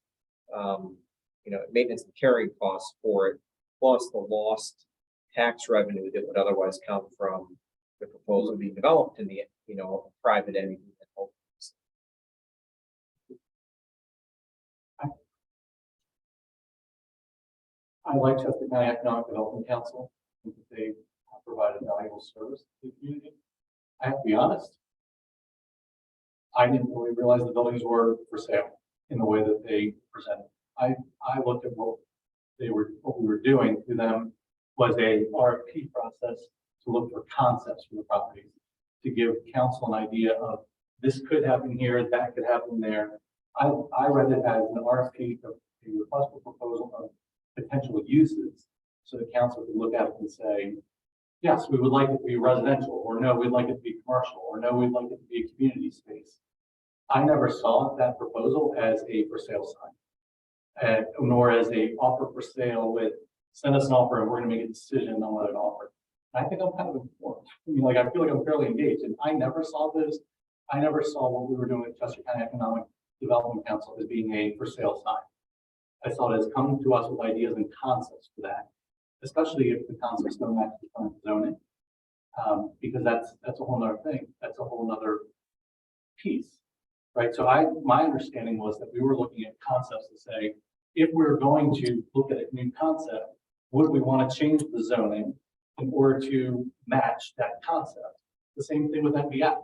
maintenance and carrying costs for it, plus the lost tax revenue that would otherwise come from the proposal being developed in the, private entity. I like Chester County Economic Development Council. I think that they have provided valuable service to the community. I have to be honest, I didn't really realize the buildings were for sale in the way that they presented. I looked at what we were doing to them was a RFP process to look for concepts for the properties, to give council an idea of this could happen here, that could happen there. I read it as an RFP, a request for proposal of potential uses. So the council could look at it and say, yes, we would like it to be residential, or no, we'd like it to be commercial, or no, we'd like it to be a community space. I never saw that proposal as a for sale sign, nor as a offer for sale with send us an offer and we're going to make a decision on what an offer. I think I'm kind of informed. I mean, like I feel like I'm fairly engaged, and I never saw this. I never saw what we were doing at Chester County Economic Development Council as being a for sale sign. I saw it as coming to us with ideas and concepts for that, especially if the concepts don't match the current zoning, because that's a whole nother thing. That's a whole nother piece, right? So my understanding was that we were looking at concepts to say, if we're going to look at a new concept, would we want to change the zoning in order to match that concept? The same thing with NBF,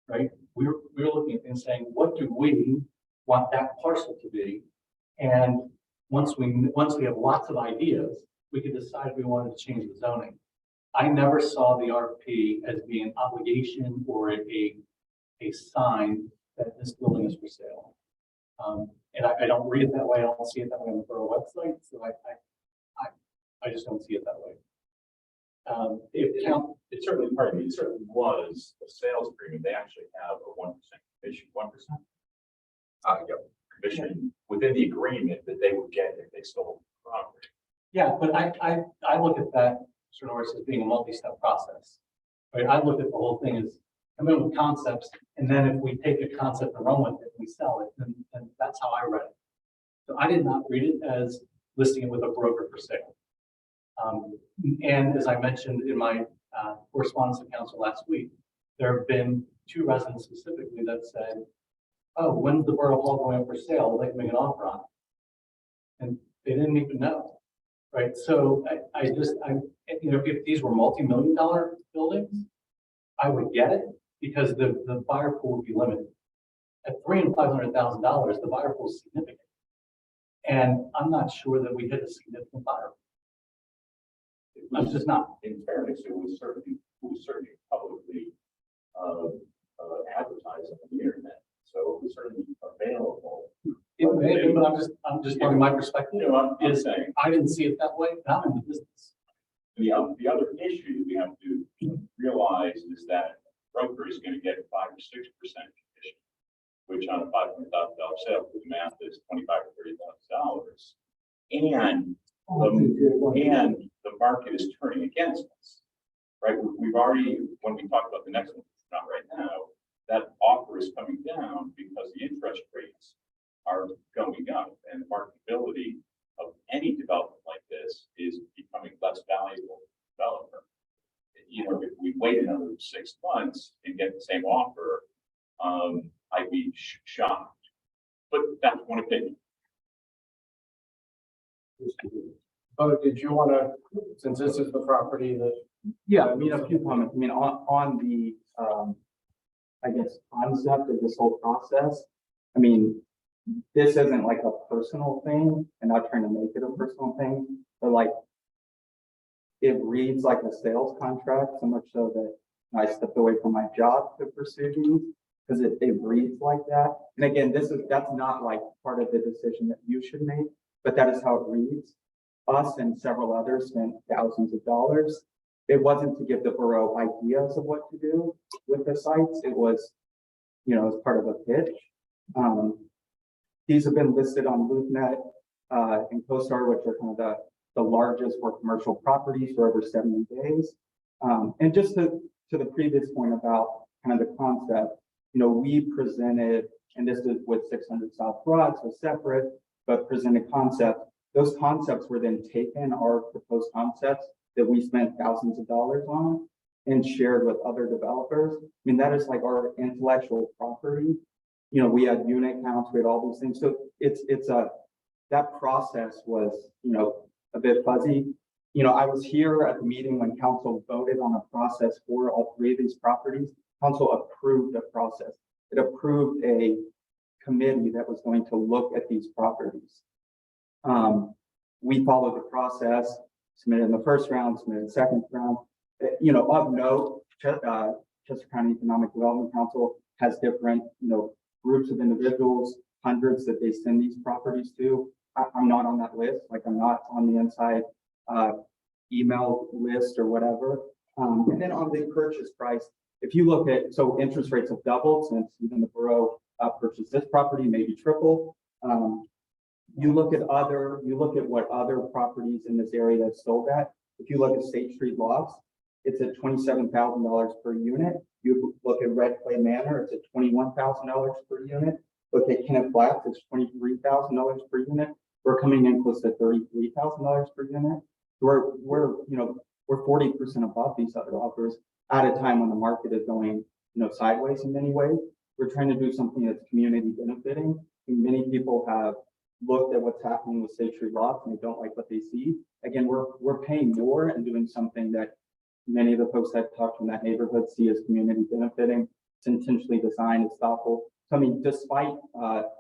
right? We're looking at things saying, what do we want that parcel to be? And once we have lots of ideas, we could decide if we wanted to change the zoning. I never saw the RFP as being an obligation or a sign that this building is for sale. And I don't read it that way. I don't see it that way on the Borough website. So I just don't see it that way. It certainly, pardon me, it certainly was a sales agreement. They actually have a 1% commission, 1%. Commission within the agreement that they would get if they sold the property. Yeah, but I look at that sort of as being a multi-step process. Right? I look at the whole thing as come in with concepts, and then if we take a concept and run with it, we sell it, then that's how I read it. So I did not read it as listing it with a broker for sale. And as I mentioned in my correspondence to council last week, there have been 2 residents specifically that said, oh, when's the Borough Hall going up for sale? I'd like to make an offer on it. And they didn't even know, right? So if these were multi-million-dollar buildings, I would get it because the buyer pool would be limited. At $300,000 and $500,000, the buyer pool is significant. And I'm not sure that we hit a significant buyer. I'm just not. In fairness, it was certainly publicly advertised on the internet, so it was certainly available. It may be, but I'm just telling my perspective. You know, I'm saying I didn't see it that way. And I'm in the business. the other issue we have to realize is that broker is going to get 5 or 6% commission, which on a $500,000 sale, the math is $25,000 or $30,000, and the market is turning against us, right? We've already, when we talk about the next one, not right now, that offer is coming down because the interest rates are going up, and the marketability of any development like this is becoming less valuable to the developer. You know, if we wait another 6 months and get the same offer, I'd be shocked. But that's one opinion. But did you want to, since this is the property that, Yeah, I mean, a few comments. I mean, on the, I guess, concept of this whole process. I mean, this isn't like a personal thing, and not trying to make it a personal thing, but like, it reads like a sales contract, so much so that I stepped away from my job to pursue these, because it reads like that. And again, that's not like part of the decision that you should make, but that is how it reads. Us and several others spent thousands of dollars. It wasn't to give the borough ideas of what to do with the sites. It was, as part of a pitch. These have been listed on LoopNet and CoStar, which are kind of the largest for commercial properties for over 70 days. And just to the previous point about kind of the concept, we presented, and this is with 600 South Broad, so separate, but presented concept. Those concepts were then taken, our proposed concepts that we spent thousands of dollars on, and shared with other developers. I mean, that is like our intellectual property. We had unit counts, we had all these things. So that process was, a bit fuzzy. I was here at the meeting when council voted on a process for all 3 of these properties. Council approved the process. It approved a committee that was going to look at these properties. We followed the process, submitted in the first round, submitted in the second round. Of note, Chester County Economic Development Council has different, groups of individuals, hundreds that they send these properties to. I'm not on that list, like I'm not on the inside email list or whatever. And then on the purchase price, if you look at, so interest rates have doubled since even the borough purchased this property, maybe triple. You look at what other properties in this area have sold at. If you look at State Street Lofts, it's at $27,000 per unit. You look at Red Clay Manor, it's at $21,000 per unit. Look at Kenneth Flats, it's $23,000 per unit. We're coming in close to $33,000 per unit. We're 40% above these other offers at a time when the market is going, sideways in many ways. We're trying to do something that's community benefiting. And many people have looked at what's happening with State Street Lofts and they don't like what they see. Again, we're paying more and doing something that many of the folks I've talked to in that neighborhood see as community benefiting. It's intentionally designed, it's thoughtful. So, despite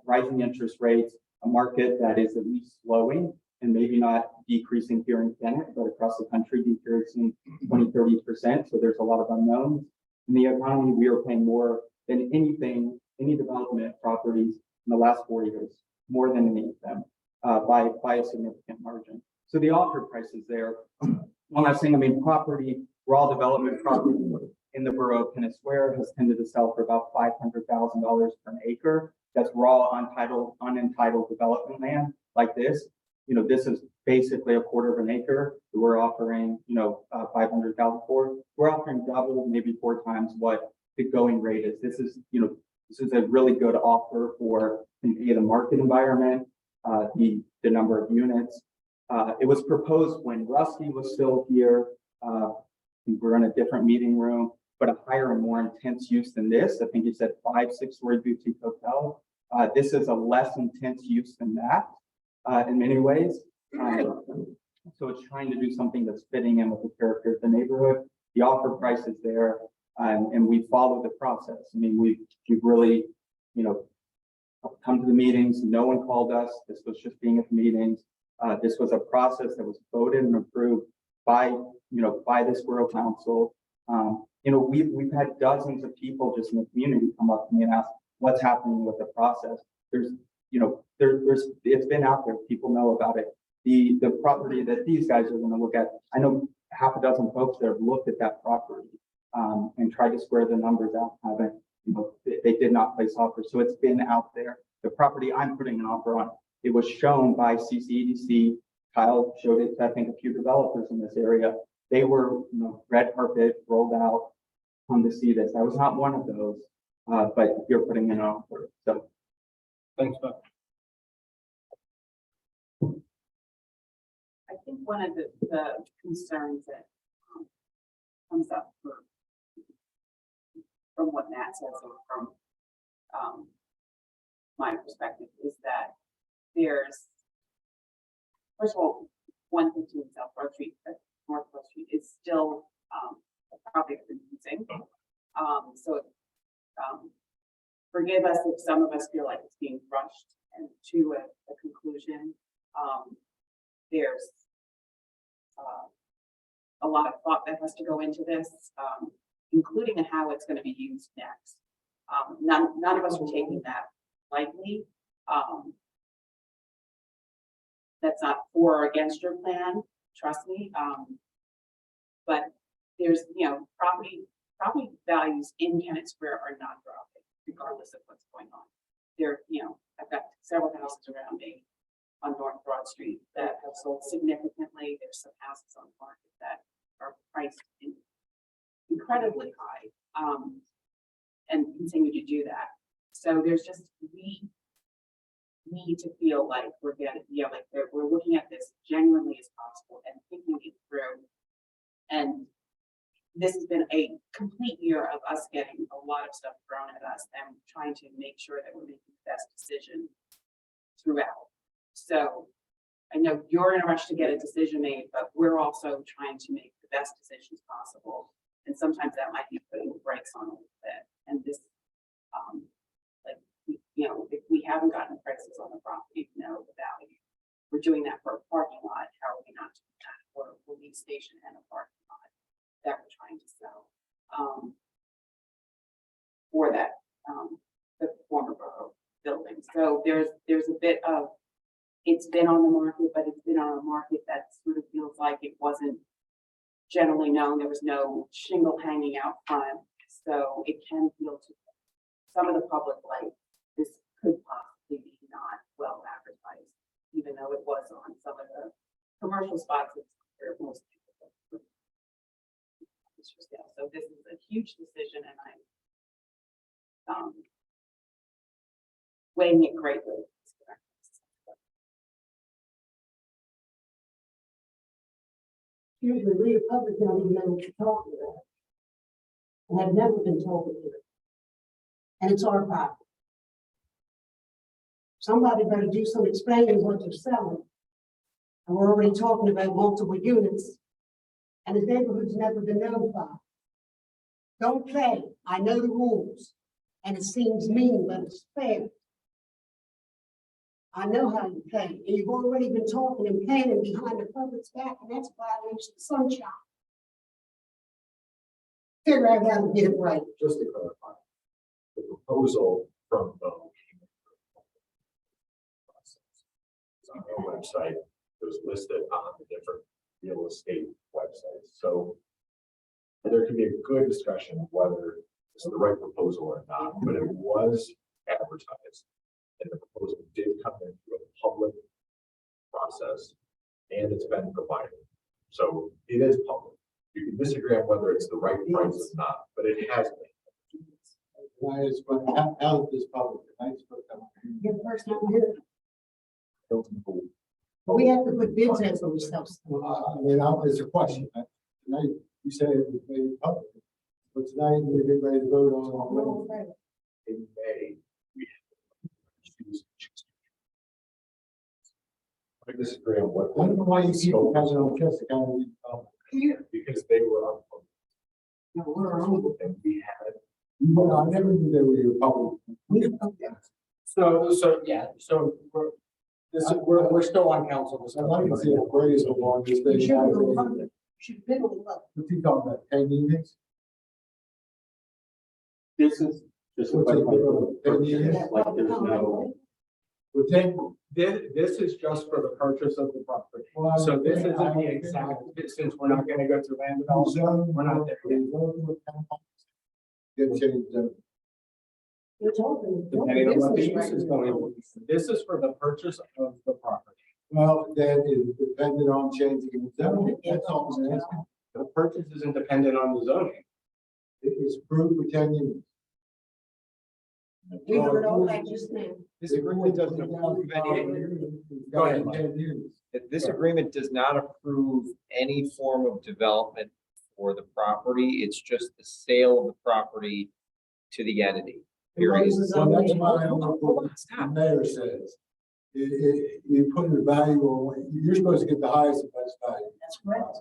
rising interest rates, a market that is at least slowing and maybe not decreasing here in Kennett, but across the country decreasing 20–30%. So there's a lot of unknowns in the economy. We are paying more than any development properties in the last 4 years, more than any of them by a significant margin. So the offer price is there. One last thing, raw development property in the borough of Kennett Square has tended to sell for about $500,000 per acre. That's raw, unentitled development land like this. This is basically a quarter of an acre that we're offering, $500,000 for. We're offering double, maybe 4 times what the going rate is. This is a really good offer for the market environment, the number of units. It was proposed when Rusty was still here. We're in a different meeting room, but a higher and more intense use than this. I think he said 5–6-story boutique hotel. This is a less intense use than that in many ways. So it's trying to do something that's fitting in with the character of the neighborhood. The offer price is there, and we follow the process. We've really, come to the meetings. No one called us. This was just being at the meetings. This was a process that was voted and approved by this Borough Council. We've had dozens of people just in the community come up to me and ask what's happening with the process. It's been out there. People know about it. The property that these guys are going to look at, I know half a dozen folks that have looked at that property and tried to square the numbers out. They did not place offers. So it's been out there. The property I'm putting an offer on, it was shown by CCEDC. Kyle showed it to, I think, a few developers in this area. They were, red carpet rolled out, come to see this. I was not one of those, but you're putting in an offer. So Thanks, Bob. I think one of the concerns that comes up from what Matt says or from my perspective is that there's, first of all, 115 South Broad Street, North Broad Street is still a property that's been using. So forgive us if some of us feel like it's being rushed and to a conclusion. There's a lot of thought that has to go into this, including how it's going to be used next. None of us are taking that lightly. That's not for or against your plan, trust me. But there's, property values in Kennett Square are not dropping, regardless of what's going on. I've got several houses around me on North Broad Street that have sold significantly. There's some houses on the market that are priced incredibly high, and continue to do that. So there's just, we need to feel like we're getting, we're looking at this genuinely as possible and thinking it through. And this has been a complete year of us getting a lot of stuff thrown at us and trying to make sure that we're making the best decision throughout. So I know you're in a rush to get a decision made, but we're also trying to make the best decisions possible. And sometimes that might be putting the brakes on a little bit. And this, haven't gotten the prices on the property to know the value. We're doing that for a parking lot, how are we not doing that for a police station and a parking lot that we're trying to sell? For that, the former borough building. So there's a bit of, it's been on the market, but it's been on a market that sort of feels like it wasn't generally known. There was no shingle hanging out front. So it can feel to some of the public like this could possibly be not well advertised, even though it was on some of the commercial spots where most people go. So this is a huge decision, and I'm weighing it greatly. Usually we, the public, don't even know what you're talking about. And have never been told to do it. And it's our property. Somebody better do some explaining what they're selling. And we're already talking about multiple units. And the neighborhood's never been notified. Don't play. I know the rules. And it seems mean, but it's fair. I know how you play. And you've already been talking and planning behind the public's back, and that's why I reached the sunshine. Figure out how to get it right. Just to clarify, the proposal from Borough came in process. It's on our website. It was listed on the different real estate websites. So there can be a good discussion of whether it's the right proposal or not, but it was advertised. And the proposal did come in through a public process, and it's been provided. So it is public. You can disagree on whether it's the right price or not, but it has been. Why is, but how is this public? Can I just put that on? You're the first time here. But we have to put bids in for ourselves. I mean, it's a question. Tonight, you say it was made public, but tonight we're getting ready to vote on. In May, we I disagree on what. I don't know why you keep having on Chester County. Because they were up. No, we're our own. And we had. Well, I never knew they were your public. So we're still on council I'd like to see a appraisal on this You thing. should have been public. You should have been on the public. What's he talking about, 10 units? This is just. What's it, 10 units? Like there's no. Well, 10, This is just for the purchase of the property. well, So this I- isn't the exact, since we're not gonna go to land development, we're not there yet. Get changed, You're talking. Depending on what the business use is right now. going, this is for the purchase of the property. well, then it's dependent on changing the zoning. That's all I'm asking. The purchase isn't dependent on the zoning. It is approved for 10 units. We heard all that just now. This agreement doesn't approve any, Go ahead, Mike. 10 units. this agreement does not approve any form of development for the property. It's just the sale of the property to the entity. Period. Well, that's why I don't know what the mayor says. You put the value on, you're supposed to get the highest and best value. That's correct.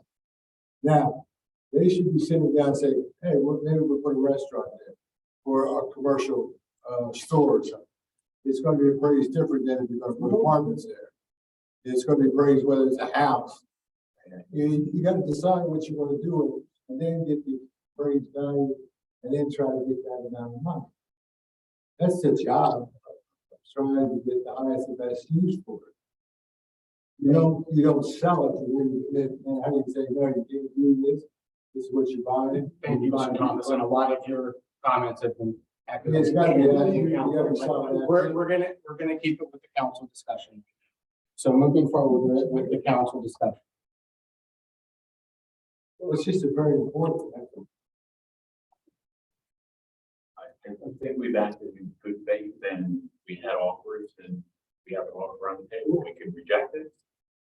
Now, they should be sitting down and saying, hey, maybe we'll put a restaurant there or a commercial store or something. It's gonna be appraised different than if you're gonna put apartments there. It's gonna be appraised whether it's a house. You gotta decide what you wanna do and then get the appraised value and then try to get that amount of money. That's the job, of trying to get the highest and best use for it. You don't sell it, and then how do you say, no, you can't do this, this is what you're buying. Thank you, Mr. Thomas, and a lot of your comments have been. It's gotta be that, you gotta solve that. We're gonna keep it with the council discussion. So moving forward with the council discussion. Well, it's just a very important. I think we've acted in good faith, and we had offers, and we have an offer on the table. We can reject it,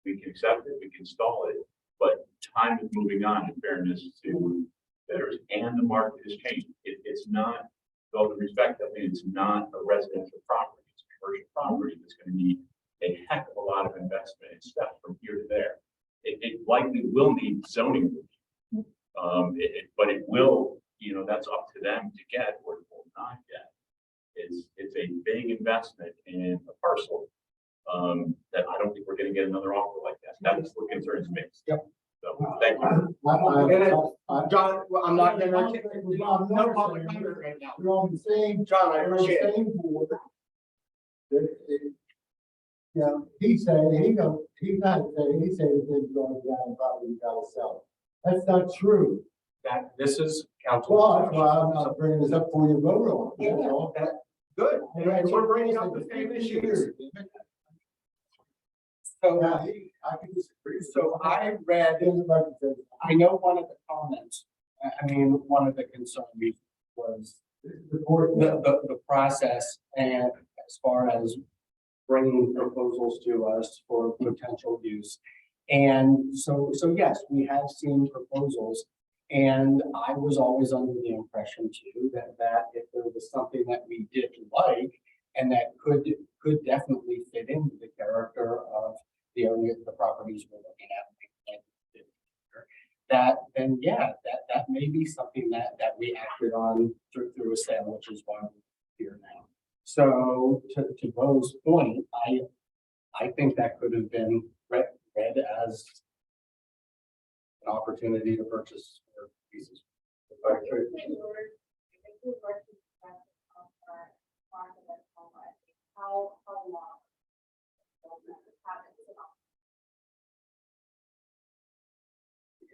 we can accept it, we can stall it, but time is moving on in fairness to bidders, and the market has changed. It's not, with all the respect, I mean, it's not a residential property, it's a commercial property that's going to need a heck of a lot of investment and steps from here to there. It likely will need zoning review, but it will, that's up to them to get or it will not get. It's a a big investment in a parcel, that I don't think we're gonna get another offer like that. That's what concerns me. Yep. So, thank you. John, well, I'm not gonna, I'm no public comment right now. We're on the same. John, I we're on the appreciate it. same board. Yeah, he said, he's not saying, he said things going down, probably you gotta sell. That's not true. That, this is council. Well, that's why I'm not bringing this up for you to vote on, that's all. Good, and we're bringing up the same issues. So, Now, I can disagree. so I read, I know one of the comments, I mean, one of the concerns was the process and as far as bringing proposals to us for potential use. And so yes, we have seen proposals. And I was always under the impression too, that if there was something that we did like and that could definitely fit into the character of the area, the properties we're looking at, that then, yeah, that may be something that we acted on through a sale, which is why we're here now. So to Bo's point, I think that could have been read as an opportunity to purchase pieces. How long?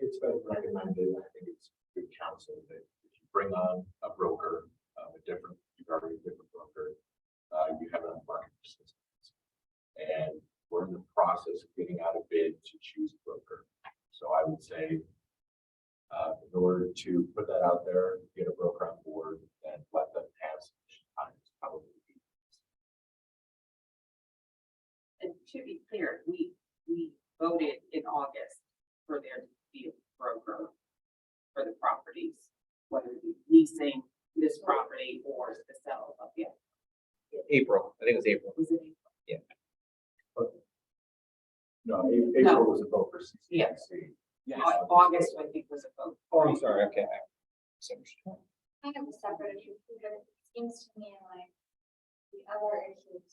It's been recommended, I think it's good counsel that if you bring on a broker, you've already a different broker, you have it on the market for 6 months. And we're in the process of getting out a bid to choose a broker. So I would say, in order to put that out there, get a broker on board and let them have sufficient time to probably be. And to be clear, we voted in August for there to be a broker for the properties, whether it be leasing this property or the sale of it. April, I think it was April. Was it April? No, April was a vote for CCC. Yeah. Yes. August, I think, was a vote. Oh, I'm sorry, okay. Kind of a separate issue, but it seems to me like the other issues.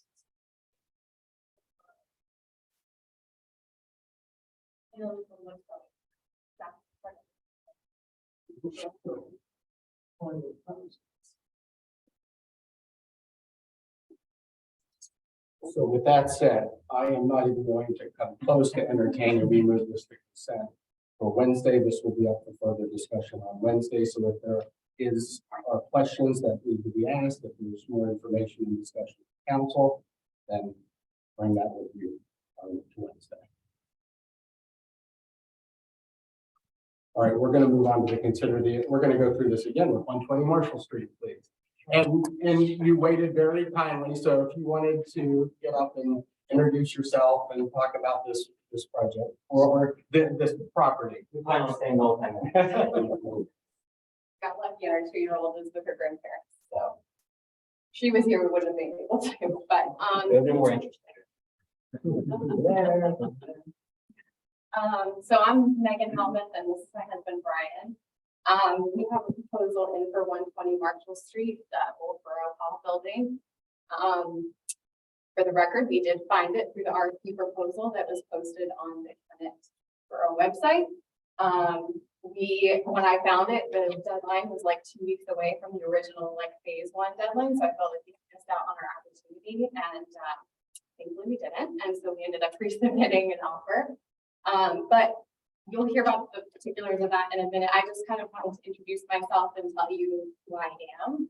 You know, the ones that- So with that said, I am not even going to come close to entertaining, we move this to consent. For Wednesday, this will be up for further discussion on Wednesday, so if there are questions that need to be asked, if there's more information and discussion with council, then bring that with you to Wednesday. All right, we're gonna move on to we're gonna go through this again with 120 Marshall Street, please. And you waited very kindly, so if you wanted to get up and introduce yourself and talk about this project or this property. I'm staying the whole time. Got lucky, our 2-year-old is with her grandparents, so. She was here, we wouldn't have been able to, but, They're more interesting. So I'm Megan Helmuth and this is my husband, Brian. We have a proposal in for 120 Marshall Street, the old Borough Hall building. For the record, we did find it through the RFP proposal that was posted on the Connect Borough website. When I found it, the deadline was like 2 weeks away from the original phase 1 deadline. So I felt like we missed out on our opportunity and thankfully we didn't. And so we ended up resubmitting an offer. But you'll hear about the particulars of that in a minute. I just kind of wanted to introduce myself and tell you who I am.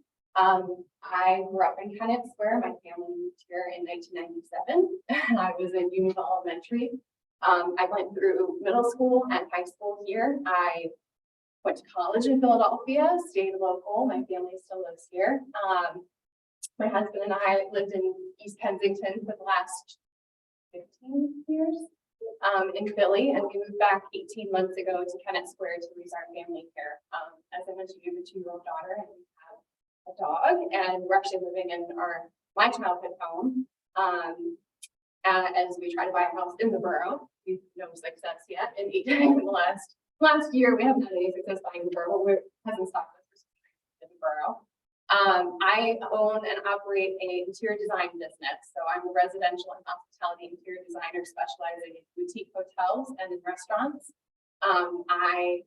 I grew up in Kennett Square. My family moved here in 1997. I was in Unionville Elementary. I went through middle school and high school here. I went to college in Philadelphia, stayed local. My family still lives here. My husband and I lived in East Kensington for the last 15 years. In Philly, and we moved back 18 months ago to Kennett Square to raise our family here. As I mentioned, we have a 2-year-old daughter and we have a dog, and we're actually living in my childhood home. As we try to buy a house in the borough, we've no success yet. In the last year, we haven't had any success buying the borough. It hasn't stopped us in the borough. I own and operate a interior design business. So I'm a residential and hospitality interior designer specializing in boutique hotels and in restaurants. I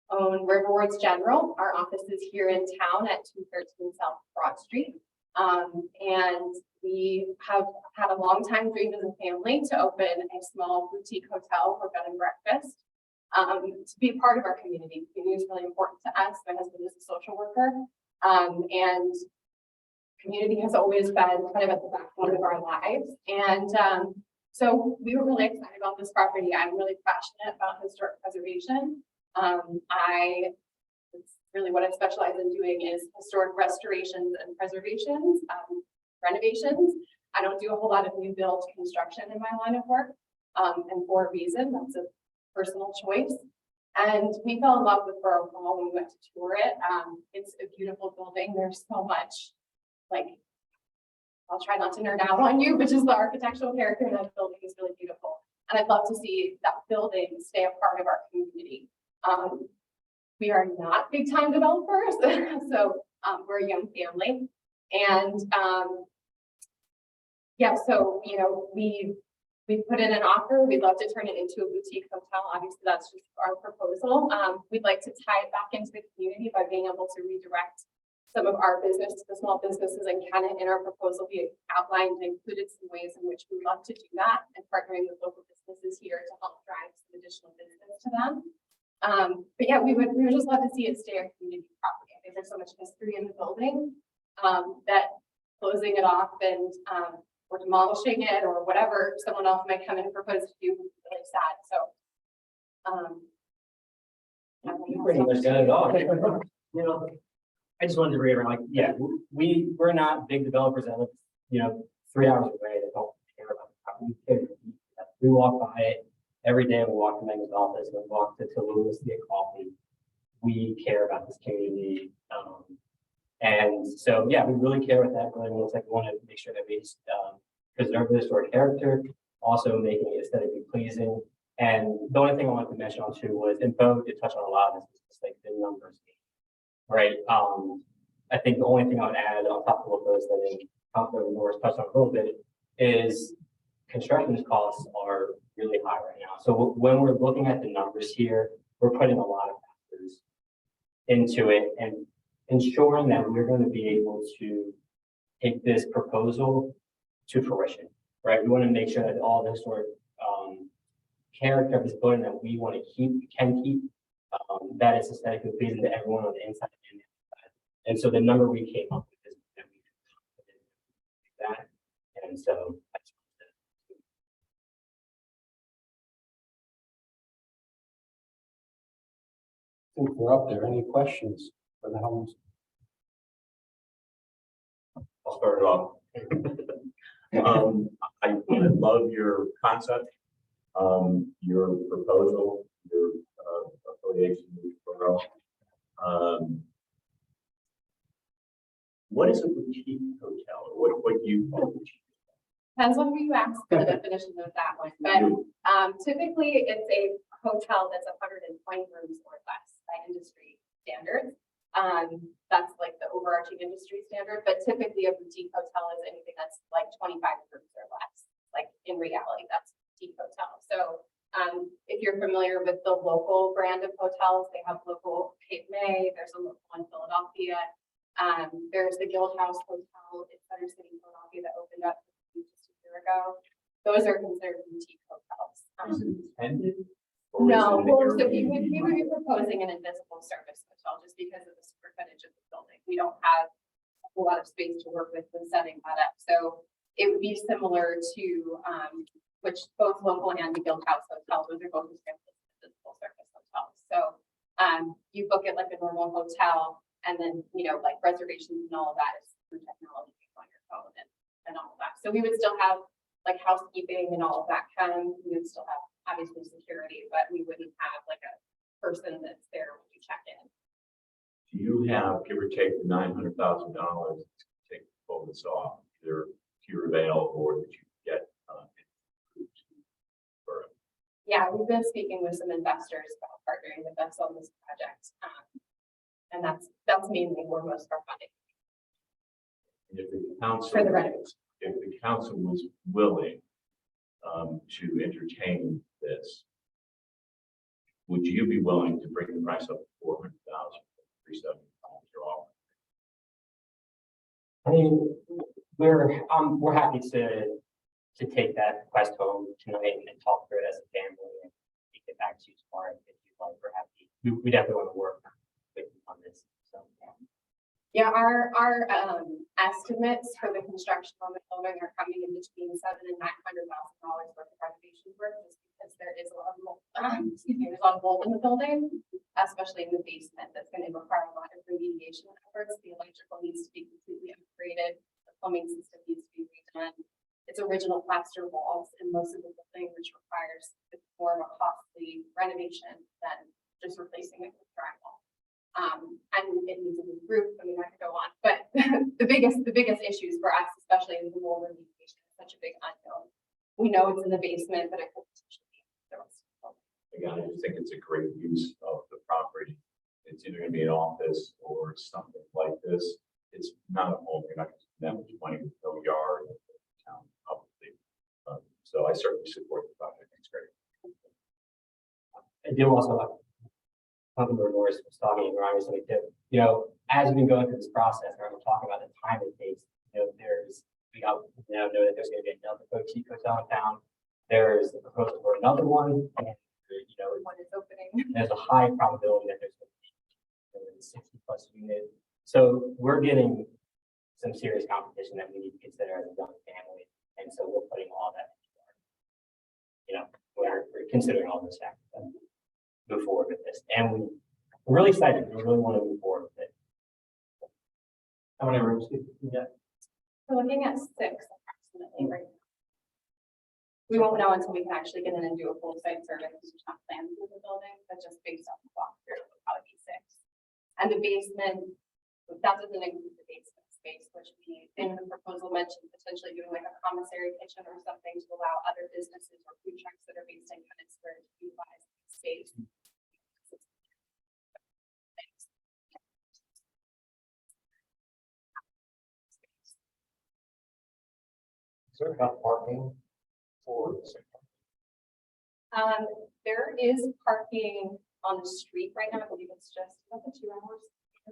own Riverwards General. Our office is here in town at 213 South Broad Street. And we have had a long time dream as a family to open a small boutique hotel for bed and breakfast. To be part of our community. Community is really important to us. My husband is a social worker. And community has always been kind of at the backbone of our lives. And so we were really excited about this property. I'm really passionate about historic preservation. It's really what I specialize in doing is historic restorations and preservations, renovations. I don't do a whole lot of new build construction in my line of work. And for a reason, that's a personal choice. And we fell in love with Borough when we went to tour it. It's a beautiful building. There's so much, like, I'll try not to nerd out on you, but just the architectural character of that building is really beautiful. And I'd love to see that building stay a part of our community. We are not big time developers, so we're a young family. And yeah, so, you know, we put in an offer. We'd love to turn it into a boutique hotel. Obviously, that's just our proposal. We'd like to tie it back into the community by being able to redirect some of our business to the small businesses, and kind of in our proposal, we outlined and included some ways in which we love to do that and partnering with local businesses here to help drive some additional business to them. But yeah, we would just love to see it stay a community property. I think there's so much history in the building that closing it off and or demolishing it or whatever someone else might come in and propose to do would be really sad. So You pretty much got it all. You know, I just wanted to reiterate, like, yeah, we're not big developers that live, you know, 3 hours away that don't care about the property. We walk by it every day. We walk to Megan's office, we walk to Tallulah's to get coffee. We care about this community. And so, yeah, we really care what that building looks like. We want to make sure that we preserve the historic character, also making it aesthetically pleasing. And the only thing I wanted to mention on too was, and Bo did touch on a lot of this, like the numbers, right? I think the only thing I would add on top of what those that Councilor Norris touched on a little bit is construction costs are really high right now. So when we're looking at the numbers here, we're putting a lot of factors into it and ensuring that we're going to be able to take this proposal to fruition, right? We want to make sure that all the historic character of this building that we want to can keep, that it's aesthetically pleasing to everyone on the inside and the outside. And so the number we came up with is that we can do that. And so that's Since we're up there, any questions for the homes? I'll start it off. I love your concept, your proposal, your affiliation with Borough. What is a boutique hotel? What do you call it? depends on who you ask for the definition of that one, but typically it's a hotel that's 120 rooms or less by industry standards. That's like the overarching industry standard, but typically a boutique hotel is anything that's like 25 rooms or less. Like in reality, that's a boutique hotel. So if you're familiar with the local brand of hotels, they have local Cape May, there's a local in Philadelphia. There's the Guild House Hotel in Center City, Philadelphia that opened up just a year ago. Those are considered boutique hotels. Is it intended? No, well, so we would be proposing an invisible service hotel just because of the square footage of the building. We don't have a whole lot of space to work with when setting that up. So it would be similar to which both local and the Guild House hotels, those are both invisible service hotels. So you book it like a normal hotel, and then like reservations and all of that is through technology on your phone and all of that. So we would still have like housekeeping and all of that we would still have obviously security, but we wouldn't have like a person that's there when you check in. Do you have, give or take, $900,000 to take all this off, either to your avail or that you get? Yeah, we've been speaking with some investors about partnering with us on this project, and that's mainly where most of our funding. If the council. For the renovation. If the council was willing to entertain this, would you be willing to bring the price up to 400,000, 375 you're offering? I mean, we're happy to take that request home tonight and talk through it as a family and get back to you tomorrow if you'd like. We're happy. We definitely want to work with you on this. So, yeah. Yeah, our estimates for the construction on the building are coming in between $700,000 and $900,000 worth of renovation work, just because there is a lot of mold, there's a lot of mold in the building, especially in the basement. That's going to require a lot of remediation efforts. The electrical needs to be completely upgraded. The plumbing system needs to be redone. It's original plaster walls in most of the building, which requires more of a costly renovation than just replacing it with drywall. And it needs a new roof. I mean, I could go on, but the biggest issues for us, especially in the mold remediation, is such a big unknown. We know it's in the basement, but it could potentially be the rest of the building. Again, I just think it's a great use of the property. It's either gonna be an office or something like this. It's not a home, you're not gonna spend that much money with no yard in town, probably. So I certainly support the project, it's great. I do also, Councilmember Norris was talking around recently too. You know, as we've been going through this process, and we're talking about the time it takes, you know, we now know that there's going to be another boutique hotel in town. There's a proposal for another one, and you know, One is opening. there's a high probability that there's going to be 60+ units. So we're getting some serious competition that we need to consider as a young family, and so we're putting all that. You know, we're considering all those factors and move forward with this, and we're really excited. We really want to move forward with it. How many rooms? Yeah. We're looking at 6 approximately right now. We won't know until we can actually get in and do a full site survey, because there's not plans for the building, but just based off the walkthrough, it'll probably be 6. And the basement, that doesn't include the basement space, which we, in the proposal, mentioned potentially doing like a commissary kitchen or something to allow other businesses or food trucks that are based in Königsberg to utilize the space. Is there enough parking for this? There is parking on the street right now. I believe it's just about the 2 hours. I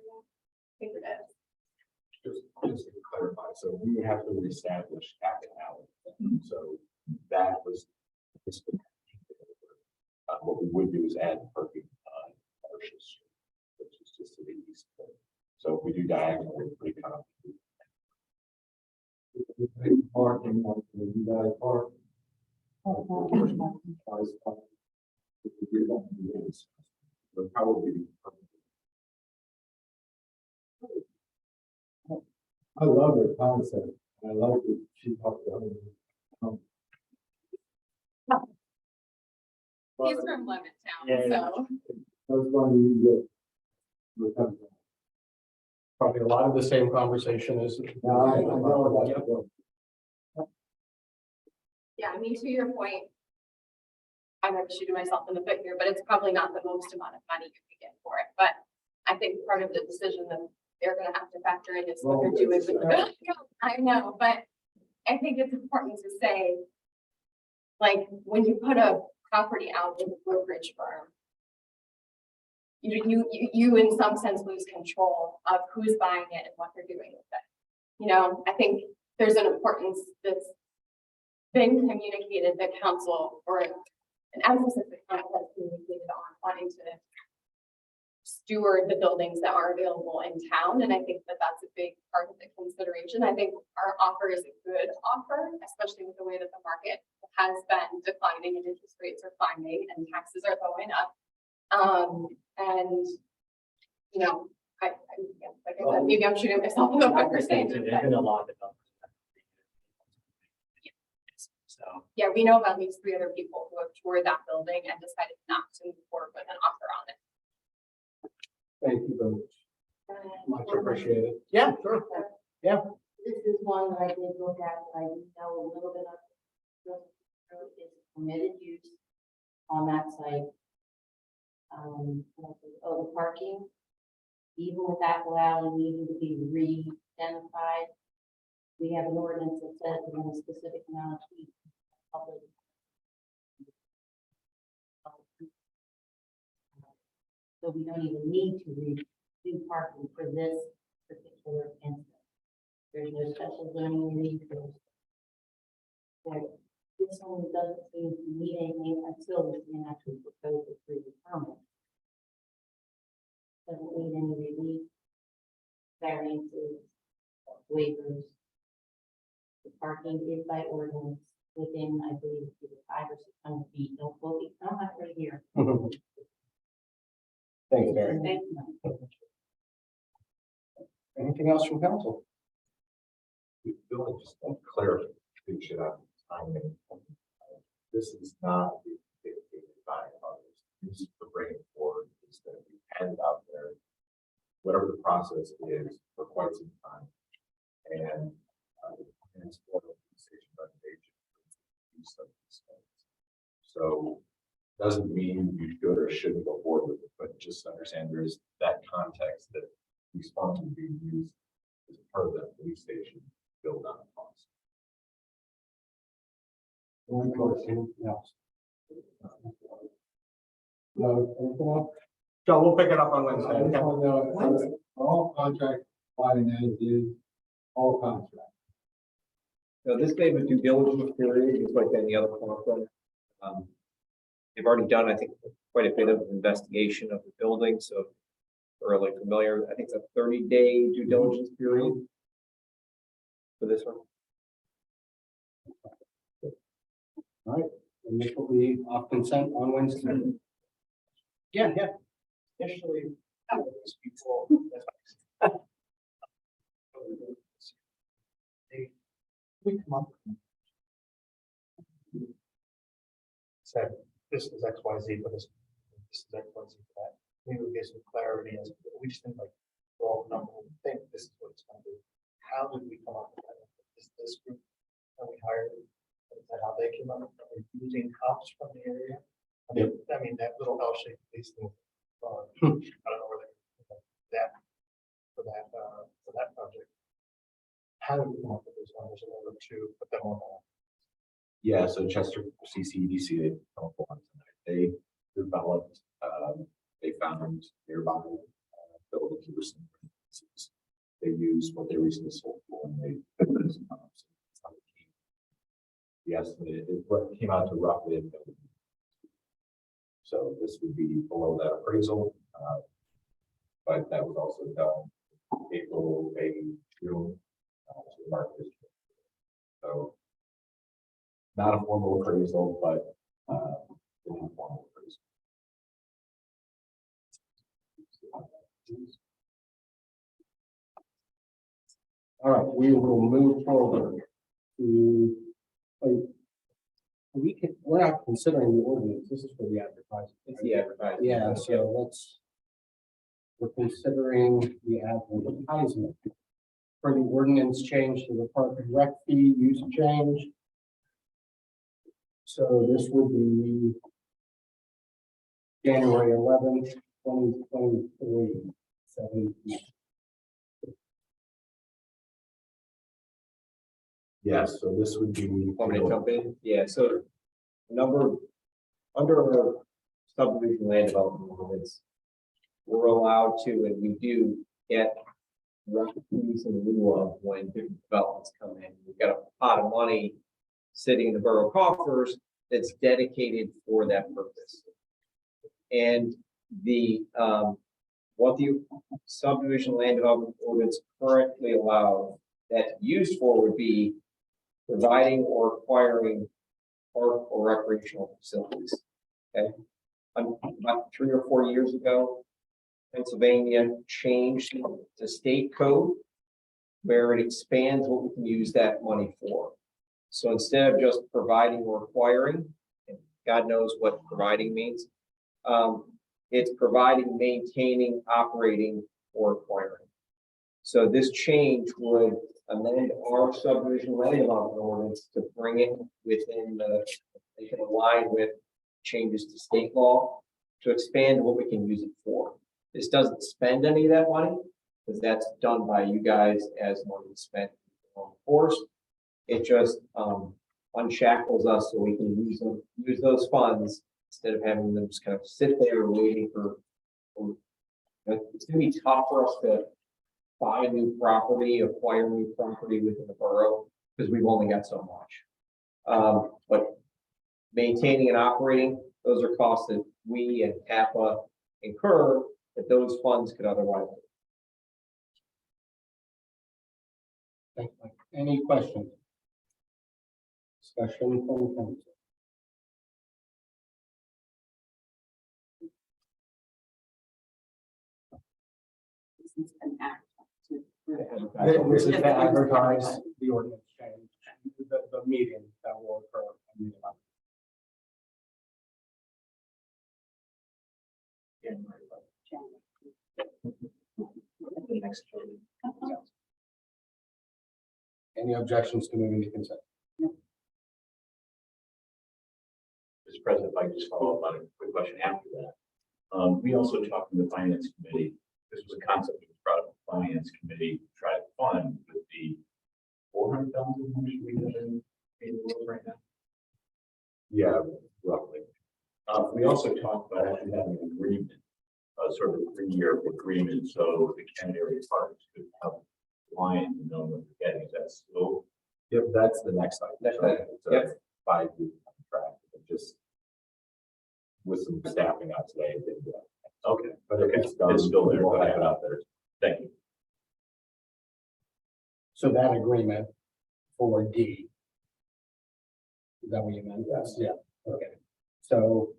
think it is. Just to clarify, so we would have to reestablish half an hour. So that was. What we would do is add parking on Marshall Street, which is just to the east. So if we do diagonal, we're pretty confident. Parking, like, you guys park. Would probably be. I love their concept. I love the cheap up the. He's from Levittown, Yeah, yeah. so. That's one you get. Probably a lot of the same conversation as. Now, I know about it. Yeah, I mean, to your point, I'm not shooting myself in the foot here, but it's probably not the most amount of money you could get for it. But I think part of the decision that they're gonna have to factor in is what they're doing with the building. I know, but I think it's important to say, like, when you put a property out with a brokerage firm, you in some sense lose control of who's buying it and what they're doing with it. You know, I think there's an importance that's been communicated that council, or an emphasis that council has communicated on wanting to steward the buildings that are available in town. And I think that that's a big part of the consideration. I think our offer is a good offer, especially with the way that the market has been declining and interest rates are climbing and taxes are going up. And, you know, like I said, maybe I'm shooting myself in the foot for saying There's this, been but a lot of development. So, yeah, we know of at least 3 other people who have toured that building and decided not to move forward with an offer on it. Thank you very much. Much appreciated. Yeah, sure. This is one that I did look at, I know a little bit of. Is permitted use on that site. The parking, even with that allowing needing to be re-identified, we have an ordinance that says within a specific amount of feet. Public. So we don't even need to do parking for this particular instance. There's no special zoning we need for. So this one doesn't seem to need anything until we can actually propose it through the permit. Doesn't need any relief, variances, waivers. The parking is by ordinance within, I believe, either 500 or 600 feet. Don't quote me, I'm not right here. Thanks, Mary. Thank you. Anything else from council? Bill, just one clarification on timing. This is not dictated by others. This is the bring it forward is that we hand out there, whatever the process is for quite some time. And it's for the station renovation. So doesn't mean you should or shouldn't go forward with it, but just understand there is that context that these funds will be used as part of that police station build on cost. One question, else? No, anything else? Joe, we'll pick it up on I just Wednesday. want to know, are all contract binding as is, all contracts. So this may be due diligence period, just like any other contract. They've already done, I think, quite a bit of investigation of the building, so we're really familiar. I think it's a 30-day due diligence period for this one. All right, and this will be off consent on Wednesday. Yeah. Initially, before. We come up. Said, this is X, Y, Z for this is X, Y, Z for that. Maybe we get some clarity as we just think like, well, number, we think this is what it's gonna be. How did we come up with that? Is this group that we hired? Is that how they came up? Are we using cops from the area? I mean, that little L-shaped piece thing. I don't know where they, that, for that project. How did we come up with those numbers in order to put them on that? Yeah, so Chester CCDC, they come up on tonight. They developed, they found nearby buildings that were some. They used what they recently sold for and they. The estimate, it came out to roughly $1 million. So this would be below that appraisal, but that was also done April, May, June, to the market district. So not a formal appraisal, but an informal appraisal. All right, we will move forward to, we're not considering the ordinance, this is for the advertising. It's the advertising. Yeah, so we're considering the advertisement for the ordinance change to the park and rec fee use change. So this would be January 11th, 2023, 7 p.m. Yes, so this would be. Want me to jump in? Yeah, so under our subdivision land development ordinance, we're allowed to, and we do get fees in lieu of when different developments come in. We've got a pot of money sitting in the borough coffers that's dedicated for that purpose. And the what the subdivision land development ordinance currently allows that's used for would be providing or acquiring park or recreational facilities. Okay, about 3 or 4 years ago, Pennsylvania changed the state code where it expands what we can use that money for. So instead of just providing or acquiring, and God knows what providing means, it's providing, maintaining, operating, or acquiring. So this change would amend our subdivision land development ordinance to bring it within they can align with changes to state law to expand what we can use it for. This doesn't spend any of that money because that's done by you guys as money spent forced. It just, unshackles us so we can use those funds instead of having them just kind of sit there waiting for. It's gonna be tough for us to buy new property, acquire new property within the borough, because we've only got so much. But maintaining and operating, those are costs that we and CAPA incur that those funds could otherwise. Thank you. Any questions? Discussion from council. This is an act to. This is to advertise the ordinance change, the meeting that will occur on the 11th. Any objections to moving to consent? Mr. President, if I could just follow up on a quick question after that. We also talked in the finance committee, this was a concept that was brought up in the finance committee, to try to fund with the 400,000 we have in the world right now. Yeah, roughly. We also talked about actually having an agreement, sort of a 3-year agreement, so the candidate parties could have client and know what they're getting. Is that still? Yep, that's the next item. That's So right. it's a Yep. 5-year contract, and just with some staffing out today, it didn't get. Okay, But if it's done, it's still there. we'll have it out there. Thank you. So that agreement for D. Is that what you meant? Yes. Yeah, okay. So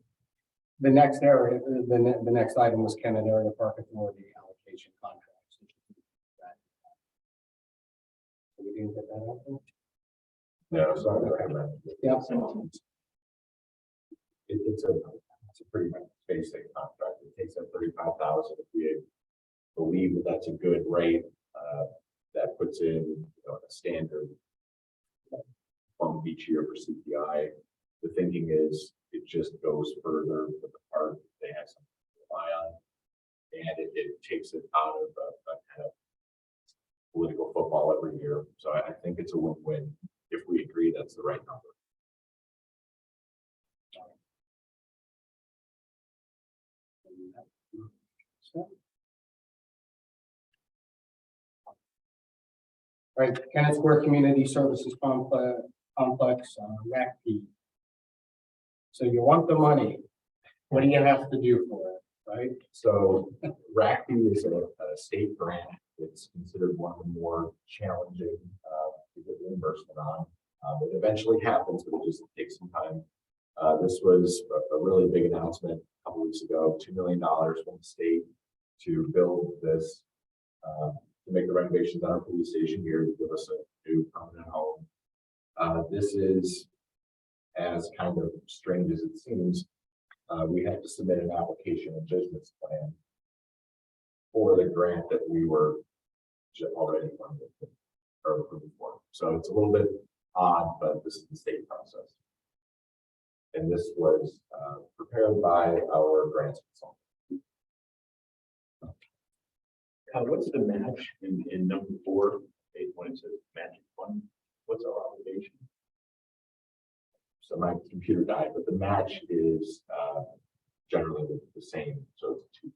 the next area, the next item was Kennett Area Park Authority allocation contracts. So we didn't get that out there? No, sorry. Yeah. It's a pretty basic contract. It takes up 35,000. If we believe that that's a good rate, that puts in, a standard from each year for CPI. The thinking is it just goes further with the part they have something to rely on. And it takes it out of a kind of political football every year. So I think it's a win-win if we agree that's the right number. Right, Kennett Square Community Services Complex, RACP. So you want the money, what do you have to do for it, right? So RACP is a state grant. It's considered one of the more challenging to get reimbursement on. It eventually happens, but it just takes some time. This was a really big announcement a couple weeks ago, $2 million from the state to build this, to make the renovations on our police station here to give us a new permanent home. This is, as kind of strange as it seems, we had to submit an application and business plan for the grant that we were already funded or approved for. So it's a little bit odd, but this is the state process. And this was prepared by our grants consultant. What's the match in number 4, when it says matching fund? What's our obligation? So my computer died, but the match is generally the same. So it's 2.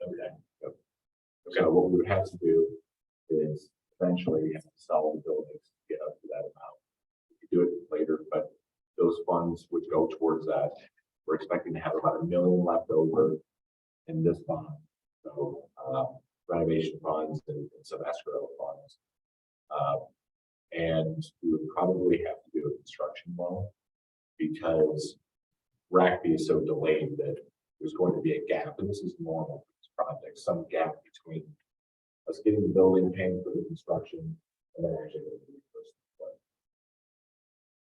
Okay. Yep. So what we would have to do is eventually we have to sell the buildings to get up to that amount. We could do it later, but those funds would go towards that. We're expecting to have about $1 million left over in this bond. So renovation funds and some escrow funds. And we would probably have to do a construction loan because RACP is so delayed that there's going to be a gap, and this is normal for this project, some gap between us getting the building, paying for the construction, and then actually getting the reimbursement.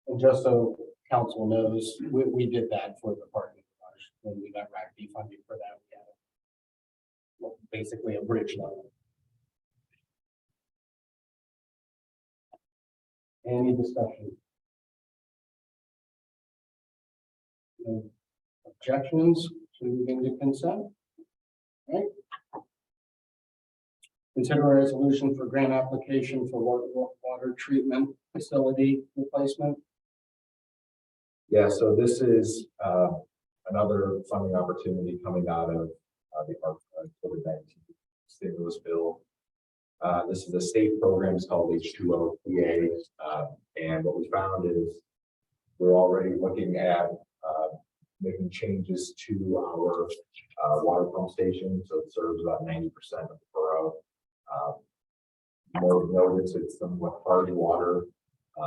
And just so council knows, we did that for the parking garage when we got RACP funding for that. We had basically a bridge loan. Any discussion? No objections to moving to consent? Right? Consider a resolution for grant application for water treatment facility replacement. Yeah, so this is another funding opportunity coming out of the COVID-19 stimulus bill. This is a state program, it's called H2O PA. And what we found is we're already looking at making changes to our water pump station. So it serves about 90% of the borough. More notice, it's somewhat hard water.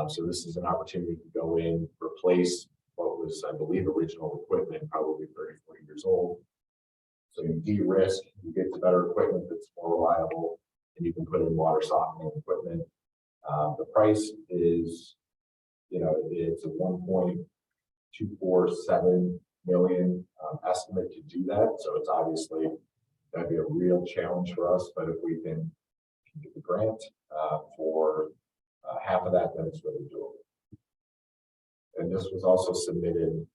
So this is an opportunity to go in, replace what was, I believe, original equipment, probably 30, 40 years old. So you de-risk, you get the better equipment that's more reliable, and you can put in water softening equipment. The price is, it's a 1.247 million estimate to do that. So it's obviously that'd be a real challenge for us, but if we can get the grant for half of that, then it's really doable. And this was also submitted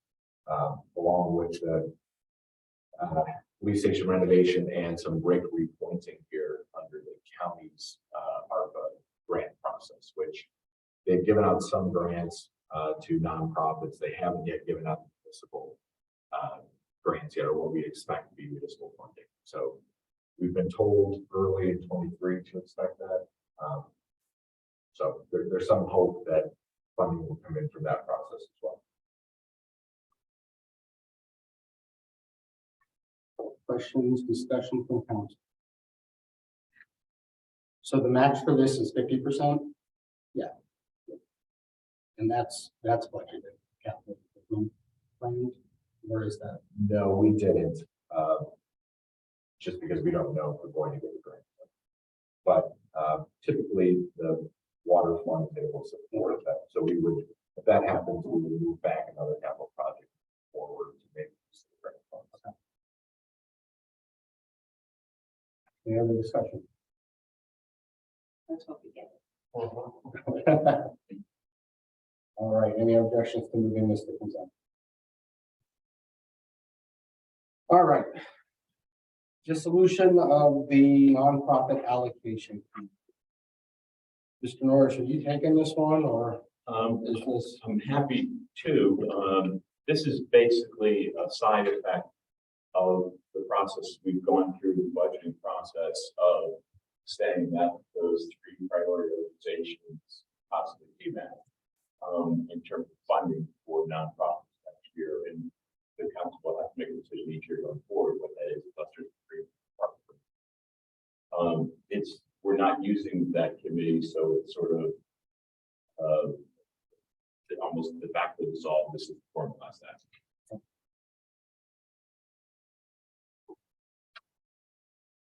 along with the police station renovation and some brick repointing here under the county's ARPA grant process, which they've given out some grants to nonprofits. They haven't yet given out municipal grants yet, or what we expect to be municipal funding. So we've been told early in 23 to expect that. So there's some hope that funding will come in from that process as well. Questions, discussion from council? So the match for this is 50%? Yeah. And that's budgeted. Capital improvement plan. Where is that? No, we didn't. Just because we don't know if we're going to get the grant. But typically the water fund table support that. So we would, if that happens, we would move back another capital project forward to make use of the grant funds. Any other discussion? Let's hope we get it. All right, any objections to moving this to consent? All right. Dissolution of the nonprofit allocation. Mr. Norris, are you taking this one or is this? I'm happy to. This is basically a side effect of the process we've gone through, the budgeting process of saying that those three prioritizations possibly be met in terms of funding for nonprofits next year. And the council will have to make a decision each year going forward what that is. We're not using that committee, so it's sort of almost de facto dissolved. This is formalized that.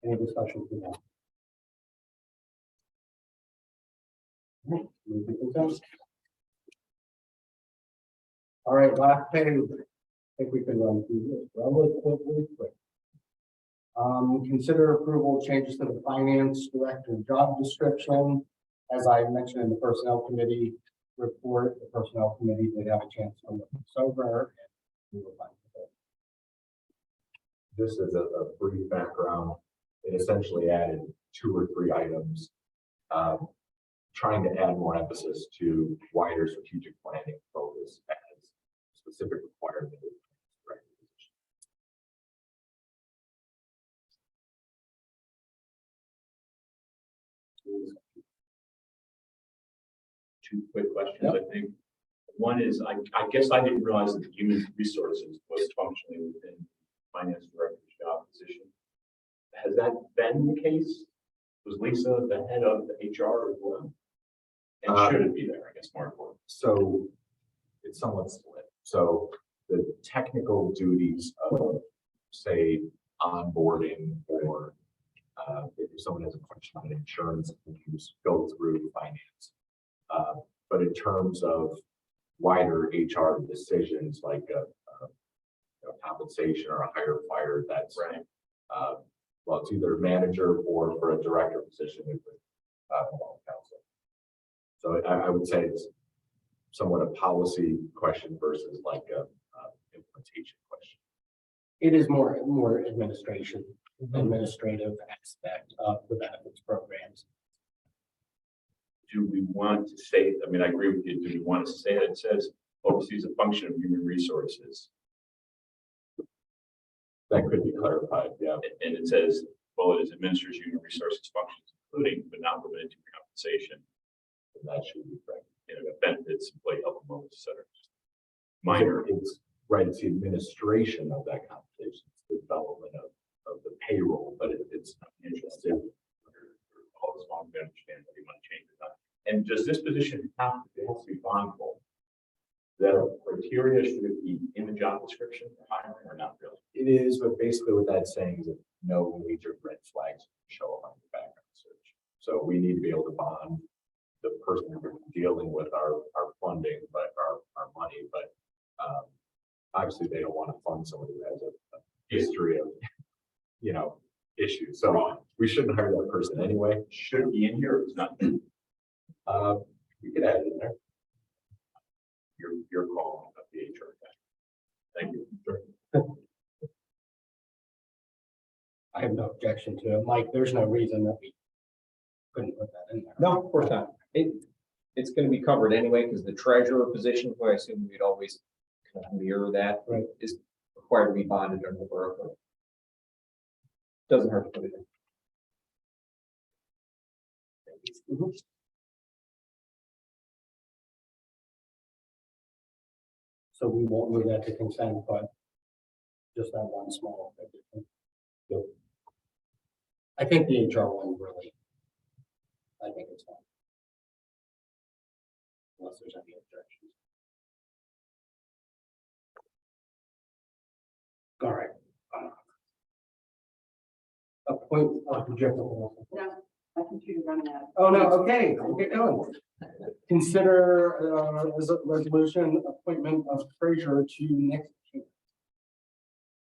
Any discussion for that? Move to consent. All right, last page. I think we can run through this relatively quick. Consider approval changes to the finance director job description. As I mentioned in the personnel committee report, the personnel committee did have a chance to look this over. And we were fine with it. Just as a brief background, it essentially added 2 or 3 items, trying to add more emphasis to wider strategic planning focus as specific requirement. Two quick questions, I think. One is, I guess I didn't realize that human resources was functionally within finance director's job position. Has that been the case? Was Lisa the head of the HR as well? And should it be there, I guess, more important? So it's somewhat split. So the technical duties of, say, onboarding or if someone has a question on insurance, you go through finance. But in terms of wider HR decisions like compensation or a hire fire, that's right. Well, it's either manager or for a director position with council. So I would say it's somewhat a policy question versus like a implementation question. It is more administrative aspect of the benefits programs. Do we want to say, I mean, I agree with you, do we want to say that it says oversees a function of human resources? That could be clarified, yeah. And it says, well, it is administers human resources functions, including but not limited to compensation. And that should be correct. Benefits, employee health and wellness, et cetera. Minor. It's right, it's the administration of that compensation, it's the development of the payroll, but it's not interested. All as long as we understand that we want to change it. And does this position have to be bondable? That criteria, should it be in the job description for hiring or not really? It is, but basically what that's saying is that no major red flags show up on the background search. So we need to be able to bond the person who's dealing with our funding, but our money, but obviously they don't want to fund somebody who has a history of, issues. So we shouldn't hire that person anyway. Should it be in here or it's not? We could add it in there. Your call of the HR guy. Thank you. I have no objection to it. Mike, there's no reason that we couldn't put that in there. No, of course not. It's gonna be covered anyway, because the treasurer position, who I assume we'd always kind of mirror that, Right. is required to be bonded under the borough code. Doesn't hurt to put it in. Mhm. So we won't move that to consent, but just that one small addition. Yep. I think the HR one really, I think it's fine. Unless there's any objections. All right. Appoint, No, my computer's running out. oh, no, okay, we'll get going. Consider, as a resolution, appointment of treasurer to next year.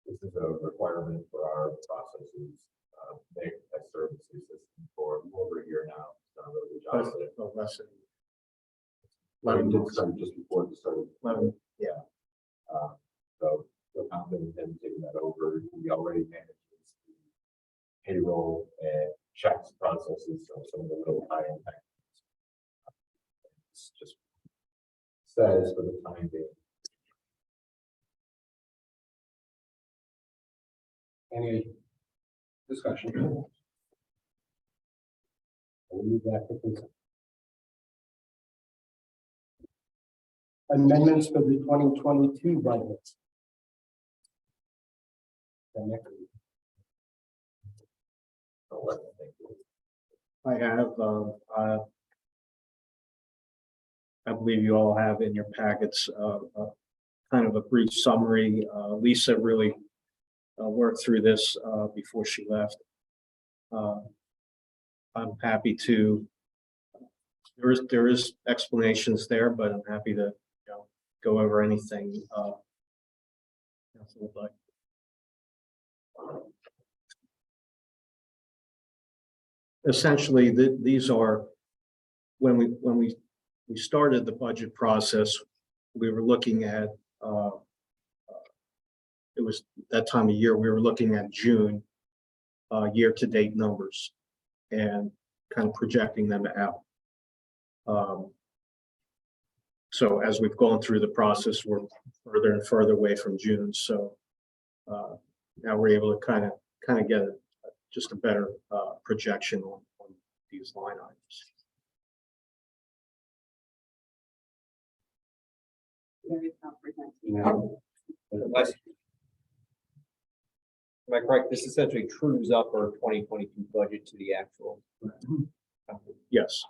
This is a requirement for our processes. Nick has served as the assistant for over a year now. Done a really good job with it. He did start just before the start. Yeah. So feel confident in him taking that over. He already manages the payroll and checks processes, so some of the little high impact. It's just says for the time being. Any discussion? We'll move that to consent. Amendments for the 2022 budget. I have, I believe you all have in your packets, kind of a brief summary. Lisa really worked through this before she left. I'm happy to, there is explanations there, but I'm happy to, go over anything council would like. Essentially, these are, when we started the budget process, we were looking at, it was that time of year, we were looking at June year-to-date numbers and kind of projecting them out. So as we've gone through the process, we're further and further away from June. So now we're able to kind of get just a better projection on these line items. Very comprehensive. Am I correct? This essentially trues up our 2022 budget to the actual. Yes.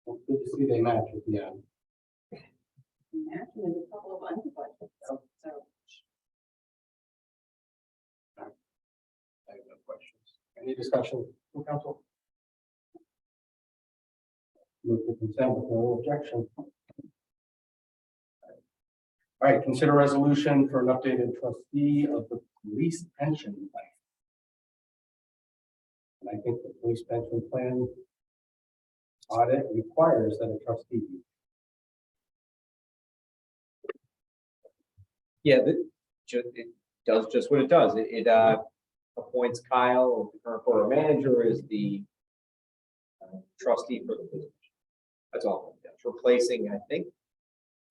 Good to see they match at the end. Imagine there's a couple of under budgets, so. I have no questions. Any discussion from council? Move to consent with no objection. All right, consider resolution for an updated trustee of the police pension plan. And I think the police pension plan audit requires that a trustee be. Yeah, it does just what it does. It appoints Kyle, the current borough manager, as the trustee for the position. That's all. It's replacing, I think,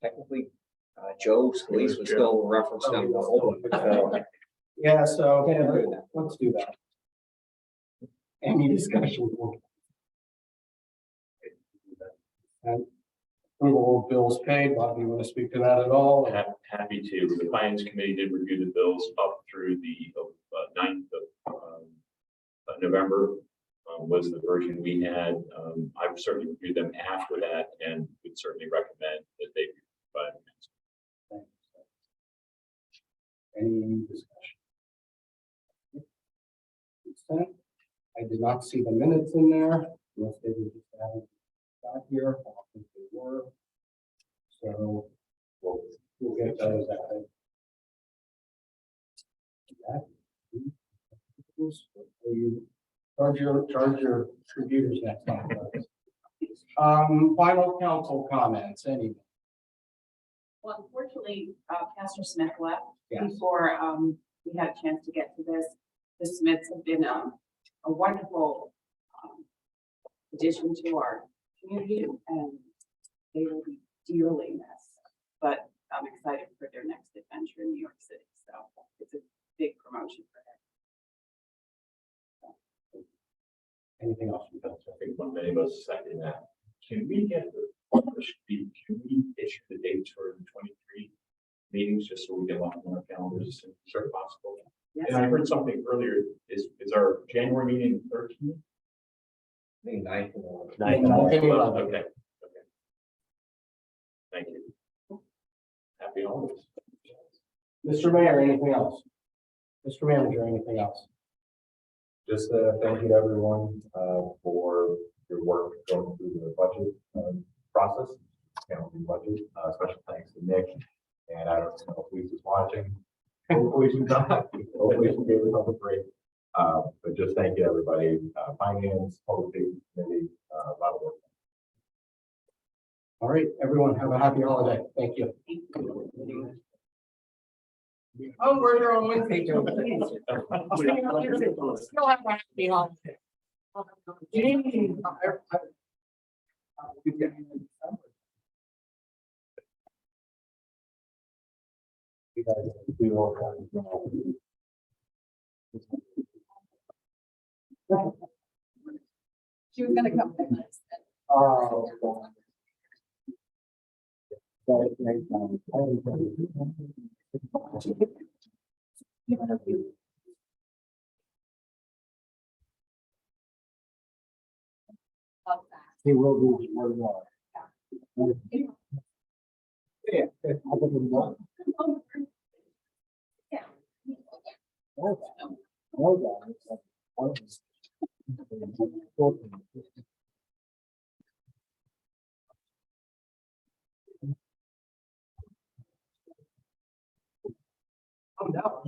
technically, Joe Scalise was still referenced down the whole. Yeah, so let's do that. Any discussion? And approval of bills paid. Bob, you want to speak to that at all? Happy to. The finance committee did review the bills up through the 9th of November. Was the version we had. I would certainly review them after that and would certainly recommend that they be provided. Any discussion? Consent. I did not see the minutes in there, unless they were just added back here. I don't think they were. So we'll get those added. You charge your computers next time. Final council comments, any? Well, unfortunately, Pastor Smith left Yes. before we had a chance to get to this. The Smiths have been a wonderful addition to our community, and they will be dearly missed. But I'm excited for their next adventure in New York City. So it's a big promotion for them. Anything else? I think one many of us second that. Can we get can we issue the dates for the 23 meetings just so we can lock them on our calendars as soon as possible? Yes. And I heard something earlier, is our January meeting 13th? May 9th. Okay. Thank you. Happy holidays. Mr. Mayor, anything else? Mr. Manager, anything else? Just thank you to everyone for your work going through the budget process, budget. Special thanks to Nick, and I don't know if Lisa's watching. Hopefully she's not. Hopefully she gave us a break. But just thank you, everybody. Finance, public safety committee, a lot of work. All right, everyone, have a happy holiday. Thank you. Oh, we're here on Wednesday, Joe. Still have a happy holiday. You guys do all kinds of. She was gonna come back next. Oh. He will be more than one. Yeah. I think we want. Yeah. Oh, no.